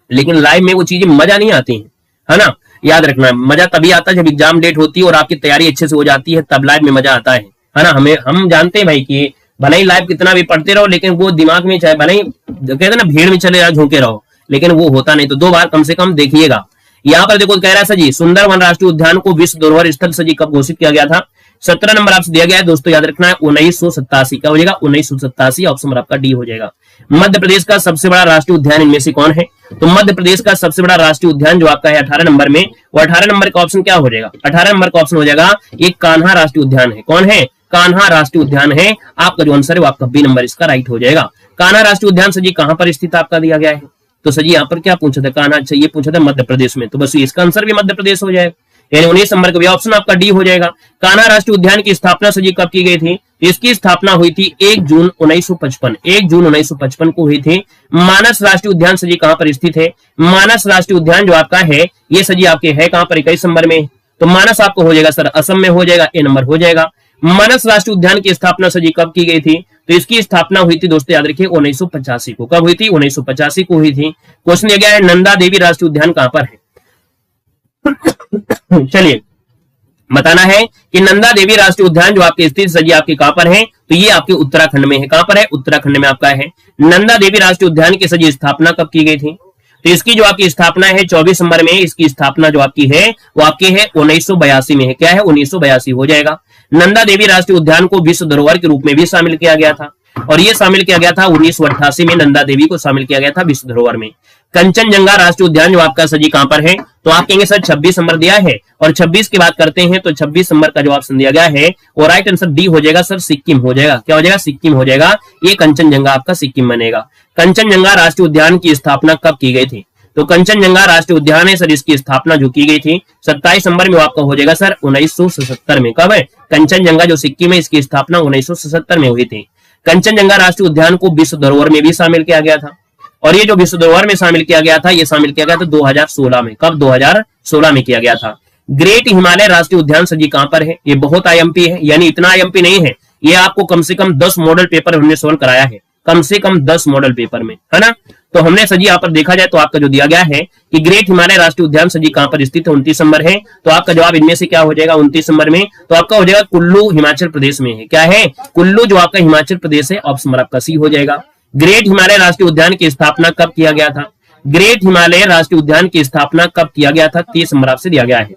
लेकिन लाइव में वो चीजें मजा नहीं आती है ना। याद रखना है मजा तभी आता है जब एग्जाम डेट होती है और आपकी तैयारी अच्छे से हो जाती है, तब लाइव में मजा आता है ना। हम जानते हैं भाई कि भले ही लाइव कितना भी पढ़ते रहो, लेकिन वो दिमाग में चाहे भले ही कहते हैं ना भीड़ में चले जाओ, झोंके रहो, लेकिन वो होता नहीं। तो 2 बार कम से कम देखिएगा। यहाँ पर देखो कह रहा है सजी सुंदरवन राष्ट्रीय उद्यान को विश्व धरोहर स्थल सजी कब घोषित किया गया था? 17 नंबर आपसे दिया गया है दोस्तों, याद रखना है 1987 का हो जाएगा, 1987 ऑप्शन आपका डी हो जाएगा। मध्य प्रदेश का सबसे बड़ा राष्ट्रीय उद्यान इनमें से कौन है? तो मध्य प्रदेश का सबसे बड़ा राष्ट्रीय उद्यान जो आपका है 18 नंबर में, वो 18 नंबर का ऑप्शन क्या हो जाएगा? 18 नंबर का ऑप्शन हो जाएगा एक कान्हा राष्ट्रीय उद्यान है। कौन है? कान्हा राष्ट्रीय उद्यान है। आपका जो आंसर है वो आपका बी नंबर इसका राइट हो जाएगा। कान्हा राष्ट्रीय उद्यान सजी कहां पर स्थित आपका दिया गया है? तो सजी यहाँ पर क्या पूछा था? कान्हा, अच्छा ये पूछा था मध्य प्रदेश में, तो बस इसका आंसर भी मध्य प्रदेश हो जाएगा, यानी 19 नंबर का भी ऑप्शन आपका डी हो जाएगा। कान्हा राष्ट्रीय उद्यान की स्थापना सजी कब की गई थी? इसकी स्थापना हुई थी 1 जून 1955, 1 जून 1955 को हुई थी। मानस राष्ट्रीय उद्यान सजी कहां पर स्थित है? मानस राष्ट्रीय उद्यान जो आपका है ये सजी आपके है कहां पर? 21 नंबर में। तो मानस आपको हो जाएगा सर असम में हो जाएगा, ए नंबर हो जाएगा। मानस राष्ट्रीय उद्यान की स्थापना सजी कब की गई थी? तो इसकी स्थापना हुई थी दोस्तों याद रखिए 1985 को। कब हुई थी? 1985 को हुई थी। क्वेश्चन दिया गया है नंदा देवी राष्ट्रीय उद्यान कहां पर है? चलिए बताना है कि नंदा देवी राष्ट्रीय उद्यान जो आपके स्थित सजी आपके कहां पर है? तो ये आपके उत्तराखंड में है। कहां पर है? उत्तराखंड में आपका है। नंदा देवी राष्ट्रीय उद्यान की सजी स्थापना कब की गई थी? तो इसकी जो आपकी स्थापना है 24 नंबर में, इसकी स्थापना जो आपकी है वो आपकी है 1982 में है। क्या है? 1982 हो जाएगा। नंदा देवी राष्ट्रीय उद्यान को विश्व धरोहर के रूप में भी शामिल किया गया था, और ये शामिल किया गया था 1988 में, नंदा देवी को शामिल किया गया था विश्व धरोहर में। कंचनजंगा राष्ट्रीय उद्यान जो आपका सजी कहां पर है? तो आप कहेंगे सर 26 नंबर दिया है, और 26 की बात करते हैं तो 26 नंबर का जो ऑप्शन दिया गया है वो राइट आंसर डी हो जाएगा सर, सिक्किम हो जाएगा। क्या हो जाएगा? सिक्किम हो जाएगा। ये कंचनजंगा आपका सिक्किम बनेगा। कंचनजंगा राष्ट्रीय उद्यान की स्थापना कब की गई थी? तो कंचनजंगा राष्ट्रीय उद्यान है सर, इसकी स्थापना जो की गई थी 27 नंबर में, आपका हो जाएगा सर 1977 में। कब है? कंचनजंगा जो सिक्किम है इसकी स्थापना 1977 में हुई थी। कंचनजंगा राष्ट्रीय उद्यान को विश्व धरोहर में भी शामिल किया गया था, और ये जो विश्व धरोहर में शामिल किया गया था ये शामिल किया गया था 2016 में। कब? 2016 में किया गया था। ग्रेट हिमालय राष्ट्रीय उद्यान सजी कहां पर है? ये बहुत आईएमपी है, यानी इतना आईएमपी नहीं है, ये आपको कम से कम 10 मॉडल पेपर हमने सोल्व कराया है, कम से कम 10 मॉडल पेपर में, है ना। तो हमने सजी यहाँ पर देखा जाए तो आपका जो दिया गया है कि ग्रेट हिमालय राष्ट्रीय उद्यान सजी कहां पर स्थित है? 29 नंबर है। तो आपका जवाब इनमें से क्या हो जाएगा? 29 नंबर में तो आपका हो जाएगा कुल्लू, हिमाचल प्रदेश में है। क्या है? कुल्लू जो आपका हिमाचल प्रदेश है, ऑप्शन नंबर आपका सी हो जाएगा। ग्रेट हिमालय राष्ट्रीय उद्यान की स्थापना कब किया गया था? ग्रेट हिमालय राष्ट्रीय उद्यान की स्थापना कब किया गया था? 30 नंबर आपसे दिया गया है।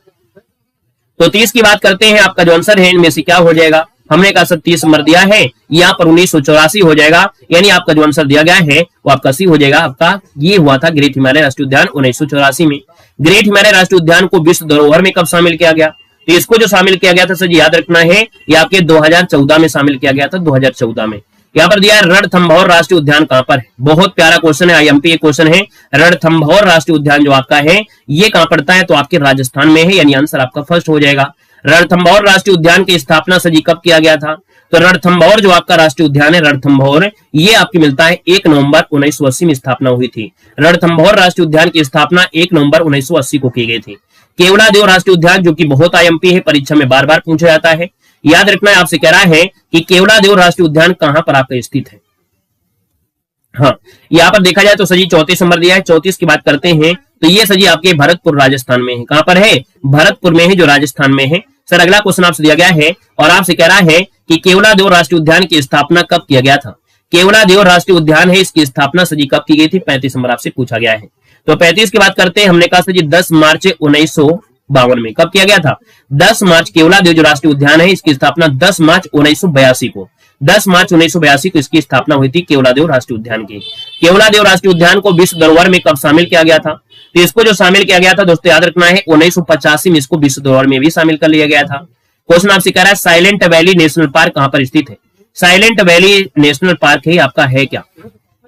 तो 30 की बात करते हैं, आपका जो आंसर है इनमें से क्या हो जाएगा? हमने कहा सर 30 नंबर दिया है, यहाँ पर 1984 हो जाएगा, यानी आपका जो आंसर दिया गया है वो आपका सी हो जाएगा। आपका ये हुआ था ग्रेट हिमालय राष्ट्रीय उद्यान 1984 में। ग्रेट हिमालय राष्ट्रीय उद्यान को विश्व धरोहर में कब शामिल किया गया? तो इसको जो शामिल किया गया था सर याद रखना है, ये आपके 2014 में शामिल किया गया था, 2014 में। यहाँ पर दिया है रणथंभौर राष्ट्रीय उद्यान कहां पर है। बहुत प्यारा क्वेश्चन है, आईएमपी एक क्वेश्चन है। रणथंभौर राष्ट्रीय उद्यान जो आपका है ये कहां पड़ता है, तो आपके राजस्थान में है, यानी आंसर आपका फर्स्ट हो जाएगा। रणथंभौर राष्ट्रीय उद्यान की स्थापना सजी कब किया गया था, तो रणथंभौर जो आपका राष्ट्रीय उद्यान है रणथंभौर, ये आपकी मिलता है 1 नवंबर 1980 में स्थापना हुई थी। रणथंभौर राष्ट्रीय उद्यान की स्थापना 1 नवंबर 1980 को की गई थी। केवलादेव राष्ट्रीय उद्यान जो कि बहुत आईएमपी है, परीक्षा में बार बार पूछा जाता है, याद रखना है, आपसे कह रहा है कि केवलादेव राष्ट्रीय उद्यान कहां पर आपका स्थित है। हाँ, यहाँ पर देखा जाए तो सजी 34 नंबर दिया है। 34 की बात करते हैं तो ये सजी आपके भरतपुर राजस्थान में है। कहां पर है, भरतपुर में है, जो राजस्थान में है। सर अगला क्वेश्चन आपसे दिया गया है और आपसे कह रहा है कि केवलादेव राष्ट्रीय उद्यान की स्थापना कब किया गया था। केवलादेव राष्ट्रीय उद्यान है, इसकी स्थापना सजी कब की गई थी, 35 नंबर आपसे पूछा गया है। तो 35 की बात करते हैं, हमने कहा सजी 10 मार्च 1952 में। कब किया गया था, 10 मार्च। केवलादेव जो राष्ट्रीय उद्यान है इसकी स्थापना 10 मार्च 1982 को, 10 मार्च 1982 को इसकी स्थापना हुई थी केवलादेव राष्ट्रीय उद्यान की। केवलादेव राष्ट्रीय उद्यान को विश्व धरोहर में कब शामिल किया गया था, तो इसको जो शामिल किया गया था दोस्तों याद रखना है 1985 में इसको विश्व धरोहर में भी शामिल कर लिया गया था। क्वेश्चन आपसे कह रहा है साइलेंट वैली नेशनल पार्क कहां पर स्थित है। साइलेंट वैली नेशनल पार्क है आपका है क्या,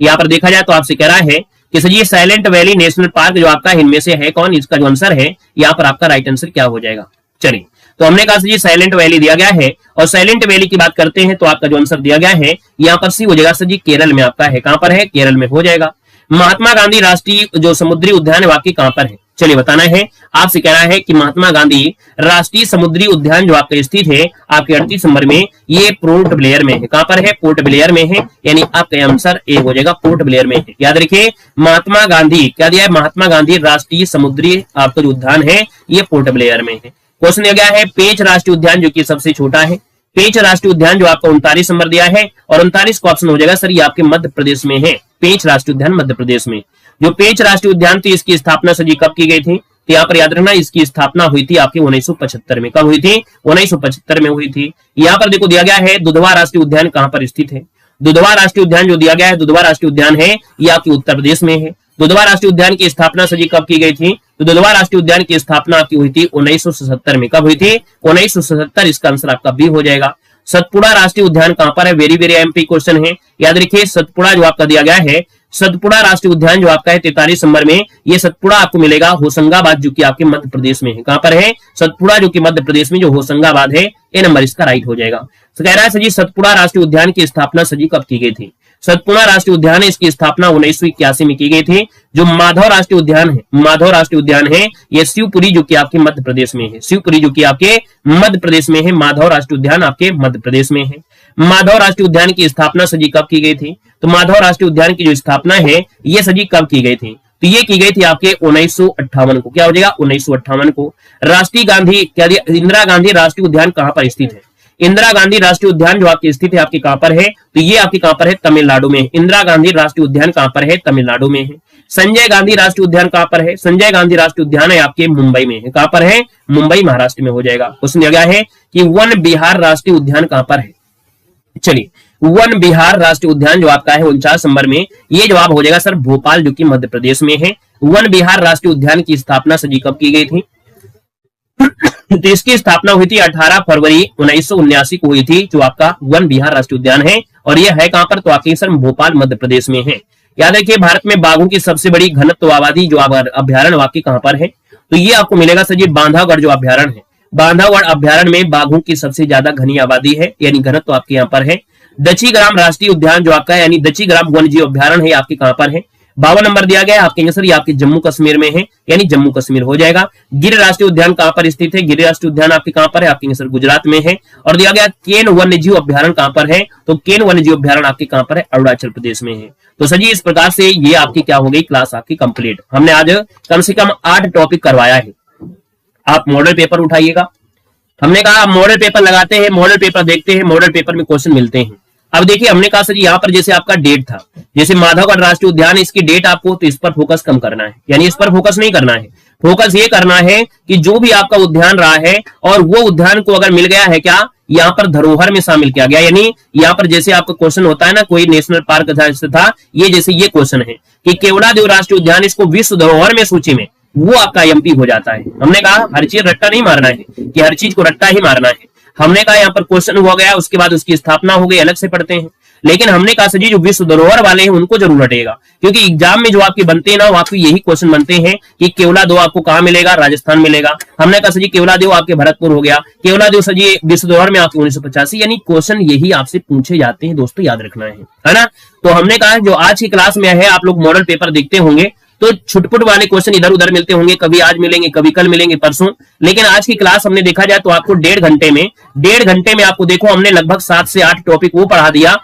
यहाँ पर देखा जाए तो आपसे कह रहा है कि सर ये साइलेंट वैली नेशनल पार्क जो आपका इनमें से है कौन, इसका जो आंसर है यहाँ पर आपका राइट आंसर क्या हो जाएगा। चलिए तो हमने कहा सर ये साइलेंट वैली दिया गया है और साइलेंट वैली की बात करते हैं तो आपका जो आंसर दिया गया है यहाँ पर सी हो जाएगा। सर जी केरल में आपका है, कहां पर है, केरल में हो जाएगा। महात्मा गांधी राष्ट्रीय जो समुद्री उद्यान है वाकई कहां पर है, चलिए बताना है। आपसे कह रहा है कि महात्मा गांधी राष्ट्रीय समुद्री उद्यान जो आपका स्थित है आपके 38 नंबर में, ये पोर्ट ब्लेयर में है। कहां पर है, पोर्ट ब्लेयर में है, यानी आपका आंसर ए हो जाएगा, पोर्ट ब्लेयर में है। याद रखिए महात्मा गांधी क्या दिया है, महात्मा गांधी राष्ट्रीय समुद्री आपका जो उद्यान है ये पोर्ट ब्लेयर में है। क्वेश्चन दिया गया है पेंच राष्ट्रीय उद्यान जो कि सबसे छोटा है। पेंच राष्ट्रीय उद्यान जो आपका 39 नंबर दिया है और 39 का ऑप्शन हो जाएगा सर ये आपके मध्य प्रदेश में है। पेंच राष्ट्रीय उद्यान मध्य प्रदेश में। जो पेंच राष्ट्रीय उद्यान थी इसकी स्थापना सर जी कब की गई थी, तो यहाँ पर याद रखना इसकी स्थापना हुई थी आपकी 1975 में। कब हुई थी, 1975 में हुई थी। यहाँ पर देखो दिया गया है दुधवा राष्ट्रीय उद्यान कहां पर स्थित है। दुधवा राष्ट्रीय उद्यान जो दिया गया है, दुधवा राष्ट्रीय उद्यान है ये आपकी उत्तर प्रदेश में है। दुधवा राष्ट्रीय उद्यान की स्थापना सर जी कब की गई थी, तो दुधवा राष्ट्रीय उद्यान की स्थापना आपकी हुई थी 1977 में। कब हुई थी, 1977, इसका आंसर आपका बी हो जाएगा। सतपुड़ा राष्ट्रीय उद्यान कहां पर है, वेरी वेरी एमपी क्वेश्चन है, याद रखिए। सतपुड़ा जो आपका दिया गया है, सतपुड़ा राष्ट्रीय उद्यान जो आपका है 43 नंबर में, ये सतपुड़ा आपको मिलेगा होशंगाबाद जो कि आपके मध्य प्रदेश में है। कहां पर है, सतपुड़ा जो कि मध्य प्रदेश में जो होशंगाबाद है, ए नंबर इसका राइट हो जाएगा। तो कह रहा है सजी सतपुड़ा राष्ट्रीय उद्यान की स्थापना सजी कब की गई थी। सतपुड़ा राष्ट्रीय उद्यान है इसकी स्थापना 1981 में की गई थी। जो माधव राष्ट्रीय उद्यान है, माधव राष्ट्रीय उद्यान है ये शिवपुरी जो कि आपके मध्य प्रदेश में है। शिवपुरी जो कि आपके मध्य प्रदेश में है, माधव राष्ट्रीय उद्यान आपके मध्य प्रदेश में है। माधव राष्ट्रीय उद्यान की स्थापना सजी कब की गई थी, तो माधव राष्ट्रीय उद्यान की जो स्थापना है ये सजी कब की गई थी, तो ये की गई थी आपके 1958 को। क्या हो जाएगा, 1958 को। राष्ट्रीय गांधी क्या दिया, इंदिरा गांधी राष्ट्रीय उद्यान कहां पर स्थित है। इंदिरा गांधी राष्ट्रीय उद्यान जो आपकी स्थित है आपके कहां पर है, तो ये आपके कहां पर है, तमिलनाडु में। इंदिरा गांधी राष्ट्रीय उद्यान कहां पर है, तमिलनाडु में है। संजय गांधी राष्ट्रीय उद्यान कहां पर है, संजय गांधी राष्ट्रीय उद्यान है आपके मुंबई में है। कहां पर है, मुंबई महाराष्ट्र में हो जाएगा। क्वेश्चन दिया गया है कि वन बिहार राष्ट्रीय उद्यान कहां पर है। चलिए वन बिहार राष्ट्रीय उद्यान जो आपका है 49 नंबर में, ये जवाब हो जाएगा सर भोपाल जो कि मध्य प्रदेश में है। वन बिहार राष्ट्रीय उद्यान की स्थापना सजी कब की गई थी, तो इसकी स्थापना हुई थी 18 फरवरी 1979 को हुई थी, जो आपका वन बिहार राष्ट्रीय उद्यान है। और यह है कहां पर, तो आपके सर भोपाल मध्य प्रदेश में है। याद रखिए भारत में बाघों की सबसे बड़ी घनत्व आबादी जो अभ्यारण्य आपकी कहां पर है, तो ये आपको मिलेगा सर जी बांधवगढ़ जो अभ्यारण्य है। बांधवगढ़ अभ्यारण्य में बाघों की सबसे ज्यादा घनी आबादी है, यानी घनत्व आपके यहाँ पर है। दक्षिग्राम राष्ट्रीय उद्यान जो आपका है, यानी दक्षिग्राम वन्यजीव अभ्यारण्य है आपके कहां पर है, 52 नंबर दिया गया है आपके सर, ये आपके जम्मू कश्मीर में है, यानी जम्मू कश्मीर हो जाएगा। गिर राष्ट्रीय उद्यान कहां पर स्थित है, गिर राष्ट्रीय उद्यान आपके कहां पर है, आपके सर गुजरात में है। और दिया गया केन वन्यजीव अभ्यारण्य कहां पर है, तो केन वन्यजीव अभ्यारण्य आपके कहां पर है, अरुणाचल प्रदेश में है। तो सर जी इस प्रकार से ये आपकी क्या हो गई, क्लास आपकी कंप्लीट। हमने आज कम से कम 8 टॉपिक करवाया है। आप मॉडल पेपर उठाइएगा, हमने कहा मॉडल पेपर लगाते हैं, मॉडल पेपर देखते हैं, मॉडल पेपर में क्वेश्चन मिलते हैं। अब देखिए हमने कहा सर यहाँ पर जैसे आपका डेट था, जैसे माधवगढ़ राष्ट्रीय उद्यान, इसकी डेट आपको तो इस पर फोकस कम करना है, यानी इस पर फोकस नहीं करना है। फोकस ये करना है कि जो भी आपका उद्यान रहा है और वो उद्यान को अगर मिल गया है क्या, यहाँ पर धरोहर में शामिल किया गया, यानी यहाँ पर जैसे आपका क्वेश्चन होता है ना, कोई नेशनल पार्क था, ये जैसे ये क्वेश्चन है कि केवलादेव राष्ट्रीय उद्यान इसको विश्व धरोहर में सूची में, वो आपका एमपी हो जाता है। हमने कहा हर चीज रट्टा नहीं मारना है कि हर चीज को रट्टा ही मारना है। हमने कहा यहाँ पर क्वेश्चन हो गया, उसके बाद उसकी स्थापना हो गई, अलग से पढ़ते हैं। लेकिन हमने कहा सर जी जो विश्व धरोहर वाले हैं उनको जरूर हटेगा, क्योंकि एग्जाम में जो आपके बनते हैं ना वो आपको यही क्वेश्चन बनते हैं कि केवलादेव आपको कहां मिलेगा, राजस्थान मिलेगा। हमने कहा सर जी केवलादेव आपके भरतपुर हो गया, केवलादेव सर जी विश्व धरोहर में आपके 1985, यानी क्वेश्चन यही आपसे पूछे जाते हैं दोस्तों, याद रखना है ना। तो हमने कहा जो आज की क्लास में है आप लोग मॉडल पेपर देखते होंगे तो छुटपुट वाले क्वेश्चन इधर उधर मिलते होंगे, कभी आज मिलेंगे, कभी कल मिलेंगे, परसों, लेकिन आज की क्लास हमने देखा जाए तो आपको 1.5 घंटे में आपको देखो हमने लगभग 7 से 8 टॉपिक वो पढ़ा दिया